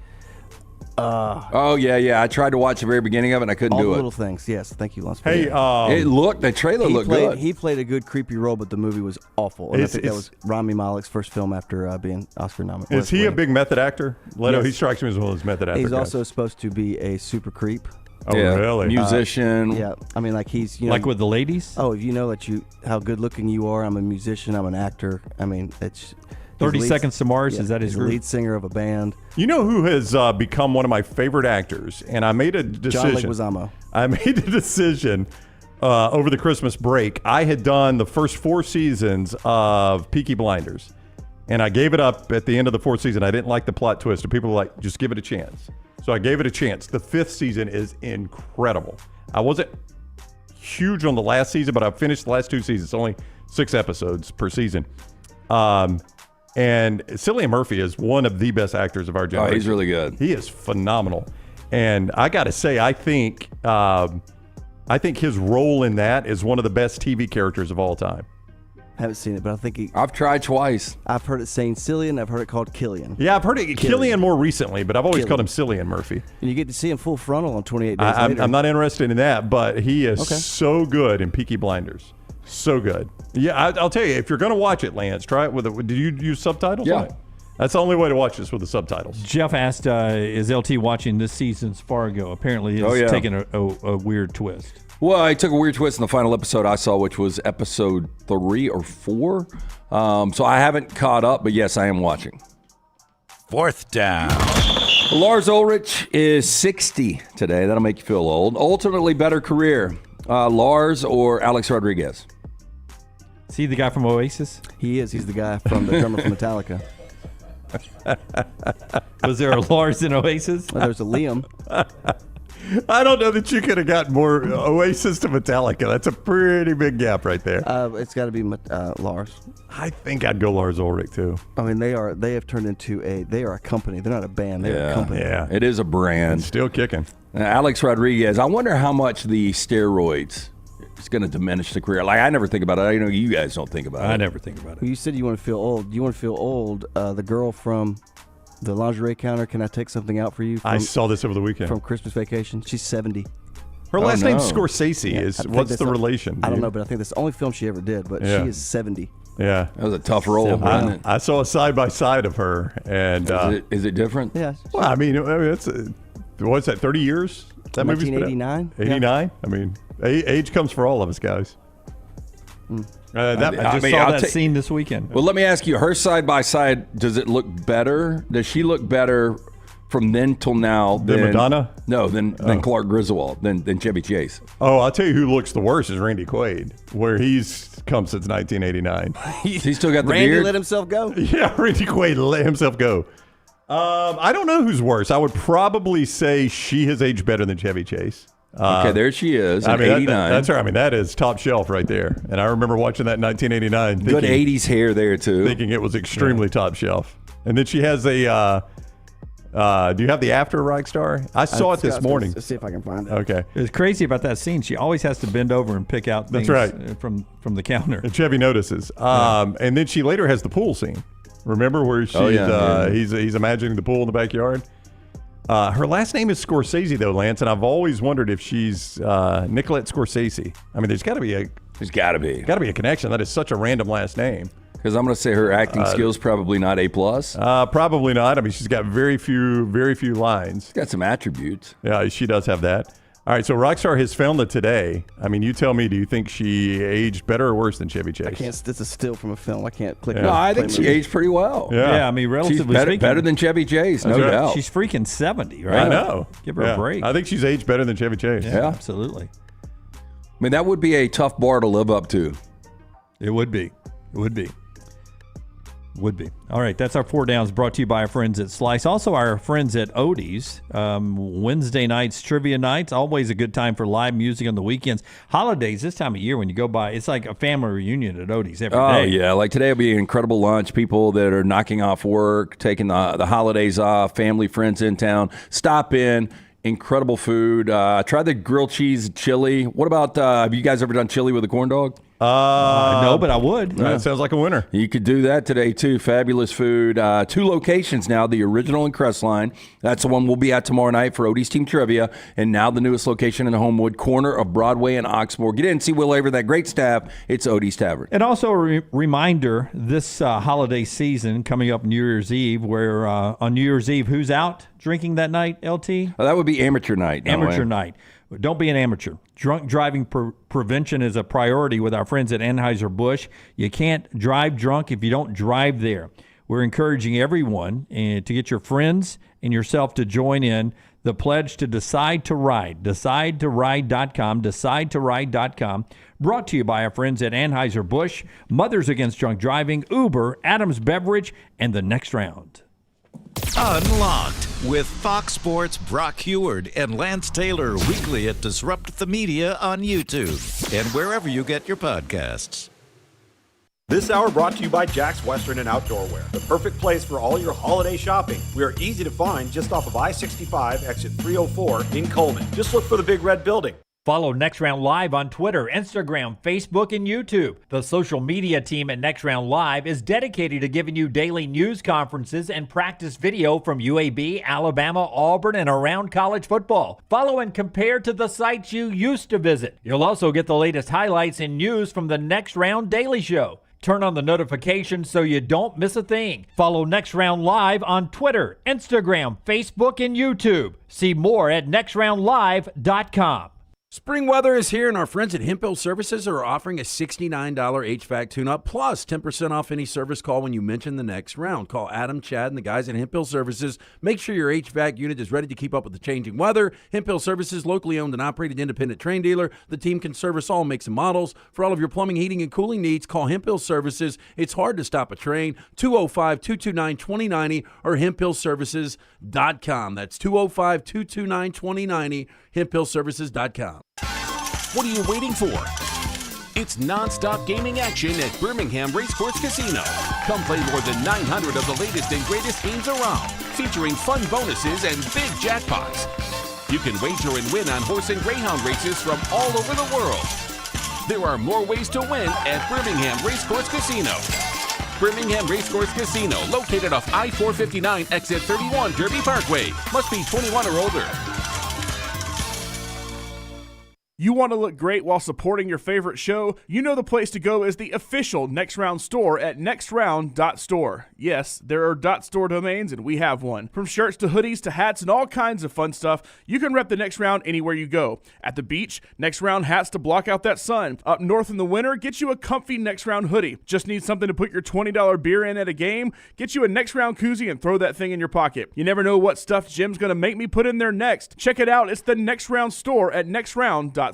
Oh yeah. I tried to watch the very beginning of it, and I couldn't All do the it. little things. Yes, thank you, Lance. Hey, the trailer looked good. He played a good creepy role, but the movie was awful. And I think that was Rami Malek's first film after being Oscar nominated. Is he a big method actor? Leto, Yes. he strikes me as one of those method actors. He's also supposed to be a super creep. Oh, really? Musician. Yeah, I mean, like he's like with the ladies. Oh, you know that how good looking you are. I'm a musician. I'm an actor. I mean, it's 30 Seconds to Mars. Is that his he's group? the lead singer of a band. You know who has become one of my favorite actors, and I made a decision. John Leguizamo. I made a decision over the Christmas break. I had done the first 4 seasons of Peaky Blinders, and I gave it up at the end of the 4th season. I didn't like the plot twist, and people were like, just give it a chance. So I gave it a chance. The 5th season is incredible. I wasn't huge on the last season, but I finished the last 2 seasons. It's only 6 episodes per season. And Cillian Murphy is one of the best actors of our generation. Oh, he's really good. He is phenomenal. And I got to say, I think his role in that is one of the best TV characters of all time. I haven't seen it, but I think I've tried twice. I've heard it saying Cillian. I've heard it called Killian. Yeah, I've heard it Killian more recently, but I've always called him Cillian Murphy. And you get to see him full frontal on 28 Days Later. I'm not interested in that, but he is so good in Peaky Blinders. So good. Yeah, I'll tell you, if you're going to watch it, Lance, try it with it. Did you use subtitles? Yeah. On it? That's the only way to watch this with the subtitles. Jeff asked, is LT watching this season's Fargo? Apparently it's taking a weird twist. Well, I took a weird twist in the final episode I saw, which was episode 3 or 4. So I haven't caught up, but yes, I am watching. 4th down. Lars Ulrich is 60 today. That'll make you feel old. Ultimately better career, Lars or Alex Rodriguez? Is he the guy from Oasis? He is. He's the guy from the drummer from Metallica. Was there a Lars in Oasis? Well, there's a Liam. I don't know that you could have gotten more Oasis to Metallica. That's a pretty big gap right there. It's got to be Lars. I think I'd go Lars Ulrich too. I mean, they have turned into they are a company. They're not a band. They're a company. Yeah, it is a brand. It's still kicking. Alex Rodriguez. I wonder how much the steroids is going to diminish the career. Like, I never think about it. I know you guys don't think about it. I never think about it. Well, you said you want to feel old. You want to feel old. The girl from the lingerie counter, can I take something out for you? I saw this over the weekend. From Christmas Vacation. She's 70. Her last name's Scorsese. What's the relation? I don't know, but I think that's the only film she ever did, but she is 70. Yeah. That was a tough role, wasn't it? I saw a side-by-side of her. And is it different? Yeah. Well, I mean, it's what's that, 30 years? That movie's been out? 1989. 89? I mean, age comes for all of us, guys. I just saw that scene this weekend. Well, let me ask you, her side by side, does it look better? Does she look better from then till now than Madonna? No, than Clark Griswold, than Chevy Chase. Oh, I'll tell you who looks the worst is Randy Quaid, where he's come since 1989. He's still got the Randy beard? let himself go? Yeah, Randy Quaid let himself go. I don't know who's worse. I would probably say she has aged better than Chevy Chase. Okay, there she is. I mean, 89. That's her. I mean, that is top shelf right there. And I remember watching that in 1989. Good 80s hair there, too. Thinking it was extremely top shelf. And then she has a, do you have the After Reichstar? I saw it this morning. Let's see if I can find it. Okay. It's crazy about that scene. She always has to bend over and pick out things from the counter. And Chevy notices. And then she later has the pool scene. Remember where she's he's imagining the pool in the backyard? Her last name is Scorsese, though, Lance, and I've always wondered if she's Nicolette Scorsese. I mean, there's got to be a connection. That is such a random last name. Because I'm going to say her acting skills probably not A+. Probably not. I mean, she's got very few lines. She's got some attributes. Yeah, she does have that. All right, so Rockstar has found that today. I mean, you tell me, do you think she aged better or worse than Chevy Chase? I can't. This is still from a film. I can't click. No, I think she aged pretty well. Yeah, I mean, relatively she's speaking, better than Chevy Chase, no doubt. She's freaking 70, right? I know. Give her a break. I think she's aged better than Chevy Chase. Yeah, absolutely. I mean, that would be a tough bar to live up to. It would be. It would be. Would be. All right, that's our 4 downs brought to you by our friends at Slice. Also, our friends at Odie's. Wednesday nights, trivia nights. Always a good time for live music on the weekends. Holidays, this time of year when you go by, it's like a family reunion at Odie's every day. Oh, yeah. Like today will be an incredible lunch. People that are knocking off work, taking the holidays off, family, friends in town. Stop in. Incredible food. Try the grilled cheese chili. What about, have you guys ever done chili with a corn dog? No, but I would. That sounds like a winner. You could do that today, too. Fabulous food. 2 locations now, the original in Crestline. That's the one we'll be at tomorrow night for Odie's Team Trivia. And now the newest location in the Homewood, corner of Broadway and Oxmoor. Get in, see Will Aver, that great staff. It's Odie's Tavern. And also a reminder, this holiday season coming up New Year's Eve, where on New Year's Eve, who's out drinking that night, LT? That would be amateur night. Amateur night. Don't be an amateur. Drunk driving prevention is a priority with our friends at Anheuser-Busch. You can't drive drunk if you don't drive there. We're encouraging everyone to get your friends and yourself to join in the pledge to Decide to Ride. DecideToRide.com, DecideToRide.com. Brought to you by our friends at Anheuser-Busch, Mothers Against Drunk Driving, Uber, Adams Beverage, and The Next Round. Unlocked with Fox Sports' Brock Heward and Lance Taylor weekly at Disrupt the Media on YouTube and wherever you get your podcasts. This hour brought to you by Jack's Western and Outdoor Wear, the perfect place for all your holiday shopping. We are easy to find just off of I-65, exit 304 in Coleman. Just look for the big red building. Follow Next Round Live on Twitter, Instagram, Facebook, and YouTube. The social media team at Next Round Live is dedicated to giving you daily news conferences and practice video from UAB, Alabama, Auburn, and around college football. Follow and compare to the sites you used to visit. You'll also get the latest highlights and news from the Next Round Daily Show. Turn on the notifications so you don't miss a thing. Follow Next Round Live on Twitter, Instagram, Facebook, and YouTube. See more at nextroundlive.com. Spring weather is here, and our friends at Hemphill Services are offering a $69 HVAC tune-up plus 10% off any service call when you mention the Next Round. Call Adam, Chad, and the guys at Hemphill Services. Make sure your HVAC unit is ready to keep up with the changing weather. Hemphill Services, locally owned and operated independent train dealer. The team can service all makes and models. For all of your plumbing, heating, and cooling needs, call Hemphill Services. It's hard to stop a train. 205-229-2090 or hemphillservices.com. That's 205-229-2090, hemphillservices.com. What are you waiting for? It's non-stop gaming action at Birmingham Racecourse Casino. Come play more than 900 of the latest and greatest games around, featuring fun bonuses and big jackpots. You can wager and win on horse and greyhound races from all over the world. There are more ways to win at Birmingham Racecourse Casino. Birmingham Racecourse Casino, located off I-459, exit 31, Derby Parkway. Must be 21 or older. You want to look great while supporting your favorite show? You know the place to go is the official Next Round store at nextround.store. Yes, there are .store domains, and we have one. From shirts to hoodies to hats and all kinds of fun stuff, you can rep the Next Round anywhere you go. At the beach, Next Round hats to block out that sun. Up north in the winter, get you a comfy Next Round hoodie. Just need something to put your $20 beer in at a game? Get you a Next Round koozie and throw that thing in your pocket. You never know what stuff Jim's going to make me put in there next. Check it out. It's the Next Round store at nextround.store.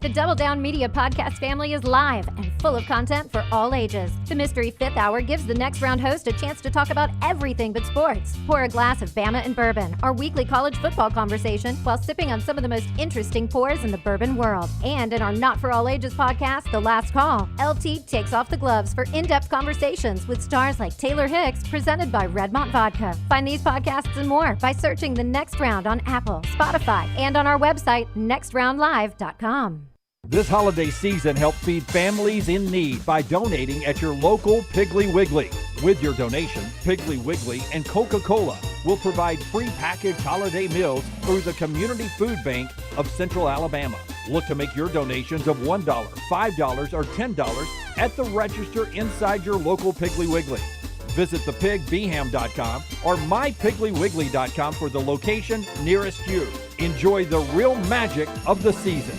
The Double Down Media podcast family is live and full of content for all ages. The Mystery Fifth Hour gives the Next Round host a chance to talk about everything but sports. Pour a glass of Bama and bourbon, our weekly college football conversation, while sipping on some of the most interesting pours in the bourbon world. And in our Not For All Ages podcast, The Last Call, LT takes off the gloves for in-depth conversations with stars like Taylor Hicks, presented by Redmont Vodka. Find these podcasts and more by searching The Next Round on Apple, Spotify, and on our website, nextroundlive.com. This holiday season, help feed families in need by donating at your local Piggly Wiggly. With your donation, Piggly Wiggly and Coca-Cola will provide free packaged holiday meals through the Community Food Bank of Central Alabama. Look to make your donations of $1, $5, or $10 at the register inside your local Piggly Wiggly. Visit thepigbeham.com or mypigglywiggly.com for the location nearest you. Enjoy the real magic of the season.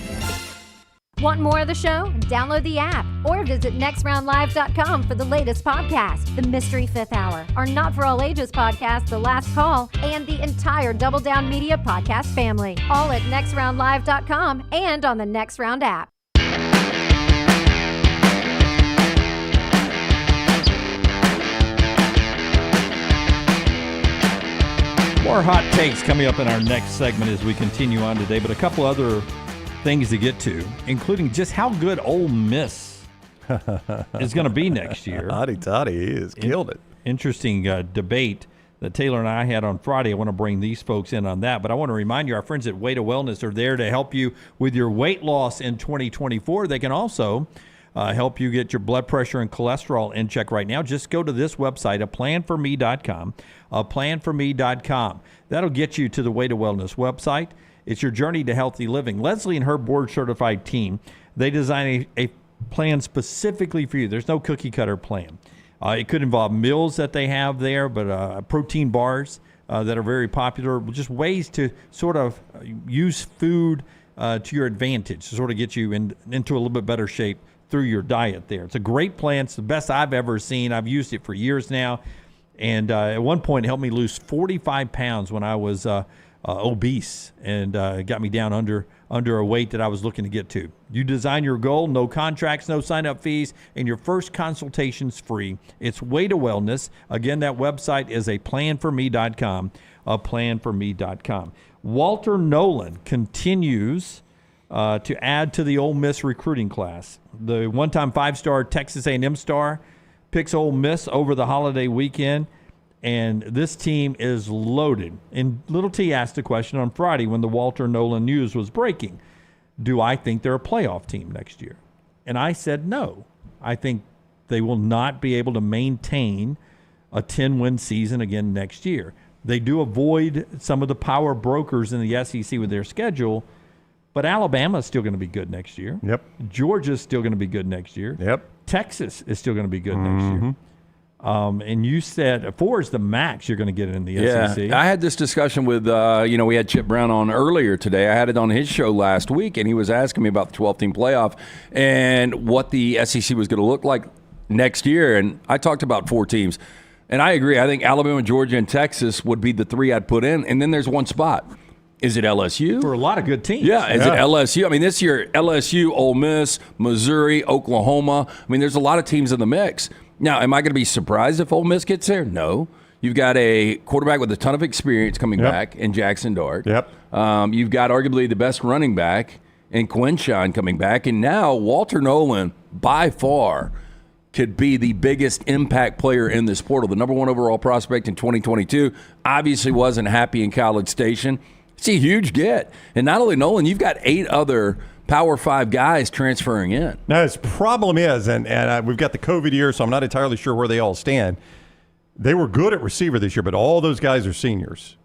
Want more of the show? Download the app or visit nextroundlive.com for the latest podcast, The Mystery Fifth Hour, our Not For All Ages podcast, The Last Call, and the entire Double Down Media podcast family, all at nextroundlive.com and on the Next Round app. More hot takes coming up in our next segment as we continue on today, but a couple other things to get to, including just how good Ole Miss is going to be next year. Hotty toddy, he has killed it. Interesting debate that Taylor and I had on Friday. I want to bring these folks in on that, but I want to remind you, our friends at Weight of Wellness are there to help you with your weight loss in 2024. They can also help you get your blood pressure and cholesterol in check right now, just go to this website, aplanforme.com, aplanforme.com. That'll get you to the Way to Wellness website. It's your journey to healthy living. Leslie and her board-certified team, they design a plan specifically for you. There's no cookie-cutter plan. It could involve meals that they have there, but protein bars that are very popular, just ways to sort of use food to your advantage, to sort of get you into a little bit better shape through your diet there. It's a great plan. It's the best I've ever seen. I've used it for years now. And at one point, it helped me lose 45 pounds when I was obese, and got me down under a weight that I was looking to get to. You design your goal, no contracts, no sign-up fees, and your first consultation's free. It's Way to Wellness. Again, that website is aplanforme.com, aplanforme.com. Walter Nolan continues to add to the Ole Miss recruiting class. The one-time 5-star Texas A&M star picks Ole Miss over the holiday weekend, and this team is loaded. And Little T asked a question on Friday when the Walter Nolan news was breaking. Do I think they're a playoff team next year? And I said no. I think they will not be able to maintain a 10-win season again next year. They do avoid some of the power brokers in the SEC with their schedule, but Alabama is still going to be good next year. Yep. Georgia's still going to be good next year. Yep. Texas is still going to be good next year. And you said 4 is the max you're going to get in the SEC. I had this discussion with, we had Chip Brown on earlier today. I had it on his show last week, and he was asking me about the 12-team playoff and what the SEC was going to look like next year. And I talked about 4 teams. And I agree. I think Alabama, Georgia, and Texas would be the 3 I'd put in. And then there's one spot. Is it LSU? For a lot of good teams. Yeah, is it LSU? I mean, this year, LSU, Ole Miss, Missouri, Oklahoma. I mean, there's a lot of teams in the mix. Now, am I going to be surprised if Ole Miss gets there? No. You've got a quarterback with a ton of experience coming back in Jackson Dart. Yep. You've got arguably the best running back in Quinshon coming back. And now Walter Nolan, by far, could be the biggest impact player in this portal. The number 1 overall prospect in 2022 obviously wasn't happy in College Station. It's a huge get. And not only Nolan, you've got 8 other Power 5 guys transferring in. Now, his problem is, and we've got the COVID year, so I'm not entirely sure where they all stand. They were good at receiver this year, but all those guys are seniors.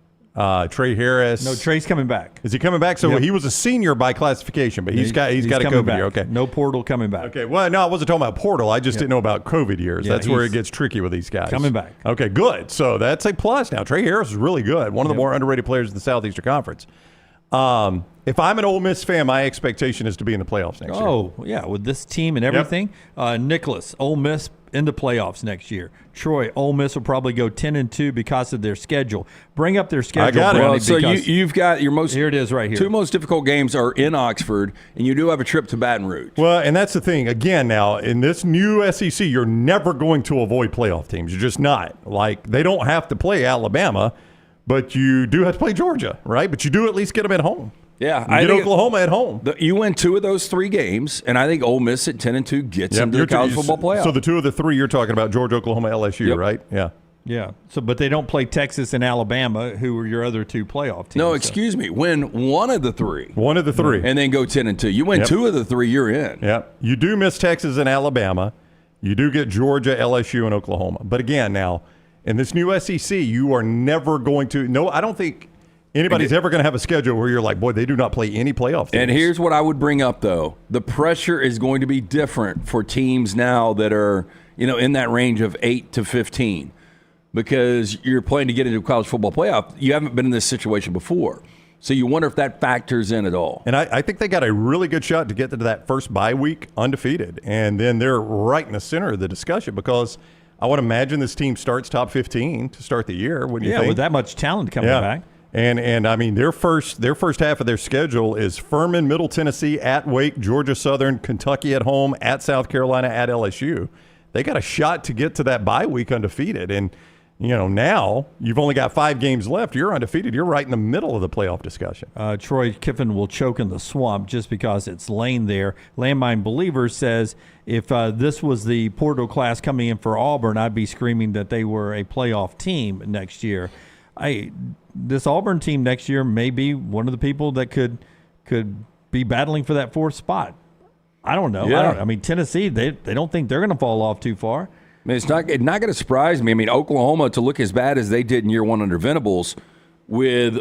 Trey Harris. No, Trey's coming back. Is he coming back? So he was a senior by classification, but he's got a COVID year. Okay. No portal coming back. Okay. Well, no, I wasn't talking about portal. I just didn't know about COVID years. That's where it gets tricky with these guys. Coming back. Okay, good. So that's a plus now. Trey Harris is really good. One of the more underrated players in the Southeastern Conference. If I'm an Ole Miss fan, my expectation is to be in the playoffs next year. Oh, yeah, with this team and everything. Nicholas, Ole Miss in the playoffs next year. Troy, Ole Miss will probably go 10-2 because of their schedule. Bring up their schedule. I got it. Well, so you've got your here it is right here. 2 most difficult games are in Oxford, and you do have a trip to Baton Rouge. Well, and that's the thing. Again, now, in this new SEC, you're never going to avoid playoff teams. You're just not. Like, they don't have to play Alabama, but you do have to play Georgia, right? But you do at least get them at home. Yeah, I get Oklahoma at home. You win 2 of those 3 games, and I think Ole Miss at 10-2 gets into the college football playoff. So the 2 of the 3 you're talking about, Georgia, Oklahoma, LSU, right? Yeah. Yeah. So, but they don't play Texas and Alabama, who are your other 2 playoff teams. No, excuse me. Win 1 of the 3. 1 of the 3. And then go 10-2. You win 2 of the 3, you're in. Yeah. You do miss Texas and Alabama. You do get Georgia, LSU, and Oklahoma. But again, now, in this new SEC, you are never going to – no, I don't think – anybody's ever going to have a schedule where you're like, boy, they do not play any playoff teams. And here's what I would bring up, though. The pressure is going to be different for teams now that are, in that range of 8 to 15 because you're playing to get into a college football playoff. You haven't been in this situation before. So you wonder if that factors in at all. And I think they got a really good shot to get to that first bye week undefeated. And then they're right in the center of the discussion because I would imagine this team starts top 15 to start the year. Wouldn't you think? With that much talent coming back. And I mean, their first half of their schedule is Furman, Middle Tennessee, at Wake, Georgia Southern, Kentucky at home, at South Carolina, at LSU. They got a shot to get to that bye week undefeated. And, now you've only got 5 games left. You're undefeated. You're right in the middle of the playoff discussion. Troy Kiffin will choke in the swamp just because it's lane there. Landmine Believer says, if this was the portal class coming in for Auburn, I'd be screaming that they were a playoff team next year. This Auburn team next year may be one of the people that could be battling for that 4th spot. I don't know. Yeah. I mean, Tennessee, they don't think they're going to fall off too far. I mean, it's not going to surprise me. I mean, Oklahoma to look as bad as they did in year one under Venables, with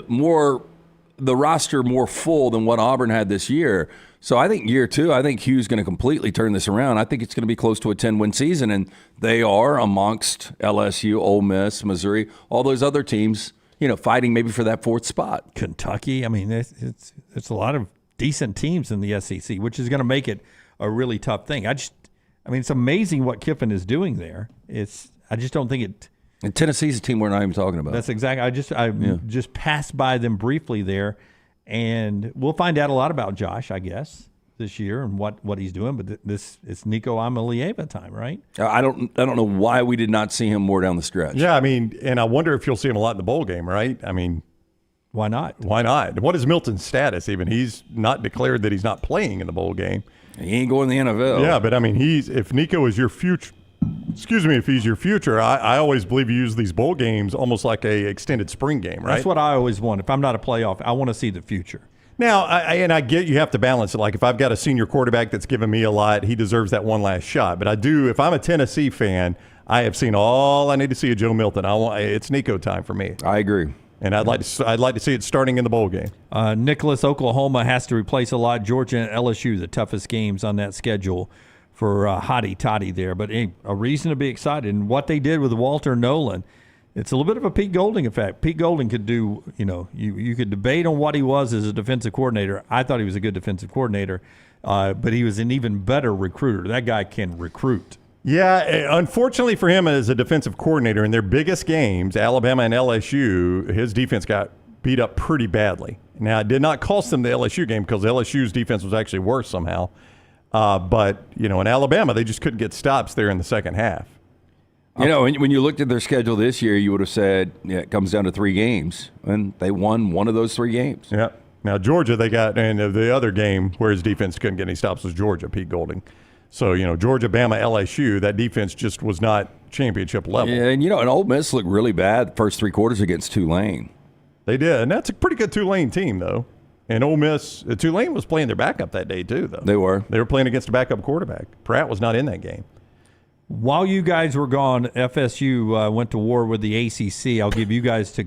the roster more full than what Auburn had this year. So I think year two, I think Hugh's going to completely turn this around. I think it's going to be close to a 10-win season, and they are amongst LSU, Ole Miss, Missouri, all those other teams, fighting maybe for that fourth spot. Kentucky. I mean, it's a lot of decent teams in the SEC, which is going to make it a really tough thing. It's amazing what Kiffin is doing there. I just don't think it. And Tennessee's a team we're not even talking about. That's exactly. I just passed by them briefly there, and we'll find out a lot about Josh, I guess, this year and what he's doing. But it's Nico Amalieva time, right? I don't know why we did not see him more down the stretch. Yeah, I mean, and I wonder if you'll see him a lot in the bowl game, right? I mean, why not? Why not? What is Milton's status even? He's not declared that he's not playing in the bowl game. He ain't going to the NFL. Yeah, but I mean, if Nico is your future. If he's your future, I always believe you use these bowl games almost like a extended spring game, right? That's what I always want. If I'm not a playoff, I want to see the future. Now, I get you have to balance it. Like if I've got a senior quarterback that's given me a lot, he deserves that one last shot. But I do, if I'm a Tennessee fan, I have seen all I need to see of Joe Milton. It's Nico time for me. I agree. And I'd like to see it starting in the bowl game. Nicholas, Oklahoma has to replace a lot. Georgia and LSU, the toughest games on that schedule for Hottie Toddy there. But a reason to be excited. And what they did with Walter Nolan, it's a little bit of a Pete Golding effect. Pete Golding could do, you could debate on what he was as a defensive coordinator. I thought he was a good defensive coordinator, but he was an even better recruiter. That guy can recruit. Yeah, unfortunately for him as a defensive coordinator, in their biggest games, Alabama and LSU, his defense got beat up pretty badly. Now, it did not cost them the LSU game because LSU's defense was actually worse somehow. But, in Alabama, they just couldn't get stops there in the second half. When you looked at their schedule this year, you would have said it comes down to 3 games, and they won one of those 3 games. Yeah. Now, Georgia, and the other game where his defense couldn't get any stops was Georgia, Pete Golding. So, Georgia, Bama, LSU, that defense just was not championship level. Yeah, and, and Ole Miss looked really bad the first 3 quarters against Tulane. They did, and that's a pretty good Tulane team, though. And Ole Miss, Tulane was playing their backup that day, too, though. They were. They were playing against a backup quarterback. Pratt was not in that game. While you guys were gone, FSU went to war with the ACC. I'll give you guys a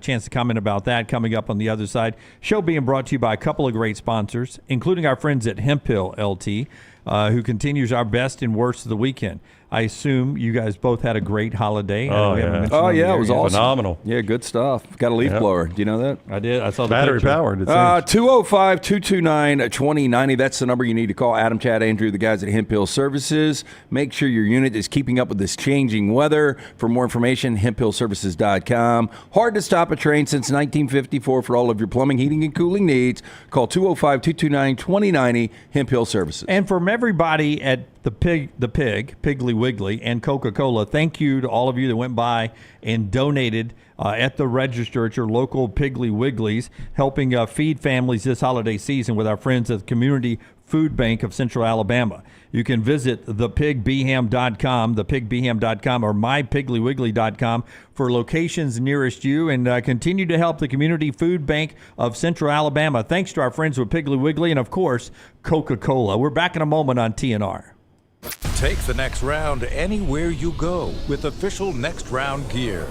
chance to comment about that coming up on the other side. Show being brought to you by a couple of great sponsors, including our friends at Hemp Hill LT, who continues our best and worst of the weekend. I assume you guys both had a great holiday. Oh, yeah. It was awesome. Phenomenal. Yeah, good stuff. Got a leaf blower. Do you know that? I did. I saw the battery picture. powered. 205-229-2090. That's the number you need to call. Adam, Chad, Andrew, the guys at Hemp Hill Services. Make sure your unit is keeping up with this changing weather. For more information, hemphillservices.com. Hard to stop a train since 1954 for all of your plumbing, heating, and cooling needs. Call 205-229-2090, Hemp Hill Services. And from everybody at the Piggly Wiggly, and Coca-Cola, thank you to all of you that went by and donated at the register at your local Piggly Wigglies, helping feed families this holiday season with our friends at the Community Food Bank of Central Alabama. You can visit thepigbeham.com, thepigbeham.com, or mypigglywiggly.com for locations nearest you, and continue to help the Community Food Bank of Central Alabama. Thanks to our friends with Piggly Wiggly and, of course, Coca-Cola. We're back in a moment on TNR. Take the next round anywhere you go with official Next Round gear.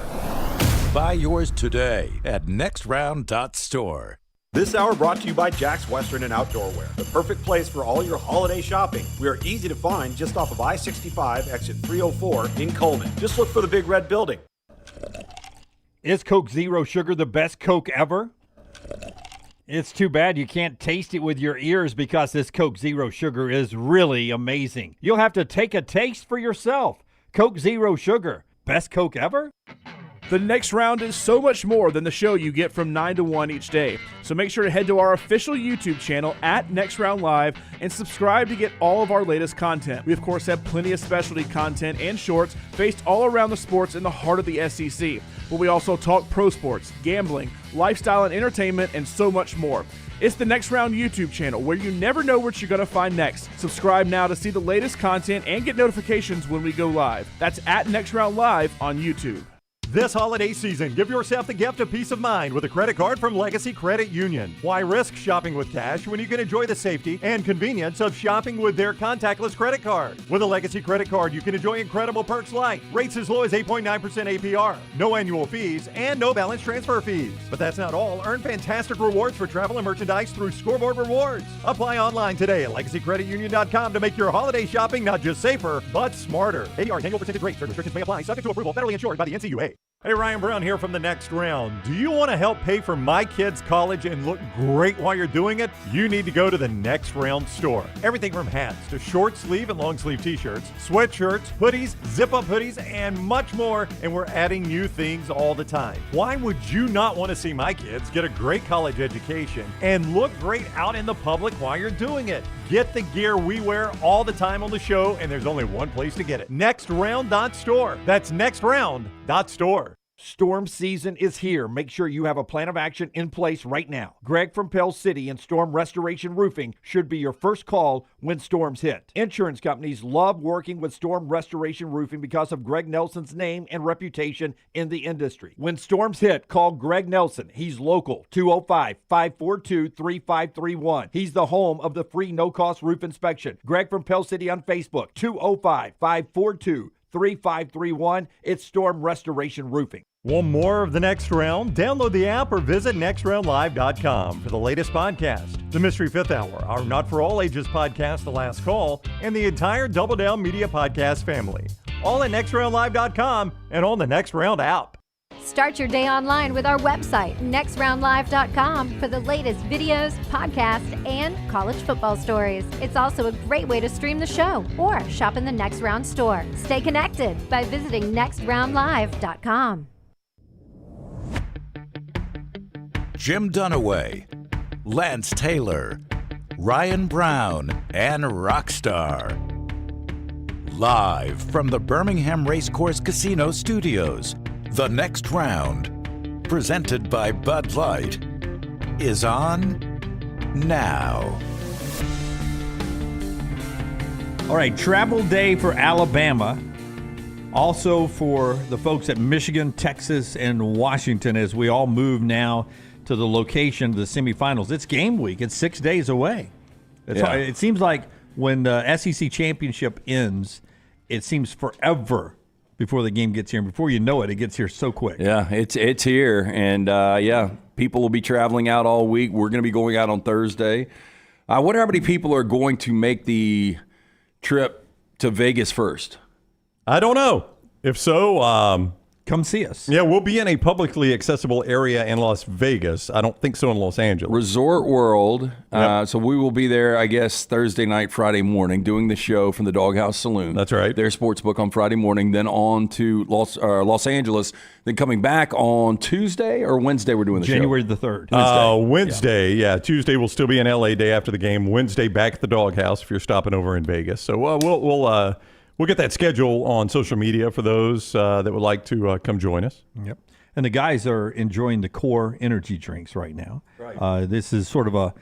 Buy yours today at nextround.store. This hour brought to you by Jack's Western and Outdoor Wear, the perfect place for all your holiday shopping. We are easy to find just off of I-65, exit 304 in Coleman. Just look for the big red building. Is Coke Zero Sugar the best Coke ever? It's too bad you can't taste it with your ears because this Coke Zero Sugar is really amazing. You'll have to take a taste for yourself. Coke Zero Sugar, best Coke ever? The Next Round is so much more than the show you get from 9 to 1 each day. So make sure to head to our official YouTube channel at Next Round Live and subscribe to get all of our latest content. We, of course, have plenty of specialty content and shorts based all around the sports in the heart of the SEC. But we also talk pro sports, gambling, lifestyle and entertainment, and so much more. It's the Next Round YouTube channel where you never know what you're going to find next. Subscribe now to see the latest content and get notifications when we go live. That's at Next Round Live on YouTube. This holiday season, give yourself the gift of peace of mind with a credit card from Legacy Credit Union. Why risk shopping with cash when you can enjoy the safety and convenience of shopping with their contactless credit card? With a Legacy credit card, you can enjoy incredible perks like rates as low as 8.9% APR, no annual fees, and no balance transfer fees. But that's not all. Earn fantastic rewards for travel and merchandise through Scoreboard Rewards. Apply online today at LegacyCreditUnion.com to make your holiday shopping not just safer, but smarter. APR annual percentage rate. Certain restrictions may apply. Subject to approval. Federally insured by the NCUA. Hey, Ryan Brown here from The Next Round. Do you want to help pay for my kids' college and look great while you're doing it? You need to go to The Next Round store. Everything from hats to short sleeve and long sleeve t-shirts, sweatshirts, hoodies, zip-up hoodies, and much more. And we're adding new things all the time. Why would you not want to see my kids get a great college education and look great out in the public while you're doing it? Get the gear we wear all the time on the show, and there's only one place to get it. NextRound.store. That's NextRound.store. Storm season is here. Make sure you have a plan of action in place right now. Greg from Pell City and Storm Restoration Roofing should be your first call when storms hit. Insurance companies love working with Storm Restoration Roofing because of Greg Nelson's name and reputation in the industry. When storms hit, call Greg Nelson. He's local, 205-542-3531. He's the home of the free no-cost roof inspection. Greg from Pell City on Facebook, 205-542-3531. It's Storm Restoration Roofing. Want more of The Next Round? Download the app or visit nextroundlive.com for the latest podcast, The Mystery Fifth Hour, our Not For All Ages podcast, The Last Call, and the entire Double Down Media podcast family. All at nextroundlive.com and on the Next Round app. Start your day online with our website, nextroundlive.com, for the latest videos, podcasts, and college football stories. It's also a great way to stream the show or shop in the Next Round store. Stay connected by visiting nextroundlive.com. Jim Dunaway, Lance Taylor, Ryan Brown, and Rockstar. Live from the Birmingham Racecourse Casino Studios, The Next Round, presented by Bud Light, is on now. All right, travel day for Alabama. Also for the folks at Michigan, Texas, and Washington as we all move now to the location of the semifinals. It's game week. It's 6 days away. It seems like when the SEC championship ends, it seems forever before the game gets here. And before you know it, it gets here so quick. Yeah, it's here. And, people will be traveling out all week. We're going to be going out on Thursday. I wonder how many people are going to make the trip to Vegas first. I don't know. If so, come see us. Yeah, we'll be in a publicly accessible area in Las Vegas. I don't think so in Los Angeles. Resort World. Yep. So we will be there, I guess, Thursday night, Friday morning, doing the show from the Doghouse Saloon. That's right. Their sportsbook on Friday morning, then on to Los Angeles, then coming back on Tuesday or Wednesday we're doing the January show. the 3rd. Wednesday, yeah. Tuesday we'll still be in L.A. day after the game. Wednesday back at the Doghouse if you're stopping over in Vegas. So we'll get that schedule on social media for those that would like to come join us. Yep. And the guys are enjoying the Core energy drinks right now. Right. This is sort of lunch.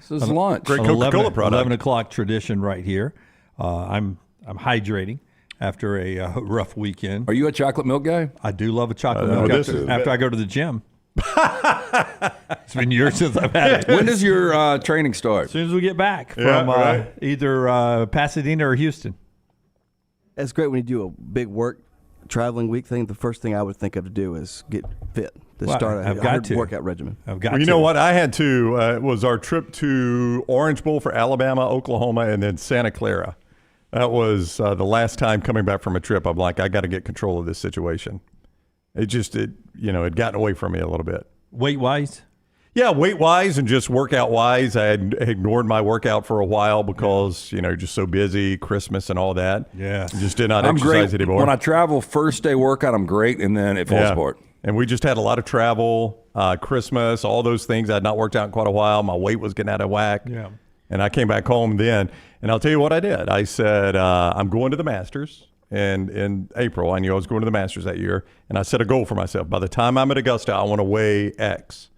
Great Coca-Cola product. 11 o'clock tradition right here. I'm hydrating after a rough weekend. Are you a chocolate milk guy? I do love a chocolate milk after I go to the gym. It's been years since I've had it. When does your training start? As soon as we get back from either Pasadena or Houston. It's great when you do a big work traveling week thing. The first thing I would think of to do is get fit to start a workout regimen. You know what? I had to. It was our trip to Orange Bowl for Alabama, Oklahoma, and then Santa Clara. That was the last time coming back from a trip. I'm like, I got to get control of this situation. It had gotten away from me a little bit. Weight-wise? Yeah, weight-wise and just workout-wise. I had ignored my workout for a while because, just so busy, Christmas and all that. Yeah. Just did not exercise anymore. When I travel, first day workout, I'm great, and then it falls apart. And we just had a lot of travel, Christmas, all those things. I had not worked out in quite a while. My weight was getting out of whack. Yeah. And I came back home then, and I'll tell you what I did. I said, I'm going to the Masters. And in April, I knew I was going to the Masters that year, and I set a goal for myself. By the time I'm at Augusta, I want to weigh X.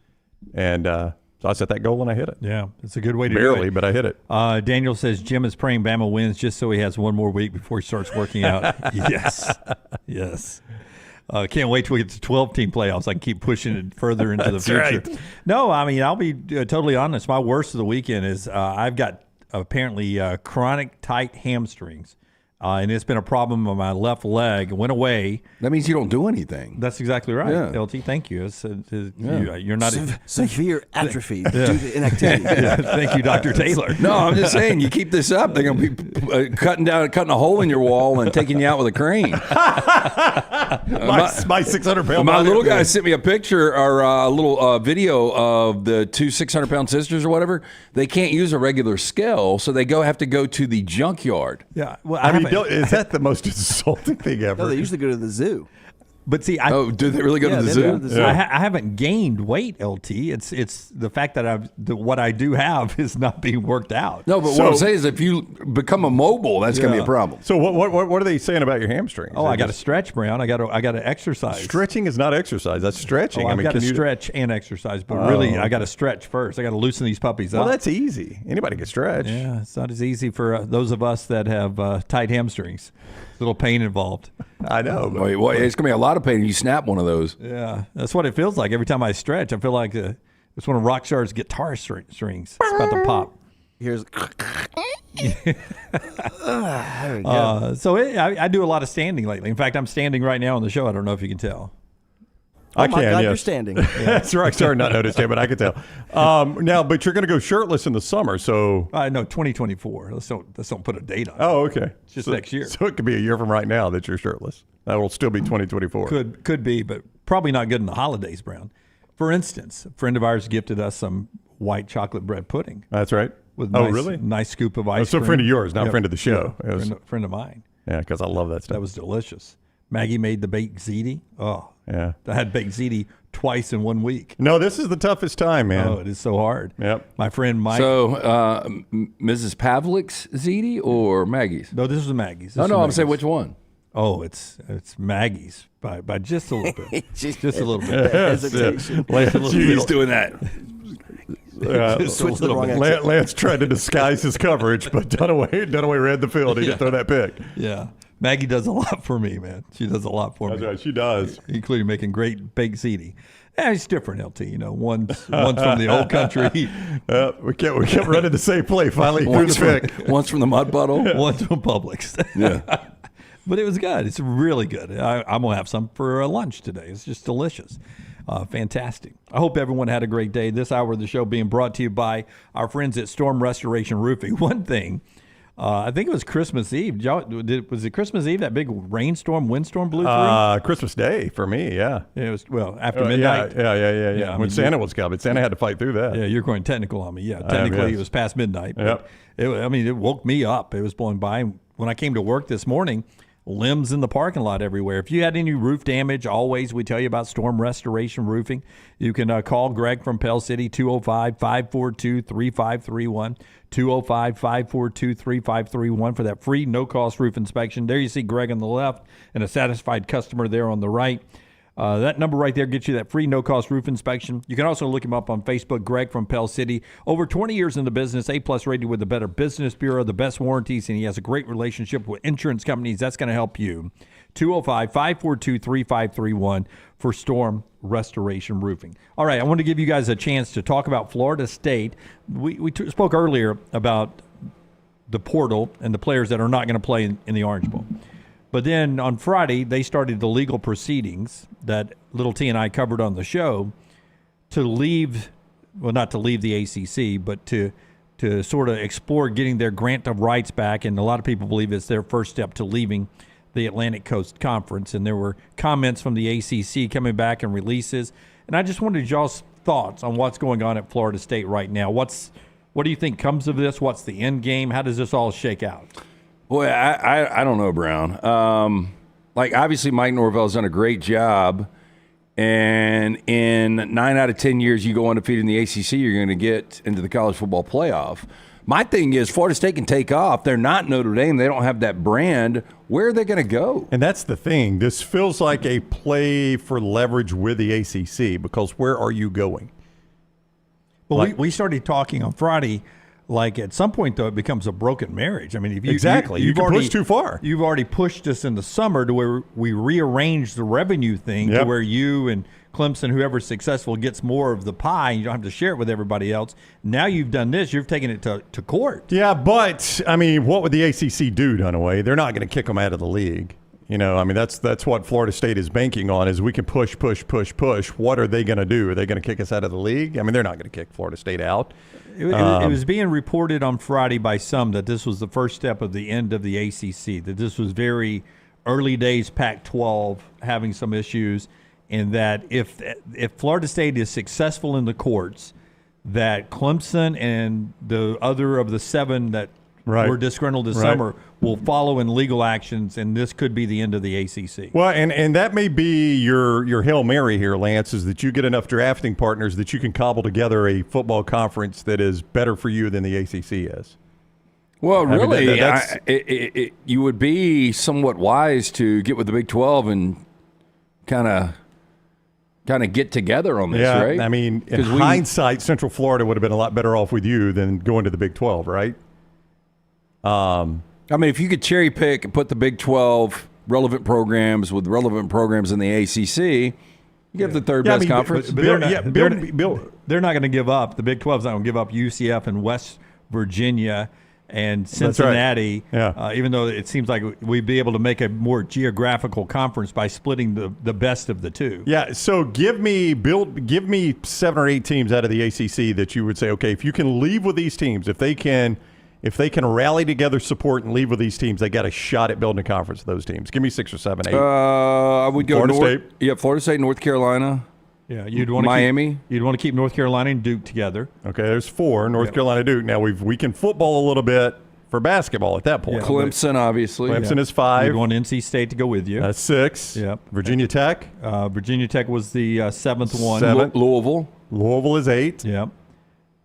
And so I set that goal and I hit it. Yeah, it's a good way to do it. Barely, but I hit it. Daniel says Jim is praying Bama wins just so he has one more week before he starts working out. Yes. Can't wait till we get to 12-team playoffs. I can keep pushing it further into the future. Right. No, I mean, I'll be totally honest. My worst of the weekend is I've got apparently chronic tight hamstrings. And it's been a problem on my left leg. It went away. That means you don't do anything. That's exactly right. Yeah. LT, thank you. You're not severe atrophy due to inactivity. Thank you, Dr. Taylor. No, I'm just saying, you keep this up, they're going to be cutting a hole in your wall and taking you out with a crane. My 600-pound. My little guy sent me a picture or a little video of the two 600-pound sisters or whatever. They can't use a regular scale, so they have to go to the junkyard. Yeah. Well, I mean, is that the most insulting thing ever? No, they usually go to the zoo. But see, do they really go to the zoo? I haven't gained weight, LT. It's the fact that what I do have is not being worked out. No, but what I'm saying is, if you become immobile, that's going to be a problem. So what are they saying about your hamstrings? Oh, I got to stretch, Brown. I got to exercise. Stretching is not exercise. That's stretching. I've got to stretch and exercise, but really, I got to stretch first. I got to loosen these puppies up. Well, that's easy. Anybody can stretch. Yeah, it's not as easy for those of us that have tight hamstrings. A little pain involved. I know. It's going to be a lot of pain if you snap one of those. Yeah, that's what it feels like every time I stretch. I feel like it's one of Rockstar's guitar strings. It's about to pop. Here's. I do a lot of standing lately. In fact, I'm standing right now on the show. I don't know if you can tell. Oh my God, you're standing. That's Rockstar not noticed it, but I could tell. Now, but you're going to go shirtless in the summer, so. No, 2024. Let's don't put a date on it. Oh, okay. It's just next year. So it could be a year from right now that you're shirtless. That will still be 2024. Could be, but probably not good in the holidays, Brown. For instance, a friend of ours gifted us some white chocolate bread pudding. That's right. With really? Nice scoop of ice cream. So a friend of yours, not a friend of the show. Yeah, friend of mine. Yeah, because I love that stuff. That was delicious. Maggie made the baked ziti. Oh, yeah. I had baked ziti twice in 1 week. No, this is the toughest time, man. Oh, it is so hard. Yep. My friend Mike. So, Mrs. Pavlik's ziti or Maggie's? No, this was Maggie's. I'm saying which one? Oh, it's Maggie's by just a little bit. just a little bit. Hesitation. He's doing that. Lance tried to disguise his coverage, but Dunaway read the field. He didn't throw that pick. Yeah. Maggie does a lot for me, man. She does a lot for me. That's right. She does. Including making great baked ziti. Yeah, it's different, LT. One's from the old country. We kept running the same play. Finally, threw the pick. One's from the mud puddle. One's from Publix. Yeah. But it was good. It's really good. I'm going to have some for lunch today. It's just delicious. Fantastic. I hope everyone had a great day. This hour of the show being brought to you by our friends at Storm Restoration Roofing. One thing, I think it was Christmas Eve. Was it Christmas Eve, that big windstorm blew through? Christmas Day for me, yeah. It was, after midnight. Yeah. When Santa was coming. Santa had to fight through that. Yeah, you're going technical on me. Yeah, technically it was past midnight. Yep. It woke me up. It was blowing by. When I came to work this morning, limbs in the parking lot everywhere. If you had any roof damage, always we tell you about Storm Restoration Roofing. You can call Greg from Pell City, 205-542-3531, 205-542-3531 for that free no-cost roof inspection. There you see Greg on the left and a satisfied customer there on the right. That number right there gets you that free no-cost roof inspection. You can also look him up on Facebook, Greg from Pell City. Over 20 years in the business, A-plus rated with the Better Business Bureau, the best warranties, and he has a great relationship with insurance companies. That's going to help you. 205-542-3531 for Storm Restoration Roofing. All right, I want to give you guys a chance to talk about Florida State. We spoke earlier about the portal and the players that are not going to play in the Orange Bowl. But then on Friday, they started the legal proceedings that Little T and I covered on the show to leave, well, not to leave the ACC, but to sort of explore getting their grant of rights back. And a lot of people believe it's their first step to leaving the Atlantic Coast Conference. And there were comments from the ACC coming back and releases. And I just wanted y'all's thoughts on what's going on at Florida State right now. What do you think comes of this? What's the end game? How does this all shake out? Boy, I don't know, Brown. Obviously, Mike Norvell's done a great job. And in 9 out of 10 years, you go undefeated in the ACC, you're going to get into the college football playoff. My thing is, Florida State can take off. They're not Notre Dame. They don't have that brand. Where are they going to go? And that's the thing. This feels like a play for leverage with the ACC because where are you going? Well, we started talking on Friday like at some point though, it becomes a broken marriage. I mean, if you exactly, you can push too far. You've already pushed us in the summer to where we rearrange the revenue thing to where you and Clemson, whoever's successful, gets more of the pie, and you don't have to share it with everybody else. Now you've done this; you've taken it to court. Yeah, but I mean, what would the ACC do, Dunaway? They're not going to kick them out of the league. You know, I mean, that's what Florida State is banking on, is we can push. What are they going to do? Are they going to kick us out of the league? I mean, they're not going to kick Florida State out. It was being reported on Friday by some that this was the first step of the end of the ACC, that this was very early days Pac-12 having some issues, and that if Florida State is successful in the courts, that Clemson and the other of the 7 that were disgruntled this summer will follow in legal actions, and this could be the end of the ACC. Well, and that may be your Hail Mary here, Lance, is that you get enough drafting partners that you can cobble together a football conference that is better for you than the ACC is. Well, really, you would be somewhat wise to get with the Big 12 and kind of get together on this, right? I mean, in hindsight, Central Florida would have been a lot better off with you than going to the Big 12, right? I mean, if you could cherry pick and put the Big 12 relevant programs with relevant programs in the ACC, you have the third best conference. But they're not going to give up. The Big 12's not going to give up UCF and West Virginia and Cincinnati, even though it seems like we'd be able to make a more geographical conference by splitting the best of the two. Yeah, so give me 7 or 8 teams out of the ACC that you would say, okay, if you can leave with these teams, if they can rally together, support, and leave with these teams, they got a shot at building a conference with those teams. Give me 6 or 7, 8. I would go Florida State. Yeah, Florida State, North Carolina. Yeah, you'd want Miami. You'd want to keep North Carolina and Duke together. Okay, there's 4. North Carolina, Duke. Now we can football a little bit for basketball at that point. Yeah, Clemson, obviously. Clemson is 5. You'd want NC State to go with you. That's 6. Yep. Virginia Tech. Virginia Tech was the 7th one. 7. Louisville is 8. Yep.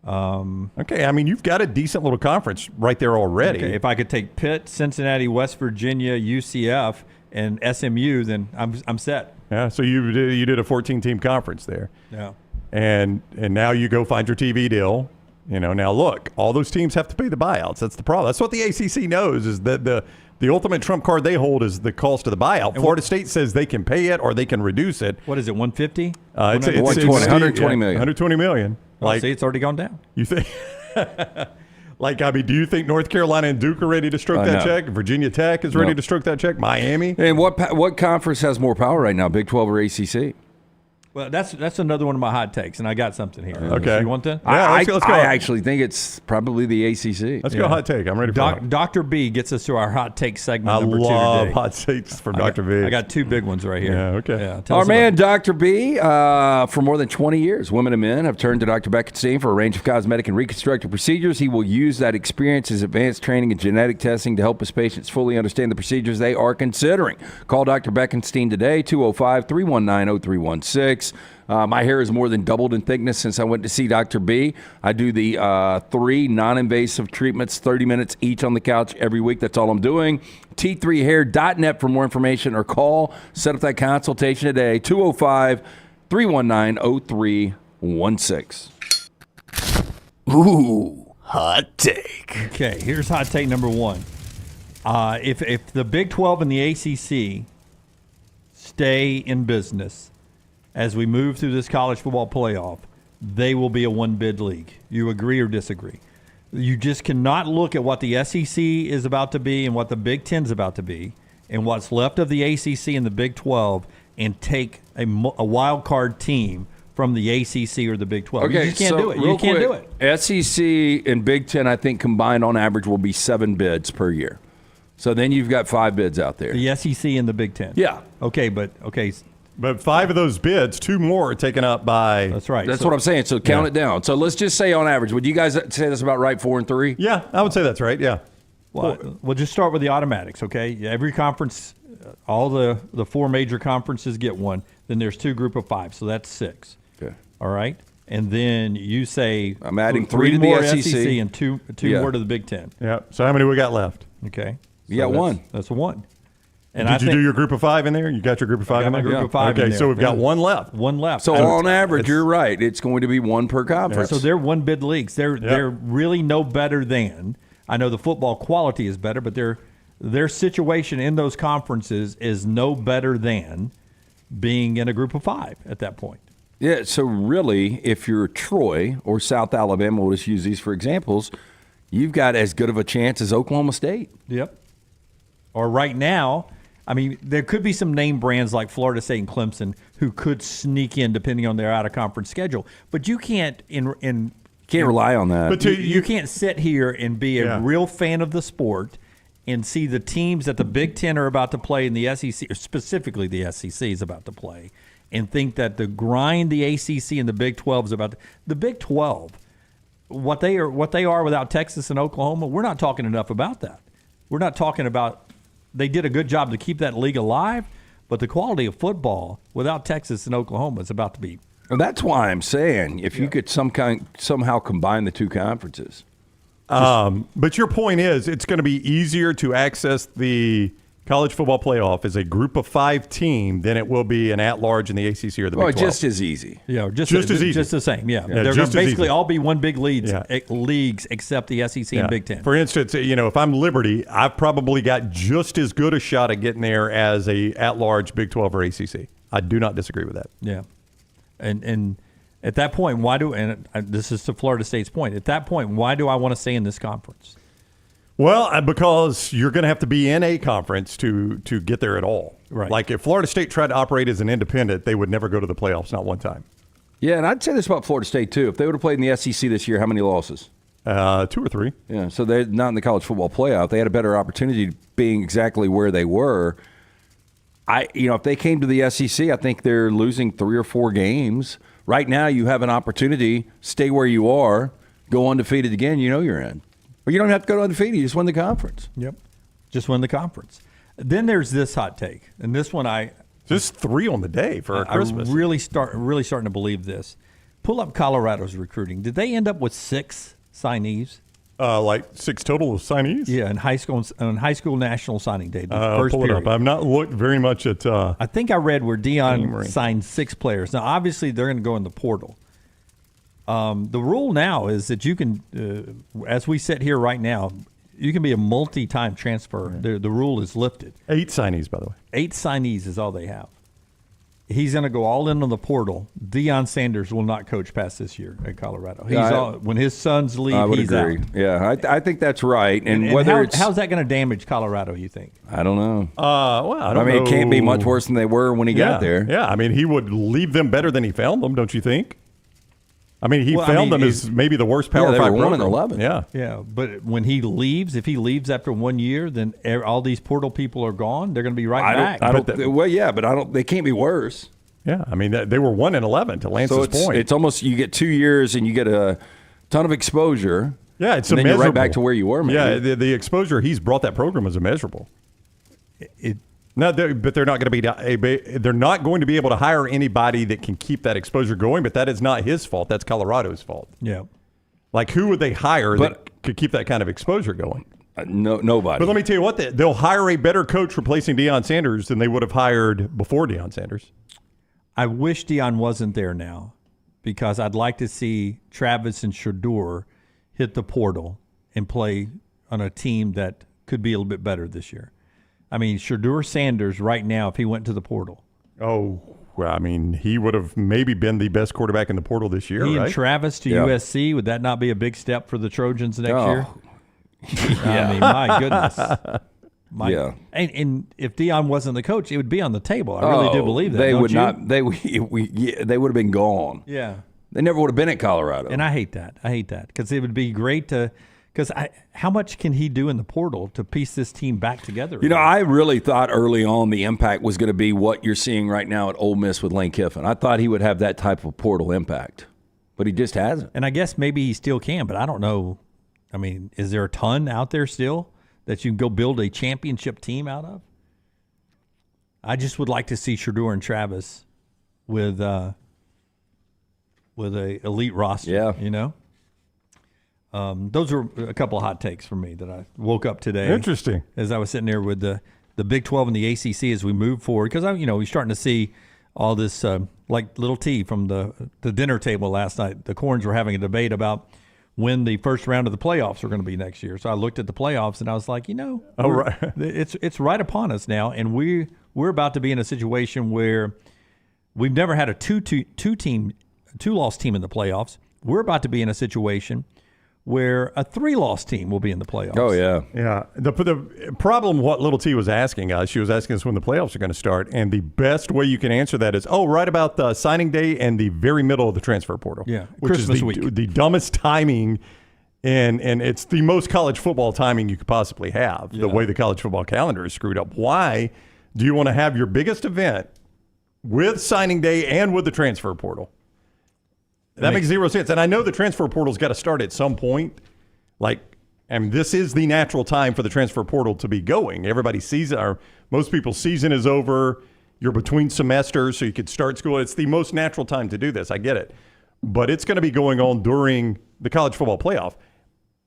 Okay, I mean, you've got a decent little conference right there already. Okay, if I could take Pitt, Cincinnati, West Virginia, UCF, and SMU, then I'm set. Yeah, so you did a 14-team conference there. Yeah. And now you go find your TV deal. You know, now look, all those teams have to pay the buyouts. That's the problem. That's what the ACC knows, is that the ultimate trump card they hold is the cost of the buyout. And Florida State says they can pay it or they can reduce it. What is it, 150? It's 120 million. 120 million. See, it's already gone down. You think? Do you think North Carolina and Duke are ready to stroke that check? Virginia Tech is ready to stroke that check? Miami? And what conference has more power right now, Big 12 or ACC? Well, that's another one of my hot takes, and I got something here. Okay. You want that? Yeah, let's go. I actually think it's probably the ACC. Let's go hot take. I'm ready for it. Dr. B gets us to our hot take segment number 2 I love today. hot takes from Dr. B. I got 2 big ones right here. Yeah, okay. Yeah, Our man, Dr. B, for more than 20 years, women and men have turned to Dr. Bekenstein for a range of cosmetic and reconstructive procedures. He will use that experience, his advanced training and genetic testing to help his patients fully understand the procedures they are considering. Call Dr. Bekenstein today, 205-319-0316. My hair has more than doubled in thickness since I went to see Dr. B. I do the 3 non-invasive treatments, 30 minutes each on the couch every week. That's all I'm doing. T3hair.net for more information, or call. Set up that consultation today, 205-319-0316. Ooh, hot take. Okay, here's hot take number 1. If the Big 12 and the ACC stay in business as we move through this college football playoff, they will be a one-bid league. You agree or disagree? You just cannot look at what the SEC is about to be and what the Big Ten is about to be and what's left of the ACC and the Big 12 and take a wild card team from the ACC or the Big 12. Okay, you just can't do it. You can't do it. SEC and Big Ten, I think, combined on average will be 7 bids per year. So then you've got 5 bids out there. The SEC and the Big Ten. Yeah. Okay. But 5 of those bids, 2 more are taken up by. That's right. That's what I'm saying. So count it down. So let's just say on average, would you guys say that's about right, 4 and 3? Yeah, I would say that's right. Yeah. Well, we'll just start with the automatics, okay? Every conference, all the 4 major conferences get 1. Then there's 2 group of 5, so that's 6. Okay. All right? And then you say I'm adding 3 to more the SEC and 2 more to the Big Ten. Yeah. So how many we got left? Okay. You got 1. That's a 1. And Did you do your group of 5 in there? You got your group of 5 in there? Group of 5 Okay, in there. so we've got one left. One left. So on average, you're right. It's going to be one per conference. So they're one bid leagues. They're really no better than. I know the football quality is better, but their situation in those conferences is no better than being in a group of 5 at that point. Yeah, so really, if you're Troy or South Alabama, we'll just use these for examples, you've got as good of a chance as Oklahoma State. Yep. Or right now, I mean, there could be some name brands like Florida State and Clemson who could sneak in depending on their out-of-conference schedule. But you can't Can't rely on that. But you can't sit here and be a real fan of the sport and see the teams that the Big Ten are about to play in the SEC, or specifically the SEC is about to play, and think that the grind the ACC and the Big 12 is about to, the Big 12, what they are without Texas and Oklahoma. We're not talking enough about that. We're not talking about they did a good job to keep that league alive, but the quality of football without Texas and Oklahoma is about to be. And that's why I'm saying if you could somehow combine the two conferences. But your point is it's going to be easier to access the college football playoff as a group of 5 team than it will be an at-large in the ACC or the Big 12. Just as easy. Yeah, just as easy. Just the same, yeah. They're going to basically all be one big leagues except the SEC and Big Ten. For instance, if I'm Liberty, I've probably got just as good a shot at getting there as a at-large Big 12 or ACC. I do not disagree with that. Yeah. And at that point, this is to Florida State's point, at that point, why do I want to stay in this conference? Well, because you're going to have to be in a conference to get there at all. Right. Like if Florida State tried to operate as an independent, they would never go to the playoffs, not one time. Yeah, and I'd say this about Florida State, too. If they would have played in the SEC this year, how many losses? 2 or 3. Yeah, so they're not in the college football playoff. They had a better opportunity being exactly where they were. If they came to the SEC, I think they're losing 3 or 4 games. Right now, you have an opportunity, stay where you are, go undefeated again, you're in. Or you don't have to go undefeated, you just win the conference. Yep, just win the conference. Then there's this hot take, and this one just 3 on the day for Christmas. I'm really starting to believe this. Pull up Colorado's recruiting. Did they end up with 6 signees? Like 6 total signees? Yeah, in high school national signing day. Pull it up. I've not looked very much at. I think I read where Deion signed 6 players. Now, obviously, they're going to go in the portal. The rule now is that you can, as we sit here right now, you can be a multi-time transfer. The rule is lifted. 8 signees, by the way. 8 signees is all they have. He's going to go all in on the portal. Deion Sanders will not coach past this year at Colorado. When his sons leave, I would he's agree. out. Yeah, I think that's right. And how's that going to damage Colorado, you think? I don't know. I don't know. It can't be much worse than they were when he got there. Yeah, I mean, he would leave them better than he found them, don't you think? I mean, he found them as maybe the worst Power 5 program. 1-11. Yeah, but when he leaves, if he leaves after 1 year, then all these portal people are gone. They're going to be right back. They can't be worse. Yeah, I mean, they were 1-11 to Lance's point. It's almost you get 2 years and you get a ton of exposure. Yeah, it's and then immeasurable. you're right back to where you were. Maybe. Yeah, the exposure he's brought that program is immeasurable. But they're not going to be. They're not going to be able to hire anybody that can keep that exposure going. But that is not his fault. That's Colorado's fault. Yeah. Like who would they hire that could keep that kind of exposure going? Nobody. But let me tell you what, they'll hire a better coach replacing Deion Sanders than they would have hired before Deion Sanders. I wish Deion wasn't there now because I'd like to see Travis and Shedeur hit the portal and play on a team that could be a little bit better this year. I mean, Shedeur Sanders right now, if he went to the portal. Oh, well, I mean, he would have maybe been the best quarterback in the portal this year, He right? and Travis to USC, would that not be a big step for the Trojans next year? I mean, my goodness. And if Deion wasn't the coach, it would be on the table. I really do believe that. They don't would you? not. They would have been gone. Yeah, they never would have been at Colorado. And I hate that. Because it would be great to. Because how much can he do in the portal to piece this team back together? I really thought early on the impact was going to be what you're seeing right now at Ole Miss with Lane Kiffin. I thought he would have that type of portal impact, but he just hasn't. And I guess maybe he still can, but I don't know. I mean, is there a ton out there still that you can go build a championship team out of? I just would like to see Shedeur and Travis with a elite roster. Yeah. Those were a couple of hot takes for me that I woke up today. Interesting. As I was sitting there with the Big 12 and the ACC as we move forward, because we're starting to see all this, like little T from the dinner table last night. The Corns were having a debate about when the first round of the playoffs are going to be next year. So I looked at the playoffs and I was like, right. it's right upon us now, and we're about to be in a situation where we've never had a two-loss team in the playoffs. We're about to be in a situation where a 3-loss team will be in the playoffs. Oh, yeah. Yeah. The problem, what Little T was asking us, she was asking us when the playoffs are going to start, and the best way you can answer that is, right about the signing day and the very middle of the transfer portal. Yeah, which Christmas is week. The dumbest timing, and it's the most college football timing you could possibly have, the way the college football calendar is screwed up. Why do you want to have your biggest event with signing day and with the transfer portal? That makes zero sense. And I know the transfer portal's got to start at some point. This is the natural time for the transfer portal to be going. Everybody's season, or most people's season is over. You're between semesters, so you could start school. It's the most natural time to do this. I get it. But it's going to be going on during the college football playoff.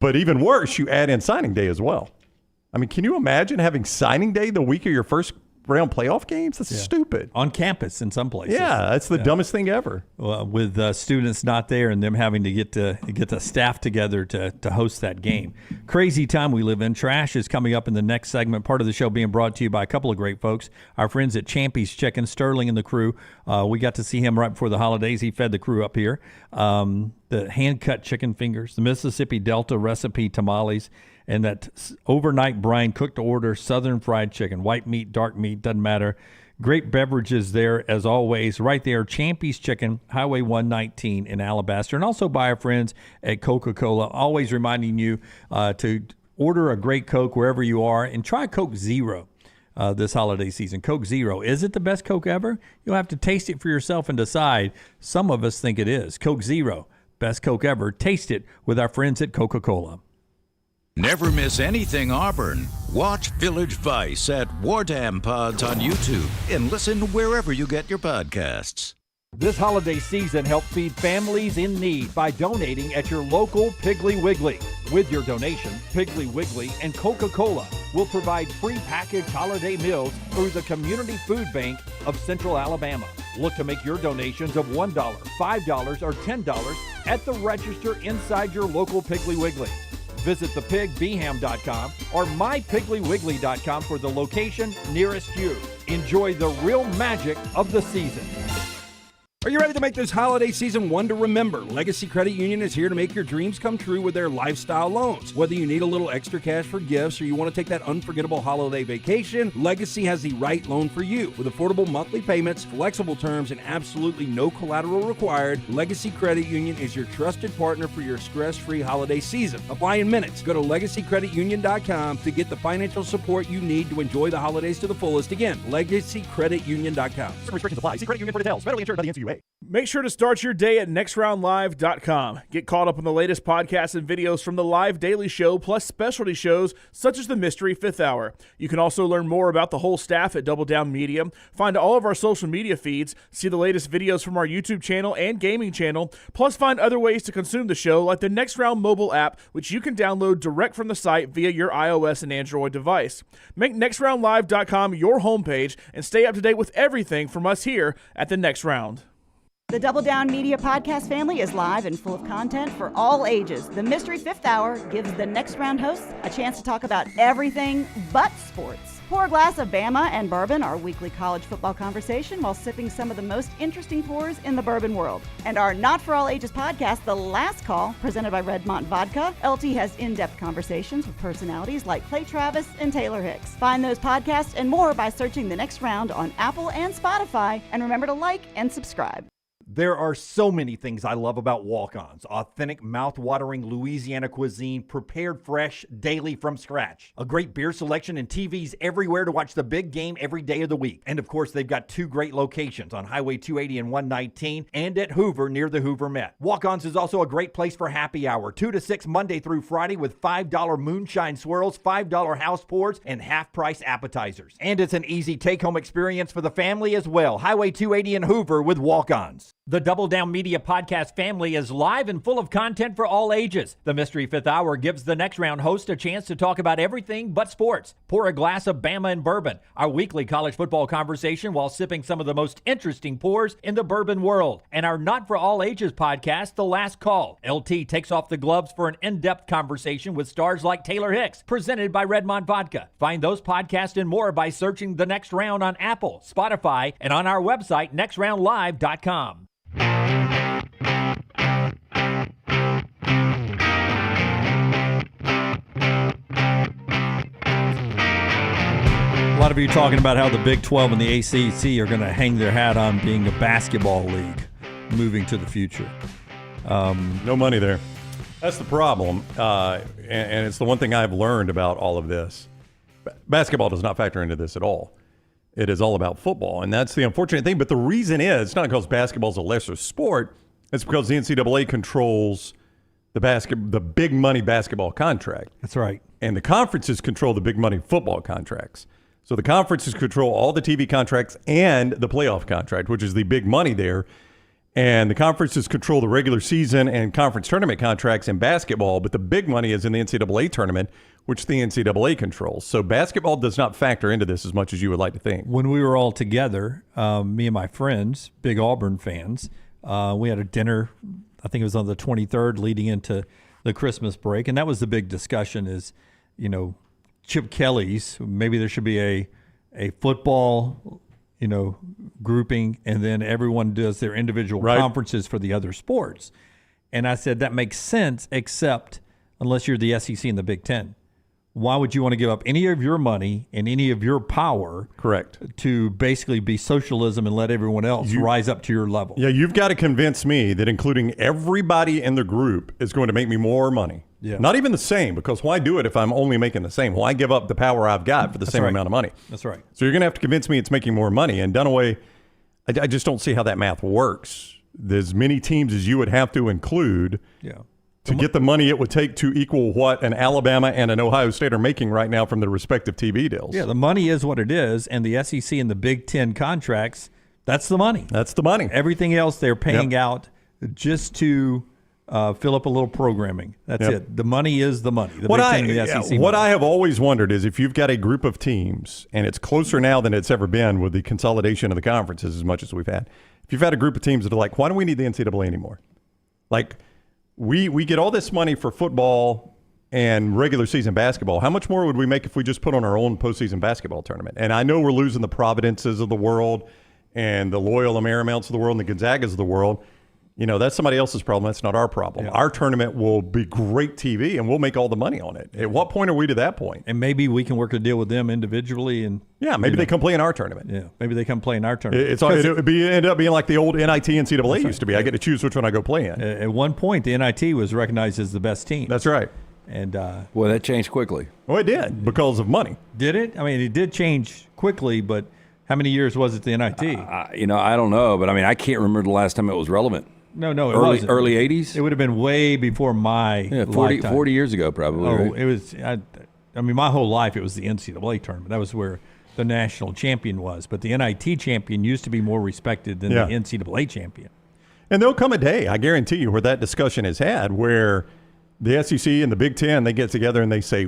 But even worse, you add in signing day as well. I mean, can you imagine having signing day the week of your first round playoff games? That's stupid. On campus in some places. Yeah, that's the dumbest thing ever. Well, with students not there and them having to get the staff together to host that game. Crazy time we live in. Trash is coming up in the next segment. Part of the show being brought to you by a couple of great folks. Our friends at Champy's Chicken, Sterling and the crew. We got to see him right before the holidays. He fed the crew up here. The hand-cut chicken fingers, the Mississippi Delta recipe tamales, and that overnight brine cooked to order Southern fried chicken, white meat, dark meat, doesn't matter. Great beverages there as always. Right there, Champy's Chicken, Highway 119 in Alabaster. And also by our friends at Coca-Cola, always reminding you to order a great Coke wherever you are, and try Coke Zero this holiday season. Coke Zero. Is it the best Coke ever? You'll have to taste it for yourself and decide. Some of us think it is. Coke Zero, best Coke ever. Taste it with our friends at Coca-Cola. Never miss anything Auburn. Watch Village Vice at Wardam Pods on YouTube and listen wherever you get your podcasts. This holiday season, help feed families in need by donating at your local Piggly Wiggly. With your donation, Piggly Wiggly and Coca-Cola will provide free packaged holiday meals through the Community Food Bank of Central Alabama. Look to make your donations of $1, $5, or $10 at the register inside your local Piggly Wiggly. Visit thepigbeham.com or mypigglywiggly.com for the location nearest you. Enjoy the real magic of the season. Are you ready to make this holiday season one to remember? Legacy Credit Union is here to make your dreams come true with their lifestyle loans. Whether you need a little extra cash for gifts or you want to take that unforgettable holiday vacation, Legacy has the right loan for you. With affordable monthly payments, flexible terms, and absolutely no collateral required, Legacy Credit Union is your trusted partner for your stress-free holiday season. Apply in minutes. Go to LegacyCreditUnion.com to get the financial support you need to enjoy the holidays to the fullest. Again, LegacyCreditUnion.com. Some restrictions apply. See credit union for details. Federally insured by the NCUA. Make sure to start your day at nextroundlive.com. Get caught up on the latest podcasts and videos from the live daily show, plus specialty shows such as the Mystery Fifth Hour. You can also learn more about the whole staff at Double Down Media, find all of our social media feeds, see the latest videos from our YouTube channel and gaming channel, plus find other ways to consume the show like the Next Round mobile app, which you can download direct from the site via your iOS and Android device. Make nextroundlive.com your homepage and stay up to date with everything from us here at the Next Round. The Double Down Media podcast family is live and full of content for all ages. The Mystery Fifth Hour gives the Next Round hosts a chance to talk about everything but sports. Pour a glass of Bama and bourbon, our weekly college football conversation, while sipping some of the most interesting pours in the bourbon world. And our Not For All Ages podcast, The Last Call, presented by Redmont Vodka. LT has in-depth conversations with personalities like Clay Travis and Taylor Hicks. Find those podcasts and more by searching The Next Round on Apple and Spotify. And remember to like and subscribe. There are so many things I love about Walk-Ons. Authentic, mouth-watering Louisiana cuisine, prepared fresh, daily from scratch. A great beer selection and TVs everywhere to watch the big game every day of the week. And of course, they've got two great locations on Highway 280 and 119 and at Hoover near the Hoover Met. Walk-Ons is also a great place for happy hour, 2 to 6 Monday through Friday with $5 moonshine swirls, $5 house pours, and half-price appetizers. And it's an easy take-home experience for the family as well. Highway 280 and Hoover with Walk-Ons. The Double Down Media podcast family is live and full of content for all ages. The Mystery Fifth Hour gives the Next Round host a chance to talk about everything but sports. Pour a glass of Bama and bourbon, our weekly college football conversation while sipping some of the most interesting pours in the bourbon world. And our Not For All Ages podcast, The Last Call. LT takes off the gloves for an in-depth conversation with stars like Taylor Hicks, presented by Redmond Vodka. Find those podcasts and more by searching The Next Round on Apple, Spotify, and on our website, nextroundlive.com. A lot of you talking about how the Big 12 and the ACC are going to hang their hat on being a basketball league moving to the future. No money there. That's the problem. And it's the one thing I've learned about all of this. Basketball does not factor into this at all. It is all about football, and that's the unfortunate thing. But the reason is, it's not because basketball is a lesser sport. It's because the NCAA controls the big money basketball contract. That's right. And the conferences control the big money football contracts. So the conferences control all the TV contracts and the playoff contract, which is the big money there. And the conferences control the regular season and conference tournament contracts in basketball, but the big money is in the NCAA tournament, which the NCAA controls. So basketball does not factor into this as much as you would like to think. When we were all together, me and my friends, big Auburn fans, we had a dinner, I think it was on the 23rd leading into the Christmas break, and that was the big discussion is, Chip Kelly's, maybe there should be a football grouping, and then everyone does their individual conferences for the other sports. And I said that makes sense, except unless you're the SEC and the Big Ten. Why would you want to give up any of your money and any of your power to basically be socialism and let everyone else rise up to your level? Yeah, you've got to convince me that including everybody in the group is going to make me more money. Yeah. Not even the same, because why do it if I'm only making the same? Why give up the power I've got for the same amount of money? That's right. So you're going to have to convince me it's making more money. And Dunaway, I just don't see how that math works. There's many teams as you would have to include to get the money it would take to equal what an Alabama and an Ohio State are making right now from their respective TV deals. Yeah, the money is what it is, and the SEC and the Big Ten contracts, that's the money. That's the money. Everything else they're paying out just to fill up a little programming. That's it. The money is the money. The what Big Ten and the SEC what money. I have always wondered is if you've got a group of teams, and it's closer now than it's ever been with the consolidation of the conferences as much as we've had, if you've had a group of teams that are like, why don't we need the NCAA anymore? Like, we get all this money for football and regular season basketball. How much more would we make if we just put on our own postseason basketball tournament? And I know we're losing the Providences of the world and the Loyola Marimounts of the world and the Gonzagas of the world. That's somebody else's problem. That's not our problem. Yeah. Our tournament will be great TV, and we'll make all the money on it. At what point are we to that point? And maybe we can work a deal with them individually. And maybe they come play in our tournament. Yeah, maybe they come play in our tournament. It would end up being like the old NIT NCAA used to be. I get to choose which one I go play in. At one point, the NIT was recognized as the best team. That's right. And well, that changed quickly. Well, it did because of money. Did it? I mean, it did change quickly, but how many years was it the NIT? I don't know, but I can't remember the last time it was relevant. No, it wasn't. Early 80s? It would have been way before my 40 years ago probably. Oh, right? It was, my whole life it was the NCAA tournament. That was where the national champion was. But the NIT champion used to be more respected than the NCAA champion. And there'll come a day, I guarantee you, where that discussion is had, where the SEC and the Big Ten, they get together and they say,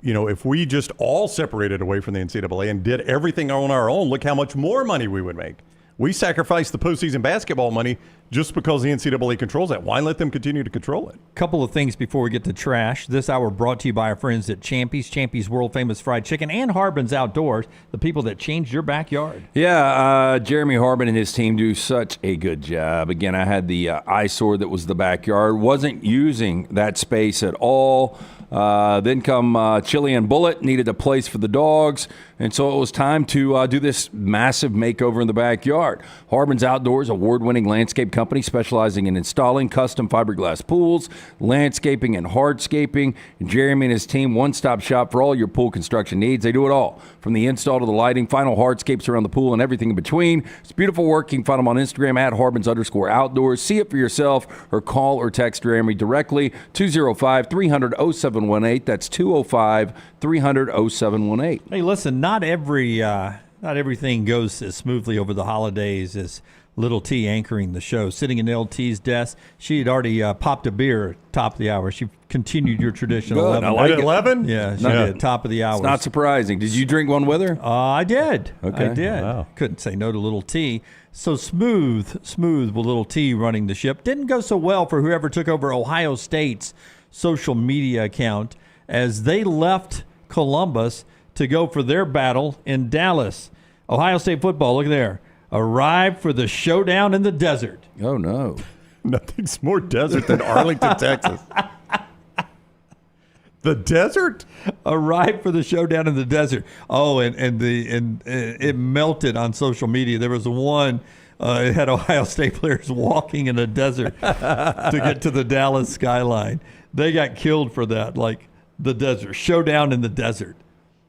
if we just all separated away from the NCAA and did everything on our own, look how much more money we would make. We sacrificed the postseason basketball money just because the NCAA controls that. Why let them continue to control it? Couple of things before we get to trash. This hour brought to you by our friends at Champy's world-famous fried chicken, and Harbin's Outdoors, the people that changed your backyard. Yeah, Jeremy Harbin and his team do such a good job. Again, I had the eyesore that was the backyard. Wasn't using that space at all. Then come Chili and Bullet, needed a place for the dogs, and so it was time to do this massive makeover in the backyard. Harbin's Outdoors, award-winning landscape company specializing in installing custom fiberglass pools, landscaping, and hardscaping. Jeremy and his team, one-stop shop for all your pool construction needs. They do it all, from the install to the lighting, final hardscapes around the pool, and everything in between. It's beautiful work. You can find them on Instagram at Harbins_Outdoors. See it for yourself, or call or text Jeremy directly, 205-300-0718. That's 205-300-0718. Hey, listen, not everything goes as smoothly over the holidays as Little T anchoring the show, sitting in LT's desk. She had already popped a beer at top of the hour. She continued your tradition. Good. 11. I like it. 11? Yeah, she did. Top of the hour. It's not surprising. Did you drink one with her? I did. Okay. I did. Wow. Couldn't say no to Little T. So smooth with Little T running the ship. Didn't go so well for whoever took over Ohio State's social media account as they left Columbus to go for their battle in Dallas. Ohio State football, look there, arrived for the showdown in the desert. Oh, no. Nothing's more desert than Arlington, Texas. The desert? Arrived for the showdown in the desert. Oh, and it melted on social media. There was one, it had Ohio State players walking in a desert to get to the Dallas skyline. They got killed for that, like the desert. Showdown in the desert.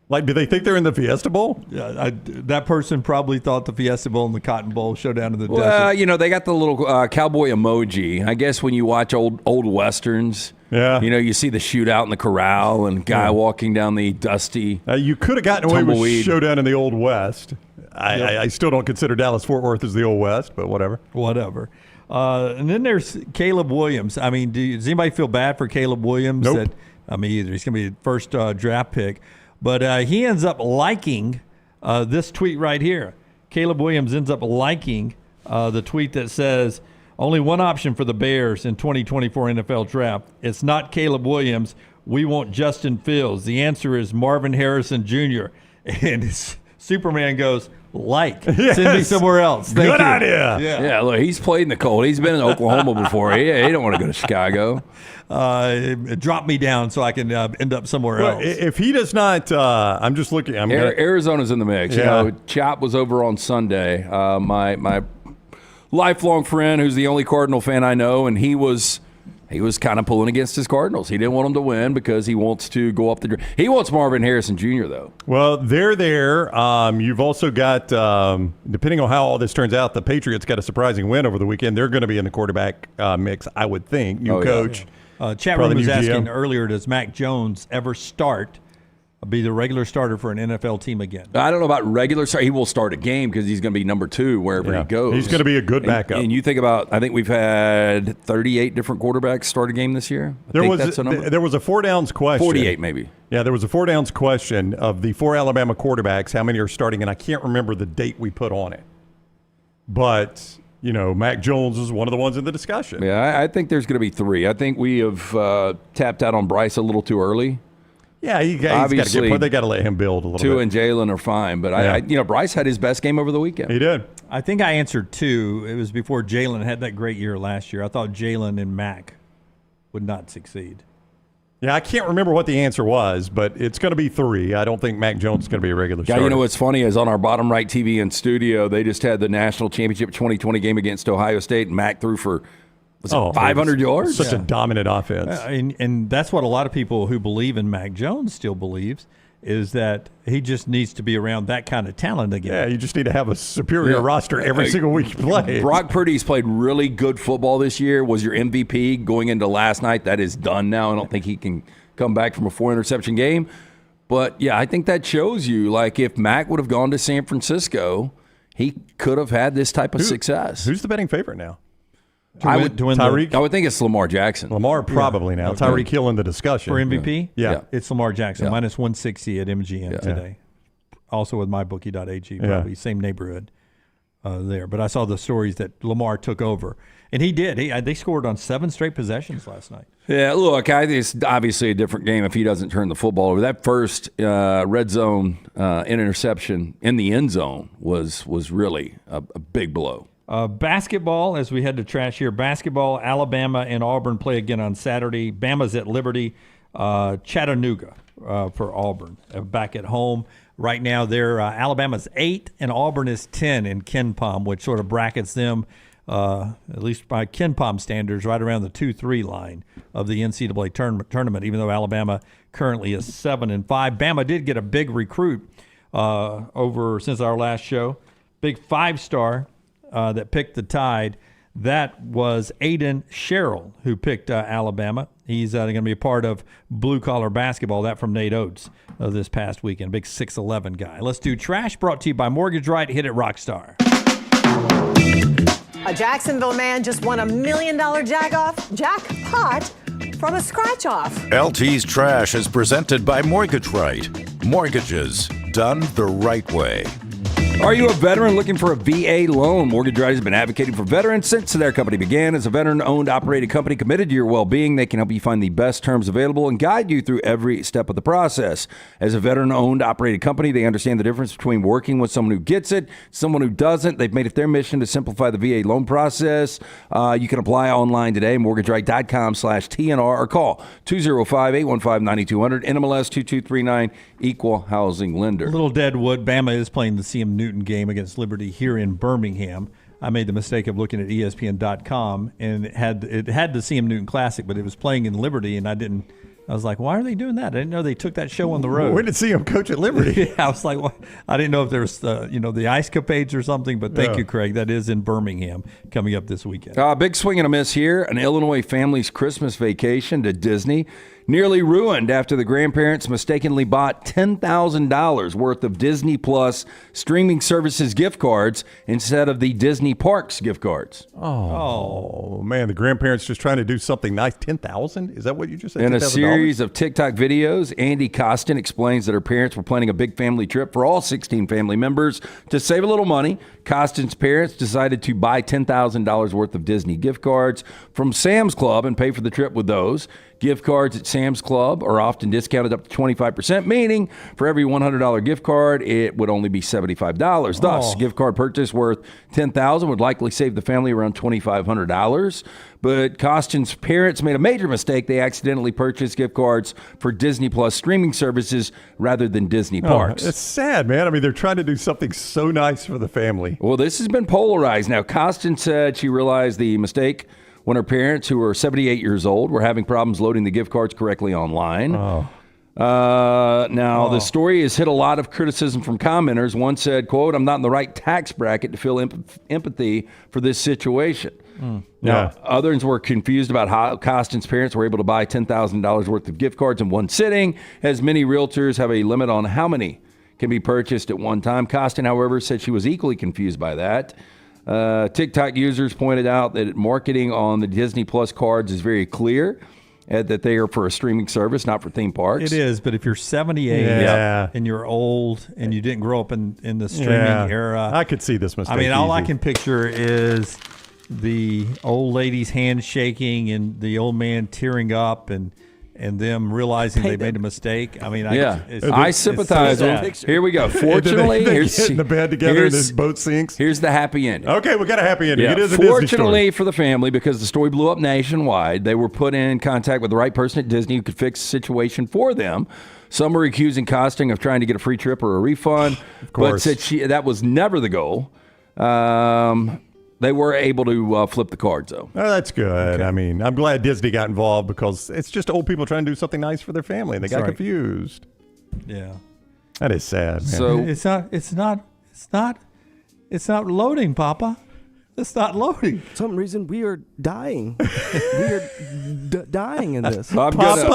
Like, do they think they're in the Fiesta Bowl? Yeah, that person probably thought the Fiesta Bowl and the Cotton Bowl showdown in the desert. Well, you know, they got the little cowboy emoji. I guess when you watch old Westerns, you see the shootout in the corral and guy walking down the dusty you could have gotten away with tumbleweed. showdown in the Old West. I still don't consider Dallas-Fort Worth as the Old West, but whatever. And then there's Caleb Williams. I mean, does anybody feel bad for Caleb Williams? Nope. Me either. He's going to be the first draft pick. But he ends up liking this tweet right here. Caleb Williams ends up liking the tweet that says, only one option for the Bears in 2024 NFL draft. It's not Caleb Williams. We want Justin Fields. The answer is Marvin Harrison Jr. And Superman goes, send me somewhere else. Thank Good you. idea. Yeah, look, he's played in the cold. He's been in Oklahoma before. He don't want to go to Chicago. Drop me down so I can end up somewhere else. If he does not, I'm just looking. Arizona's in the mix. Yeah. You know, Chop was over on Sunday. My lifelong friend, who's the only Cardinal fan I know, and he was kind of pulling against his Cardinals. He didn't want them to win because he wants to go up the. He wants Marvin Harrison Jr. though. Well, they're there. You've also got, depending on how all this turns out, the Patriots got a surprising win over the weekend. They're going to be in the quarterback mix, I would think. New coach. Chat room was asking earlier, does Mac Jones ever be the regular starter for an NFL team again? I don't know about regular start. He will start a game because he's going to be number 2 wherever he goes. He's going to be a good backup. And you think about, I think we've had 38 different quarterbacks start a game this year. There was a 4 downs question. 48 maybe. Yeah, there was a 4 downs question of the 4 Alabama quarterbacks, how many are starting, and I can't remember the date we put on it. But, you know, Mac Jones is one of the ones in the discussion. Yeah, I think there's going to be 3. I think we have tapped out on Bryce a little too early. Yeah, he's got to get. They got to let him build a little bit. 2 and Jalen are fine, but Bryce had his best game over the weekend. He did. I think I answered 2. It was before Jalen had that great year last year. I thought Jalen and Mac would not succeed. Yeah, I can't remember what the answer was, but it's going to be 3. I don't think Mac Jones is going to be a regular starter. You know what's funny is on our bottom right TV in studio, they just had the national championship 2020 game against Ohio State, and Mac threw for 500 yards? Such a dominant offense. And that's what a lot of people who believe in Mac Jones still believes, is that he just needs to be around that kind of talent again. Yeah, you just need to have a superior roster every single week you play. Brock Purdy's played really good football this year, was your MVP going into last night. That is done now. I don't think he can come back from a 4-interception game. But, yeah, I think that shows you, like, if Mac would have gone to San Francisco, he could have had this type of success. Who's the betting favorite now? I would think it's Lamar Jackson. Lamar probably now. Okay. Tyreek Hill in the discussion. For MVP? Yeah. It's Lamar Jackson, minus 160 at MGM today. Also with mybookie.ag, probably same neighborhood there. But I saw the stories that Lamar took over. And he did. They scored on 7 straight possessions last night. Yeah, look, I think it's obviously a different game if he doesn't turn the football over. That first red zone interception in the end zone was really a big blow. Basketball, as we head to trash here, basketball, Alabama and Auburn play again on Saturday. Bama's at Liberty, Chattanooga for Auburn, back at home. Right now, they're Alabama's 8 and Auburn is 10 in KenPom, which sort of brackets them, at least by KenPom standards, right around the 2-3 line of the NCAA tournament, even though Alabama currently is 7-5. Bama did get a big recruit since our last show, big 5-star that picked the Tide. That was Aiden Sherrill, who picked Alabama. He's going to be a part of blue-collar basketball. That from Nate Oates this past weekend. Big 6'11 guy. Let's do trash, brought to you by Mortgage Right. Hit it, Rockstar. A Jacksonville man just won $1 million jackpot from a scratch-off. LT's Trash is presented by Mortgage Right. Mortgages done the right way. Are you a veteran looking for a VA loan? Mortgage Right has been advocating for veterans since their company began. As a veteran-owned, operated company committed to your well-being, they can help you find the best terms available and guide you through every step of the process. As a veteran-owned, operated company, they understand the difference between working with someone who gets it, someone who doesn't. They've made it their mission to simplify the VA loan process. You can apply online today, mortgageright.com/TNR, or call 205-815-9200, NMLS 2239, Equal Housing Lender. Little Deadwood, Bama is playing the CM Newton game against Liberty here in Birmingham. I made the mistake of looking at ESPN.com, and it had the CM Newton Classic, but it was playing in Liberty, and I was like, why are they doing that? I didn't know they took that show on the road. When did CM coach at Liberty? Yeah, I was like, well, I didn't know if there was, the Ice Capades or something, but thank you, Craig. That is in Birmingham coming up this weekend. Big swing and a miss here. An Illinois family's Christmas vacation to Disney nearly ruined after the grandparents mistakenly bought $10,000 worth of Disney Plus streaming services gift cards instead of the Disney Parks gift cards. Oh, man, the grandparents just trying to do something nice. $10,000? Is that what you just said? In a $10,000? series of TikTok videos, Andy Costin explains that her parents were planning a big family trip for all 16 family members. To save a little money, Costin's parents decided to buy $10,000 worth of Disney gift cards from Sam's Club and pay for the trip with those. Gift cards at Sam's Club are often discounted up to 25%, meaning for every $100 gift card, it would only be $75. Thus, gift card purchase worth $10,000 would likely save the family around $2,500. But Costin's parents made a major mistake. They accidentally purchased gift cards for Disney Plus streaming services rather than Disney Parks. It's sad, man. I mean, they're trying to do something so nice for the family. Well, this has been polarized. Now, Costin said she realized the mistake when her parents, who are 78 years old, were having problems loading the gift cards correctly online. The story has hit a lot of criticism from commenters. One said, quote, "I'm not in the right tax bracket to feel empathy for this situation." Now, others were confused about how Costin's parents were able to buy $10,000 worth of gift cards in one sitting, as many realtors have a limit on how many can be purchased at one time. Costin, however, said she was equally confused by that. TikTok users pointed out that marketing on the Disney Plus cards is very clear, that they are for a streaming service, not for theme parks. It is, but if you're 78 and you're old and you didn't grow up in the streaming era. I could see this mistake. I mean, all I can picture is the old lady's hand shaking and the old man tearing up and them realizing they made a mistake. I mean, I sympathize with them. Here we go. Fortunately, they get in the bed together and this boat sinks. Here's the happy ending. Okay, we got a happy ending. Yeah. It is a Disney story. Fortunately for the family, because the story blew up nationwide, they were put in contact with the right person at Disney who could fix the situation for them. Some were accusing Costin of trying to get a free trip or a refund, but said that was never the goal. They were able to flip the cards, though. Oh, that's good. Okay. I mean, I'm glad Disney got involved because it's just old people trying to do something nice for their family, and they got confused. Yeah, that is sad. Man. So it's not loading, Papa. It's not loading. For some reason, we are dying. We are dying in this. It's so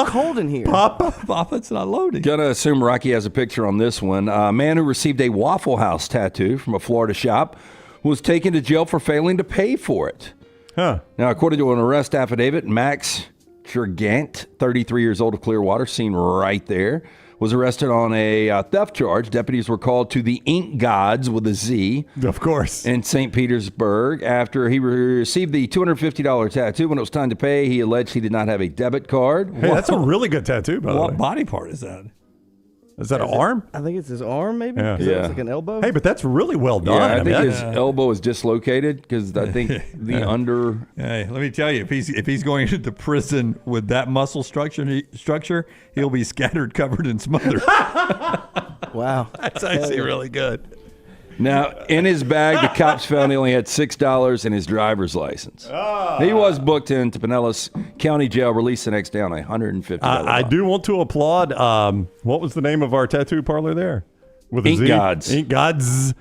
cold in here. Papa, it's not loading. Gonna assume Rocky has a picture on this one. A man who received a Waffle House tattoo from a Florida shop was taken to jail for failing to pay for it. Now, according to an arrest affidavit, Max Gigant, 33 years old of Clearwater, seen right there, was arrested on a theft charge. Deputies were called to the Ink Gods with a Z. Of course. In St. Petersburg. After he received the $250 tattoo, when it was time to pay, he alleged he did not have a debit card. Hey, that's a really good tattoo, by the way. What body part is that? Is that an arm? I think it's his arm, maybe. Yeah. It's like an elbow. Hey, but that's really well done. Yeah, I think his elbow is dislocated because I think the under. Hey, let me tell you, if he's going into prison with that muscle structure, he'll be scattered, covered, and smothered. Wow, that's actually really good. Now, in his bag, the cops found he only had $6 in his driver's license. He was booked into Pinellas County Jail, released the next day on $150. I do want to applaud. What was the name of our tattoo parlor there? With Ink Gods. Ink Gods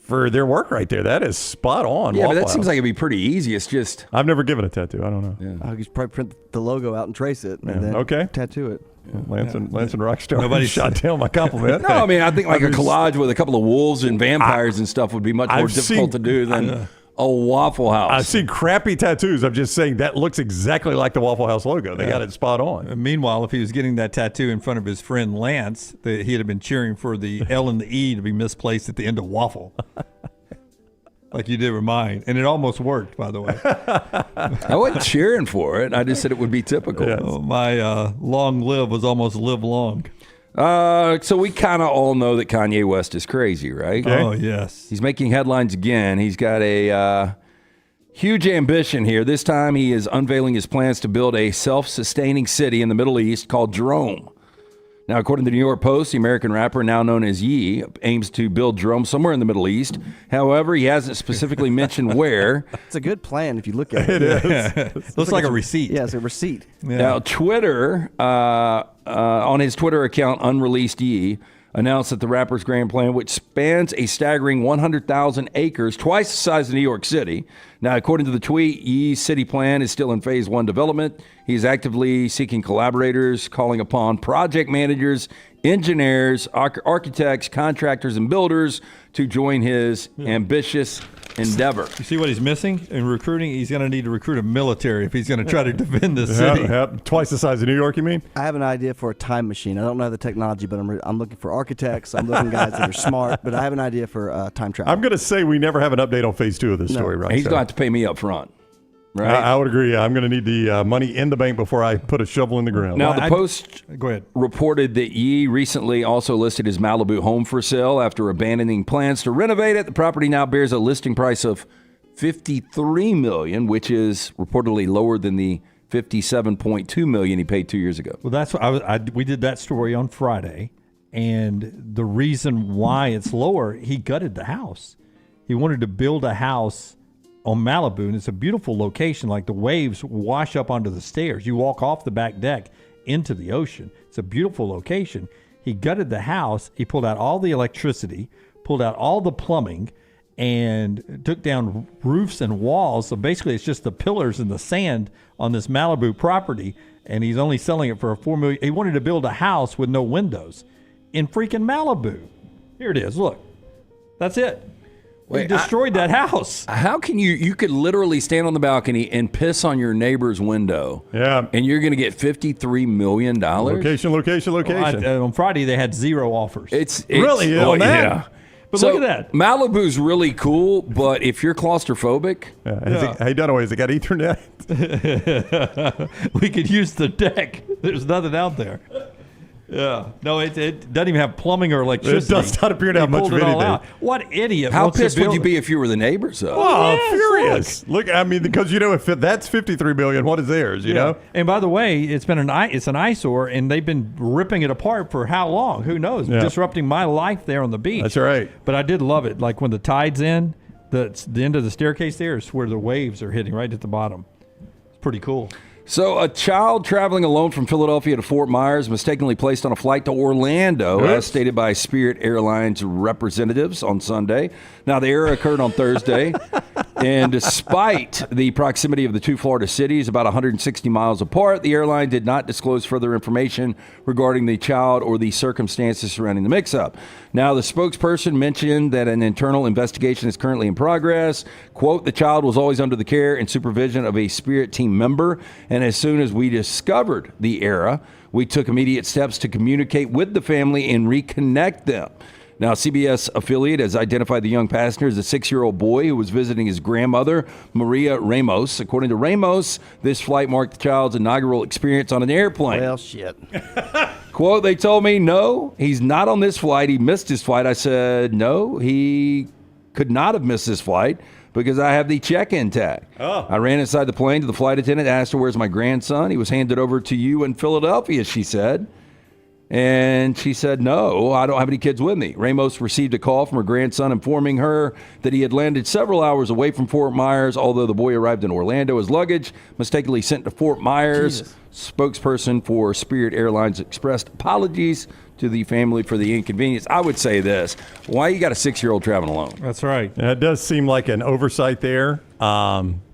for their work right there. That is spot on. Yeah, but that seems like it'd be pretty easy. It's just I've never given a tattoo. I don't know. Yeah. I could probably print the logo out and trace it, and then tattoo it. Lance and Rockstar. Nobody shot down my compliment. No, I mean, I think like a collage with a couple of wolves and vampires and stuff would be much more difficult to do than a Waffle House. I've seen crappy tattoos. I'm just saying that looks exactly like the Waffle House logo. They got it spot on. Meanwhile, if he was getting that tattoo in front of his friend Lance, he'd have been cheering for the L and the E to be misplaced at the end of waffle. Like you did with mine. And it almost worked, by the way. I wasn't cheering for it. I just said it would be typical. Yes. My long live was almost live long. So we kind of all know that Kanye West is crazy, right? Okay. Oh, yes. He's making headlines again. He's got a huge ambition here. This time he is unveiling his plans to build a self-sustaining city in the Middle East called Jerome. Now, according to the New York Post, the American rapper, now known as Ye, aims to build Jerome somewhere in the Middle East. However, he hasn't specifically mentioned where. It's a good plan if you look at it. It is. Looks like a receipt. Yeah, it's a receipt. Yeah. Now, Twitter, on his Twitter account, Unreleased Ye, announced that the rapper's grand plan, which spans a staggering 100,000 acres, twice the size of New York City. Now, according to the tweet, Ye's city plan is still in phase 1 development. He's actively seeking collaborators, calling upon project managers, engineers, architects, contractors, and builders to join his ambitious endeavor. You see what he's missing in recruiting? He's going to need to recruit a military if he's going to try to defend the city. Twice the size of New York, you mean? I have an idea for a time machine. I don't know the technology, but I'm looking for architects. I'm looking guys that are smart, but I have an idea for time travel. I'm going to say we never have an update on phase 2 of this story, right? He's going to have to pay me up front. Right? I would agree. I'm going to need the money in the bank before I put a shovel in the ground. Now, the Post go ahead. reported that Ye recently also listed his Malibu home for sale after abandoning plans to renovate it. The property now bears a listing price of $53 million, which is reportedly lower than the $57.2 million he paid 2 years ago. Well, that's what we did that story on Friday, and the reason why it's lower, he gutted the house. He wanted to build a house on Malibu, and it's a beautiful location. Like the waves wash up onto the stairs. You walk off the back deck into the ocean. It's a beautiful location. He gutted the house. He pulled out all the electricity, pulled out all the plumbing, and took down roofs and walls. So basically, it's just the pillars and the sand on this Malibu property, and he's only selling it for $4 million. He wanted to build a house with no windows in freaking Malibu. Here it is. Look, that's it. He destroyed that house. How can you could literally stand on the balcony and piss on your neighbor's window. Yeah. And you're going to get $53 million? Location. Well, on Friday, they had 0 offers. It's really? Oh, On that? yeah. But So, look at that. Malibu's really cool, but if you're claustrophobic. Hey, Dunaway, has it got Ethernet? We could use the deck. There's nothing out there. Yeah. No, it doesn't even have plumbing or electricity. It does not appear to have much of anything. What idiot? How wants to pissed would build you be if you were the neighbors, though? Oh, furious. Look, I mean, because, if that's $53 million, what is theirs, you know? And by the way, it's an eyesore, and they've been ripping it apart for how long? Who knows? Yeah. Disrupting my life there on the beach. That's right. But I did love it. Like when the tide's in, the end of the staircase there is where the waves are hitting right at the bottom. It's pretty cool. So a child traveling alone from Philadelphia to Fort Myers mistakenly placed on a flight to Orlando, as stated by Spirit Airlines representatives on Sunday. Now, the error occurred on Thursday, and despite the proximity of the two Florida cities, about 160 miles apart, the airline did not disclose further information regarding the child or the circumstances surrounding the mix-up. Now, the spokesperson mentioned that an internal investigation is currently in progress. Quote, the child was always under the care and supervision of a Spirit team member, and as soon as we discovered the error, we took immediate steps to communicate with the family and reconnect them. Now, CBS affiliate has identified the young passenger as a 6-year-old boy who was visiting his grandmother, Maria Ramos. According to Ramos, this flight marked the child's inaugural experience on an airplane. Well, shit. Quote, they told me, no, he's not on this flight. He missed his flight. I said, no, he could not have missed his flight because I have the check-in tag. Oh. I ran inside the plane to the flight attendant, asked her, where's my grandson? He was handed over to you in Philadelphia, she said. And she said, no, I don't have any kids with me. Ramos received a call from her grandson informing her that he had landed several hours away from Fort Myers, although the boy arrived in Orlando. His luggage mistakenly sent to Fort Myers. Jesus. Spokesperson for Spirit Airlines expressed apologies to the family for the inconvenience. I would say this. Why you got a 6-year-old traveling alone? That's right. It does seem like an oversight there.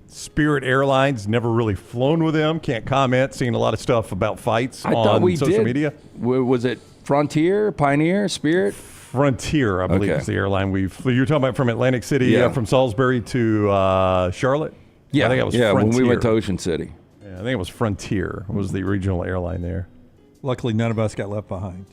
Spirit Airlines, never really flown with them. Can't comment. Seen a lot of stuff about fights on social media. Was it Frontier, Pioneer, Spirit? Frontier, I believe, is the airline we flew. You're talking about from Atlantic City, from Salisbury to Charlotte? Yeah, I think it was when Frontier. we went to Ocean City. Yeah, I think it was Frontier was the regional airline there. Luckily, none of us got left behind.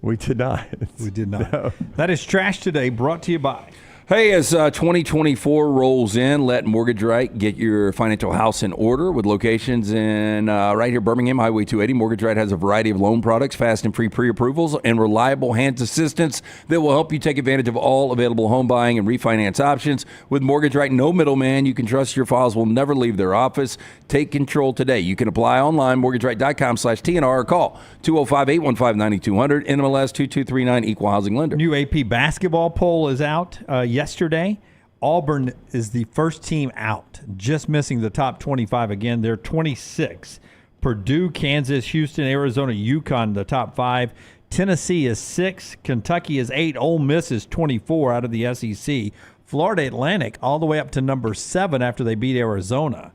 We did not. We did not. No. That is Trash Today, brought to you by... Hey, as 2024 rolls in, let Mortgage Right get your financial house in order with locations in right here, Birmingham, Highway 280. Mortgage Right has a variety of loan products, fast and free pre-approvals, and reliable hands assistance that will help you take advantage of all available home buying and refinance options. With Mortgage Right, no middleman. You can trust your files will never leave their office. Take control today. You can apply online, mortgageright.com/TNR, or call 205-815-9200, NMLS 2239, Equal Housing Lender. New AP basketball poll is out yesterday. Auburn is the first team out, just missing the top 25 again. They're 26. Purdue, Kansas, Houston, Arizona, UConn, the top 5. Tennessee is 6. Kentucky is 8. Ole Miss is 24 out of the SEC. Florida Atlantic all the way up to number 7 after they beat Arizona.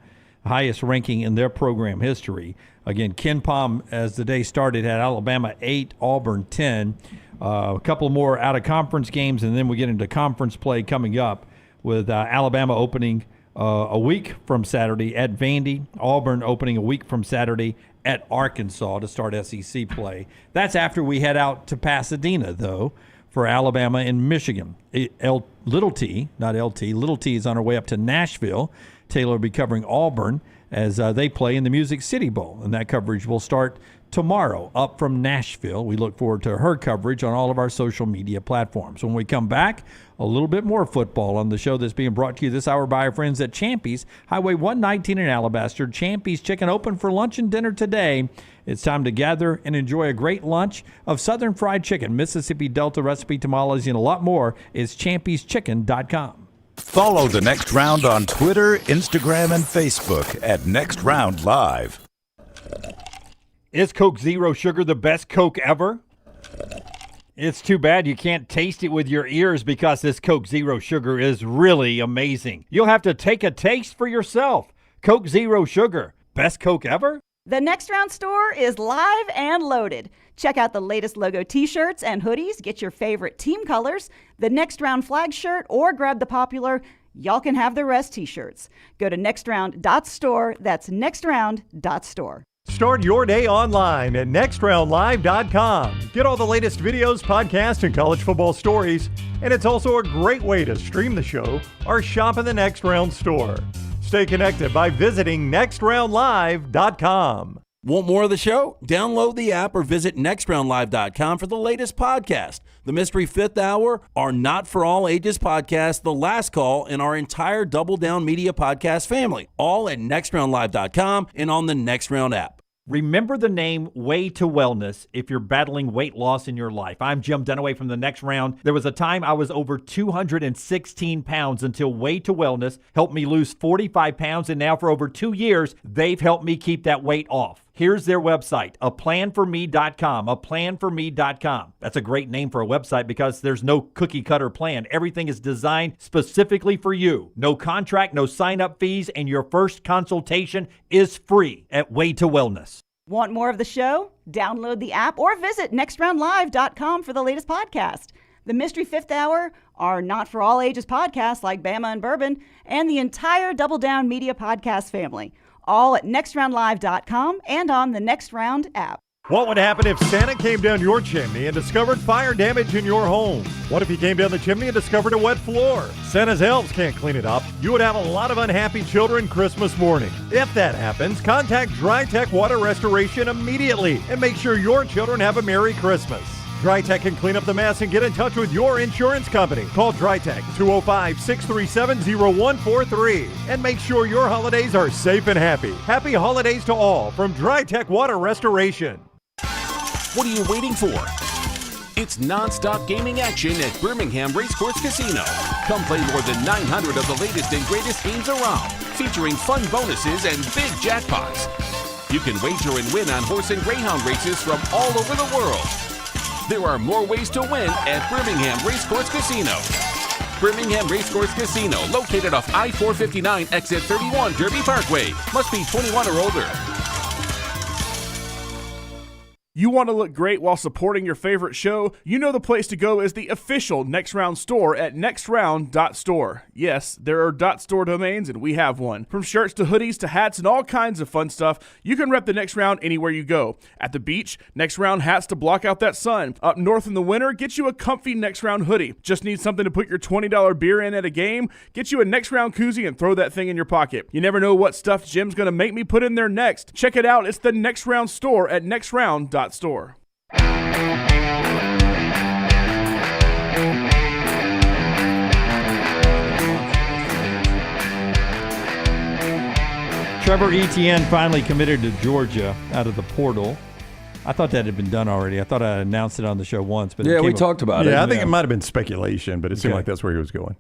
Highest ranking in their program history. Again, Ken Pom, as the day started, had Alabama 8, Auburn 10. A couple more out-of-conference games, and then we get into conference play coming up with Alabama opening a week from Saturday at Vandy, Auburn opening a week from Saturday at Arkansas to start SEC play. That's after we head out to Pasadena, though, for Alabama and Michigan. Little T is on our way up to Nashville. Taylor will be covering Auburn as they play in the Music City Bowl, and that coverage will start tomorrow up from Nashville. We look forward to her coverage on all of our social media platforms. When we come back, a little bit more football on the show that's being brought to you this hour by our friends at Champy's, Highway 119 in Alabaster. Champy's Chicken open for lunch and dinner today. It's time to gather and enjoy a great lunch of Southern fried chicken, Mississippi Delta recipe tamales, and a lot more. It's champyschchicken.com. Follow The Next Round on Twitter, Instagram, and Facebook at Next Round Live. Is Coke Zero Sugar the best Coke ever? It's too bad you can't taste it with your ears because this Coke Zero Sugar is really amazing. You'll have to take a taste for yourself. Coke Zero Sugar, best Coke ever? The Next Round store is live and loaded. Check out the latest logo t-shirts and hoodies. Get your favorite team colors, the Next Round flag shirt, or grab the popular Y'all Can Have the Rest t-shirts. Go to nextround.store. That's nextround.store. Start your day online at nextroundlive.com. Get all the latest videos, podcasts, and college football stories. And it's also a great way to stream the show or shop in the Next Round store. Stay connected by visiting nextroundlive.com. Want more of the show? Download the app or visit nextroundlive.com for the latest podcast. The Mystery Fifth Hour, our Not For All Ages podcast, The Last Call, and our entire Double Down Media podcast family. All at nextroundlive.com and on the Next Round app. Remember the name Way to Wellness if you're battling weight loss in your life. I'm Jim Dunaway from The Next Round. There was a time I was over 216 pounds until Way to Wellness helped me lose 45 pounds, and now for over 2 years, they've helped me keep that weight off. Here's their website, aplanforme.com, aplanforme.com. That's a great name for a website because there's no cookie cutter plan. Everything is designed specifically for you. No contract, no sign-up fees, and your first consultation is free at Way to Wellness. Want more of the show? Download the app or visit nextroundlive.com for the latest podcast. The Mystery Fifth Hour, our Not For All Ages podcast like Bama and Bourbon, and the entire Double Down Media podcast family. All at nextroundlive.com and on the Next Round app. What would happen if Santa came down your chimney and discovered fire damage in your home? What if he came down the chimney and discovered a wet floor? Santa's elves can't clean it up. You would have a lot of unhappy children Christmas morning. If that happens, contact DryTech Water Restoration immediately and make sure your children have a Merry Christmas. DryTech can clean up the mess and get in touch with your insurance company. Call DryTech 205-637-0143 and make sure your holidays are safe and happy. Happy holidays to all from DryTech Water Restoration. What are you waiting for? It's non-stop gaming action at Birmingham Racecourse Casino. Come play more than 900 of the latest and greatest games around, featuring fun bonuses and big jackpots. You can wager and win on horse and greyhound races from all over the world. There are more ways to win at Birmingham Racecourse Casino. Birmingham Racecourse Casino, located off I-459, exit 31, Derby Parkway. Must be 21 or older. You want to look great while supporting your favorite show? You know the place to go is the official Next Round store at nextround.store. Yes, there are .store domains, and we have one. From shirts to hoodies to hats and all kinds of fun stuff, you can rep the Next Round anywhere you go. At the beach, Next Round hats to block out that sun. Up north in the winter, get you a comfy Next Round hoodie. Just need something to put your $20 beer in at a game? Get you a Next Round koozie and throw that thing in your pocket. You never know what stuff Jim's going to make me put in there next. Check it out. It's the Next Round store at nextround.store. Trevor Etienne finally committed to Georgia out of the portal. I thought that had been done already. I thought I announced it on the show once. But yeah, we talked about it. Yeah, I think it might have been speculation, but it seemed like that's where he was going.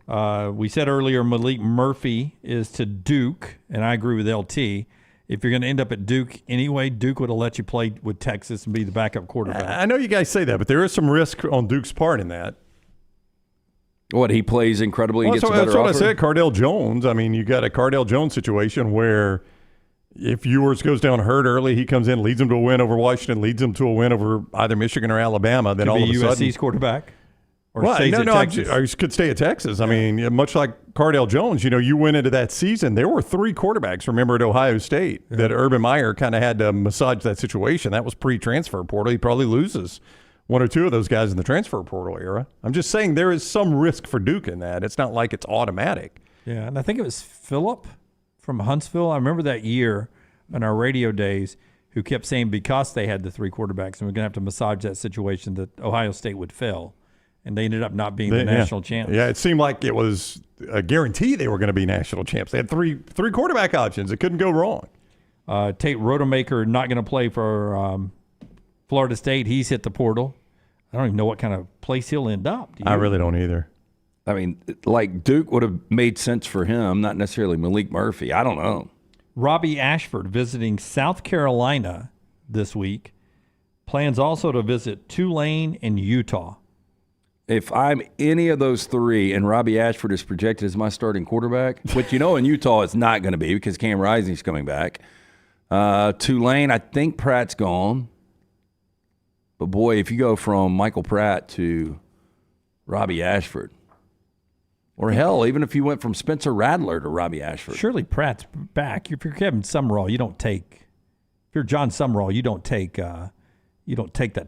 We said earlier Malik Murphy is to Duke, and I agree with LT. If you're going to end up at Duke anyway, Duke would have let you play with Texas and be the backup quarterback. I know you guys say that, but there is some risk on Duke's part in that. What, he plays incredibly and gets a better That's what offer? I said, Cardale Jones. I mean, you got a Cardale Jones situation where if Ewers goes down hurt early, he comes in, leads them to a win over Washington, leads them to a win over either Michigan or Alabama. Then all of a sudden, USC's quarterback. Or well, stays at Texas. Or he could stay at Texas. I mean, much like Cardale Jones, you went into that season, there were 3 quarterbacks, remember, at Ohio State, that Urban Meyer kind of had to massage that situation. That was pre-transfer portal. He probably loses 1 or 2 of those guys in the transfer portal era. I'm just saying there is some risk for Duke in that. It's not like it's automatic. Yeah, and I think it was Phillip from Huntsville. I remember that year in our radio days who kept saying because they had the 3 quarterbacks and we're going to have to massage that situation that Ohio State would fail. And they ended up not being the national champs. Yeah, it seemed like it was a guarantee they were going to be national champs. They had three quarterback options. It couldn't go wrong. Tate Rodemaker not going to play for Florida State. He's hit the portal. I don't even know what kind of place he'll end up. I really don't either. I mean, like Duke would have made sense for him, not necessarily Malik Murphy. I don't know. Robbie Ashford visiting South Carolina this week. Plans also to visit Tulane and Utah. If I'm any of those 3 and Robbie Ashford is projected as my starting quarterback, which in Utah it's not going to be because Cam Rising's coming back. Tulane, I think Pratt's gone. But, boy, if you go from Michael Pratt to Robbie Ashford, or hell, even if you went from Spencer Rattler to Robbie Ashford. Surely Pratt's back. If you're Kevin Summerall, you don't take – if you're John Summerall, you don't take that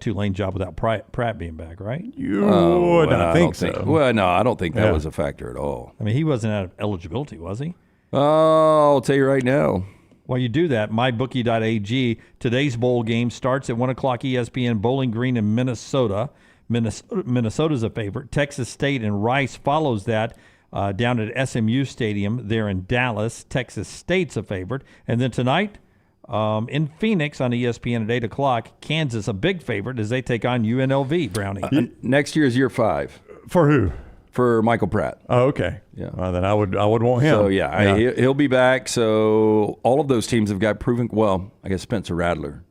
Tulane job without Pratt being back, right? I think so. Well, no, I don't think that was a factor at all. I mean, he wasn't out of eligibility, was he? Oh, I'll tell you right now. While you do that, mybookie.ag, today's bowl game starts at 1 o'clock ESPN, Bowling Green in Minnesota. Minnesota's a favorite. Texas State and Rice follows that down at SMU Stadium there in Dallas. Texas State's a favorite. And then tonight in Phoenix on ESPN at 8 o'clock, Kansas a big favorite as they take on UNLV, Brownie. Next year is year 5. For who? For Michael Pratt. Oh, okay. Yeah. Well, then I would want him. So, he'll be back. So all of those teams have got proven – well, I guess Spencer Rattler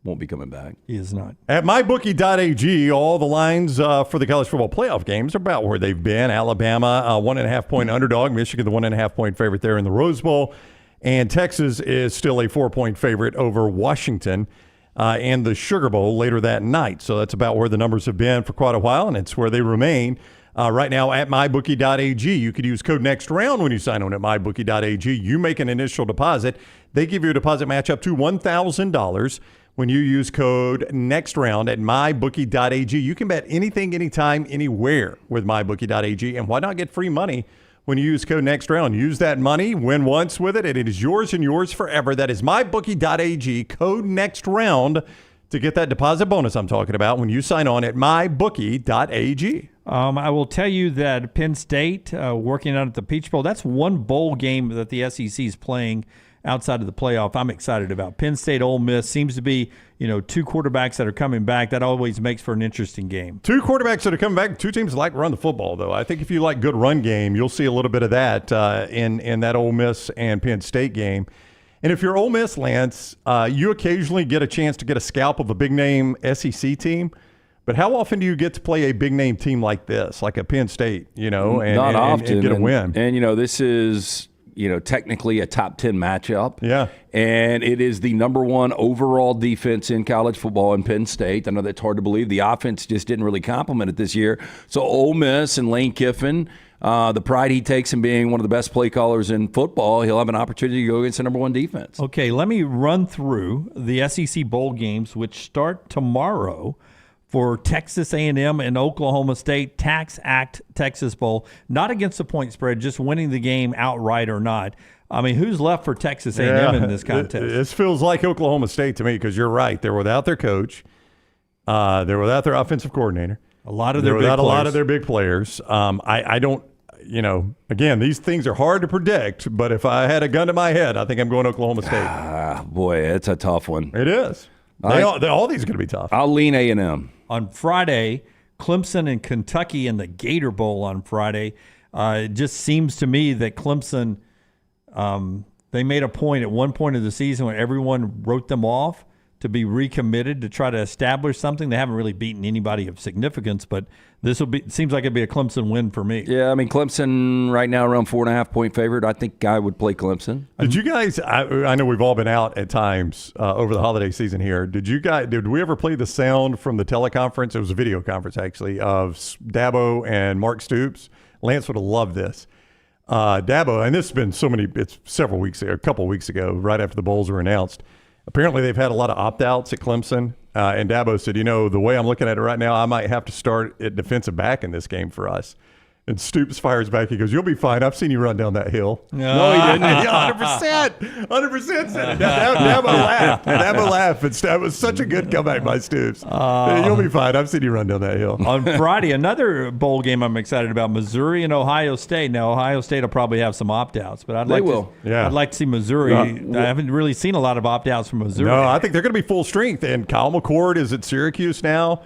won't be coming back. He is not. At mybookie.ag, all the lines for the college football playoff games are about where they've been. Alabama, 1.5-point underdog. Michigan, the 1.5-point favorite there in the Rose Bowl. And Texas is still a 4-point favorite over Washington and the Sugar Bowl later that night. So that's about where the numbers have been for quite a while, and it's where they remain. Right now at mybookie.ag, you could use code NEXTROUND when you sign on at mybookie.ag. You make an initial deposit. They give you a deposit match up to $1,000 when you use code NEXTROUND at mybookie.ag. You can bet anything, anytime, anywhere with mybookie.ag. And why not get free money when you use code NEXTROUND? Use that money, win once with it, and it is yours and yours forever. That is mybookie.ag, code NEXTROUND, to get that deposit bonus I'm talking about when you sign on at mybookie.ag. I will tell you that Penn State, working out at the Peach Bowl, that's one bowl game that the SEC is playing outside of the playoff. I'm excited about Penn State. Ole Miss seems to be, 2 quarterbacks that are coming back. That always makes for an interesting game. 2 quarterbacks that are coming back. 2 teams like run the football, though. I think if you like good run game, you'll see a little bit of that in that Ole Miss and Penn State game. And if you're Ole Miss, Lance, you occasionally get a chance to get a scalp of a big-name SEC team. But how often do you get to play a big-name team like this, like a Penn State, Not often. and get a win? And, this is technically a top 10 matchup. Yeah. And it is the number one overall defense in college football in Penn State. I know that's hard to believe. The offense just didn't really complement it this year. So Ole Miss and Lane Kiffin, the pride he takes in being one of the best play callers in football, he'll have an opportunity to go against the number one defense. Okay, let me run through the SEC Bowl games, which start tomorrow for Texas A&M and Oklahoma State. Tax Act Texas Bowl, not against the point spread, just winning the game outright or not. I mean, who's left for Texas A&M in this contest? This feels like Oklahoma State to me because you're right. They're without their coach. They're without their offensive coordinator. A lot of their big players. I don't, again, these things are hard to predict, but if I had a gun to my head, I think I'm going Oklahoma State. Boy, it's a tough one. It is. All these are going to be tough. I'll lean A&M. On Friday, Clemson and Kentucky in the Gator Bowl on Friday. It just seems to me that Clemson, they made a point at one point of the season when everyone wrote them off to be recommitted to try to establish something. They haven't really beaten anybody of significance, but seems like it'd be a Clemson win for me. Yeah, I mean, Clemson right now around 4.5-point favorite. I think I would play Clemson. Did you guys, I know we've all been out at times over the holiday season here. Did we ever play the sound from the teleconference? It was a video conference, actually, of Dabo and Mark Stoops. Lance would have loved this. Dabo, and this has been it's several weeks ago, a couple weeks ago, right after the bowls were announced. Apparently, they've had a lot of opt-outs at Clemson, and Dabo said, the way I'm looking at it right now, I might have to start at defensive back in this game for us. And Stoops fires back. He goes, "You'll be fine. I've seen you run down that hill." No, he didn't. Yeah, 100% said it. Dabo laughed. Dabo laughed. It was such a good comeback by Stoops. You'll be fine. I've seen you run down that hill. On Friday, another bowl game I'm excited about, Missouri and Ohio State. Now, Ohio State will probably have some opt-outs, but I'd like to see Missouri. I haven't really seen a lot of opt-outs from Missouri. No, I think they're going to be full strength. And Kyle McCord is at Syracuse now.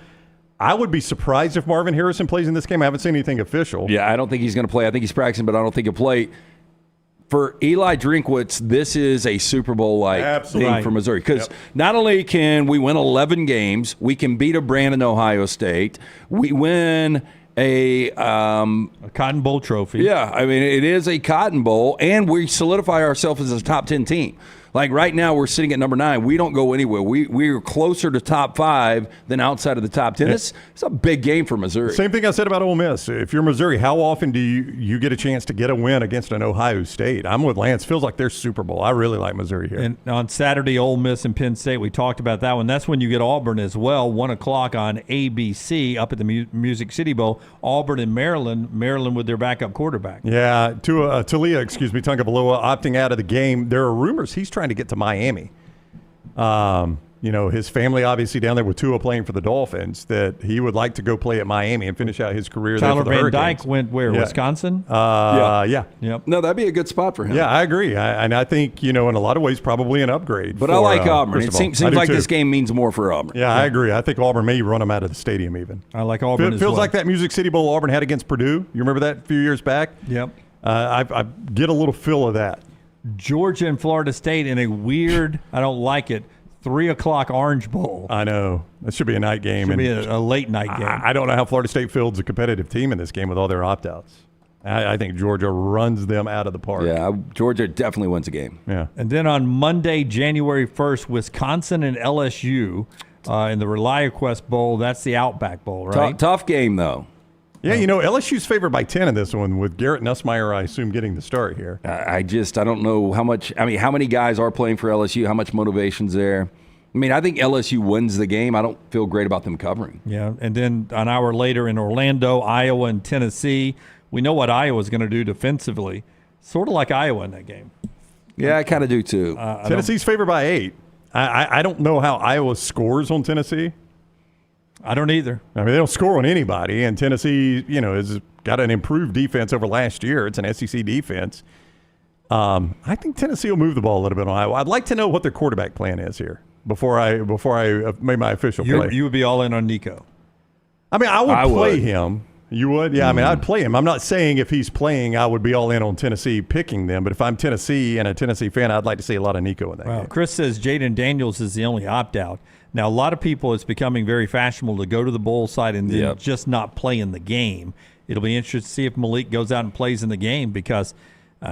I would be surprised if Marvin Harrison plays in this game. I haven't seen anything official. Yeah, I don't think he's going to play. I think he's practicing, but I don't think he'll play. For Eli Drinkwitz, this is a Super Bowl-like thing for Missouri. Because not only can we win 11 games, we can beat a Brandon Ohio State. We win a Cotton Bowl trophy. Yeah, I mean, it is a Cotton Bowl, and we solidify ourselves as a top 10 team. Like right now, we're sitting at number 9. We don't go anywhere. We're closer to top 5 than outside of the top 10. It's a big game for Missouri. Same thing I said about Ole Miss. If you're Missouri, how often do you get a chance to get a win against an Ohio State? I'm with Lance. Feels like they're Super Bowl. I really like Missouri here. And on Saturday, Ole Miss and Penn State, we talked about that one. That's when you get Auburn as well, 1 o'clock on ABC up at the Music City Bowl. Auburn and Maryland with their backup quarterback. Yeah, Talia, Tagovailoa opting out of the game. There are rumors he's trying to get to Miami. His family obviously down there with Tua playing for the Dolphins, that he would like to go play at Miami and finish out his career there for the Tyler Van Hurricanes. Dyke went where? Wisconsin? Yeah. Yep. No, that'd be a good spot for him. Yeah, I agree. I think, in a lot of ways, probably an upgrade. But I like Auburn. It seems like this game means more for Auburn. Yeah, I agree. I think Auburn may run them out of the stadium even. I like Auburn as well. Feels like that Music City Bowl Auburn had against Purdue. You remember that a few years back? Yep. I get a little feel of that. Georgia and Florida State in a weird, I don't like it, 3 o'clock Orange Bowl. I know. That should be a night game. Should be a late night game. I don't know how Florida State fields a competitive team in this game with all their opt-outs. I think Georgia runs them out of the park. Yeah, Georgia definitely wins a game. Yeah. And then on Monday, January 1st, Wisconsin and LSU in the ReliaQuest Bowl. That's the Outback Bowl, right? Tough game, though. Yeah, LSU's favored by 10 in this one, with Garrett Nussmeier, I assume, getting the start here. I don't know how many guys are playing for LSU, how much motivation's there. I mean, I think LSU wins the game. I don't feel great about them covering. Yeah, and then an hour later in Orlando, Iowa and Tennessee. We know what Iowa's going to do defensively. Sort of like Iowa in that game. Yeah, I kind of do too. Tennessee's favored by 8. I don't know how Iowa scores on Tennessee. I don't either. I mean, they don't score on anybody, and Tennessee, has got an improved defense over last year. It's an SEC defense. I think Tennessee will move the ball a little bit on Iowa. I'd like to know what their quarterback plan is here before I made my official play. You would be all in on Nico. I mean, I would play him. You would? Yeah, I mean, I'd play him. I'm not saying if he's playing, I would be all in on Tennessee picking them. But if I'm Tennessee and a Tennessee fan, I'd like to see a lot of Nico in that game. Chris says Jaden Daniels is the only opt-out. Now, a lot of people, it's becoming very fashionable to go to the bowl site and then just not play in the game. It'll be interesting to see if Malik goes out and plays in the game because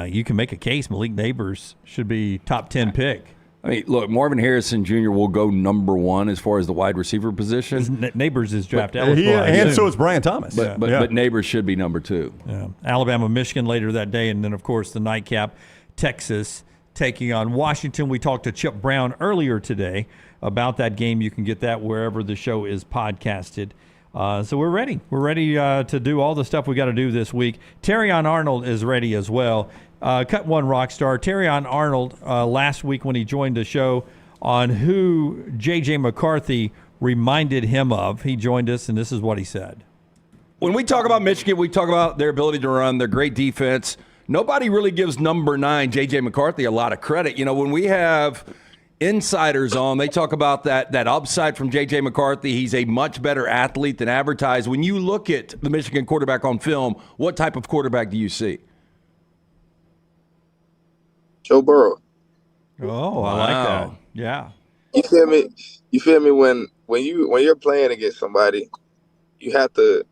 you can make a case Malik Neighbors should be top 10 pick. I mean, look, Marvin Harrison Jr. will go number one as far as the wide receiver position. Neighbors is draft eligible. And so is Brian Thomas. But Neighbors should be number 2. Yeah. Alabama, Michigan later that day. And then, of course, the nightcap, Texas taking on Washington. We talked to Chip Brown earlier today about that game. You can get that wherever the show is podcasted. So we're ready. We're ready to do all the stuff we got to do this week. Terrion Arnold is ready as well. Cut one rock star. Terrion Arnold last week when he joined the show on who J.J. McCarthy reminded him of. He joined us, and this is what he said. When we talk about Michigan, we talk about their ability to run, their great defense. Nobody really gives number 9, J.J. McCarthy, a lot of credit. You know, when we have insiders on, they talk about that upside from J.J. McCarthy. He's a much better athlete than advertised. When you look at the Michigan quarterback on film, what type of quarterback do you see? Joe Burrow. Oh, I like that. Yeah. You feel me? When you're playing against somebody, you have to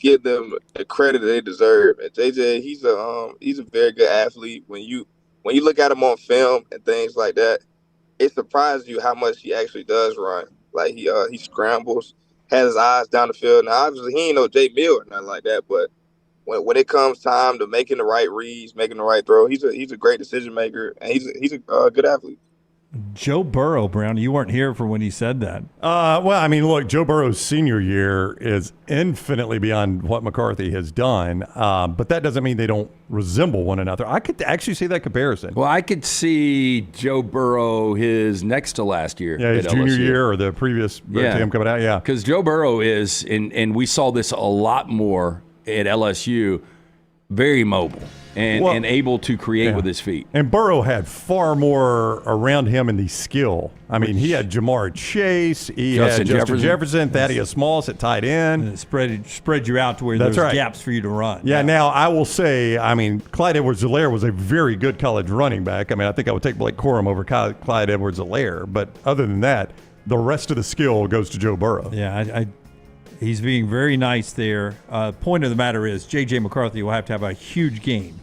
give them the credit they deserve. And JJ, he's a very good athlete. When you look at him on film and things like that, it surprises you how much he actually does run. Like he scrambles, has his eyes down the field. Now obviously he ain't no Jay Mill or nothing like that, but when it comes time to making the right reads, making the right throw, he's a great decision maker, and he's a good athlete. Joe Burrow, Brown, you weren't here for when he said that. Well, I mean, look, Joe Burrow's senior year is infinitely beyond what McCarthy has done, but that doesn't mean they don't resemble one another. I could actually see that comparison. Well, I could see Joe Burrow his next to last year. Yeah, his junior year or the previous to him coming out, yeah. Because Joe Burrow is, and we saw this a lot more at LSU, very mobile and able to create with his feet. And Burrow had far more around him in the skill. I mean, he had Jamar Chase, he had Justin Jefferson, Thaddeus Moss at tight end. And it spread you out to where there's gaps for you to run. Yeah, now I will say, I mean, Clyde Edwards-Helaire was a very good college running back. I mean, I think I would take Blake Corum over Clyde Edwards-Helaire. But other than that, the rest of the skill goes to Joe Burrow. Yeah, he's being very nice there. Point of the matter is, J.J. McCarthy will have to have a huge game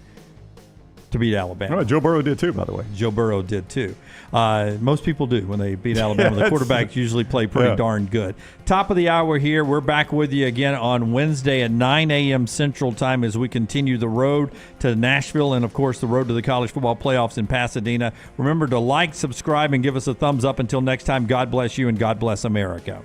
to beat Alabama. Oh, Joe Burrow did too, by the way. Joe Burrow did too. Most people do when they beat Alabama. The quarterbacks usually play pretty darn good. Top of the hour here. We're back with you again on Wednesday at 9 a.m. Central Time as we continue the road to Nashville and, of course, the road to the college football playoffs in Pasadena. Remember to like, subscribe, and give us a thumbs up. Until next time, God bless you and God bless America.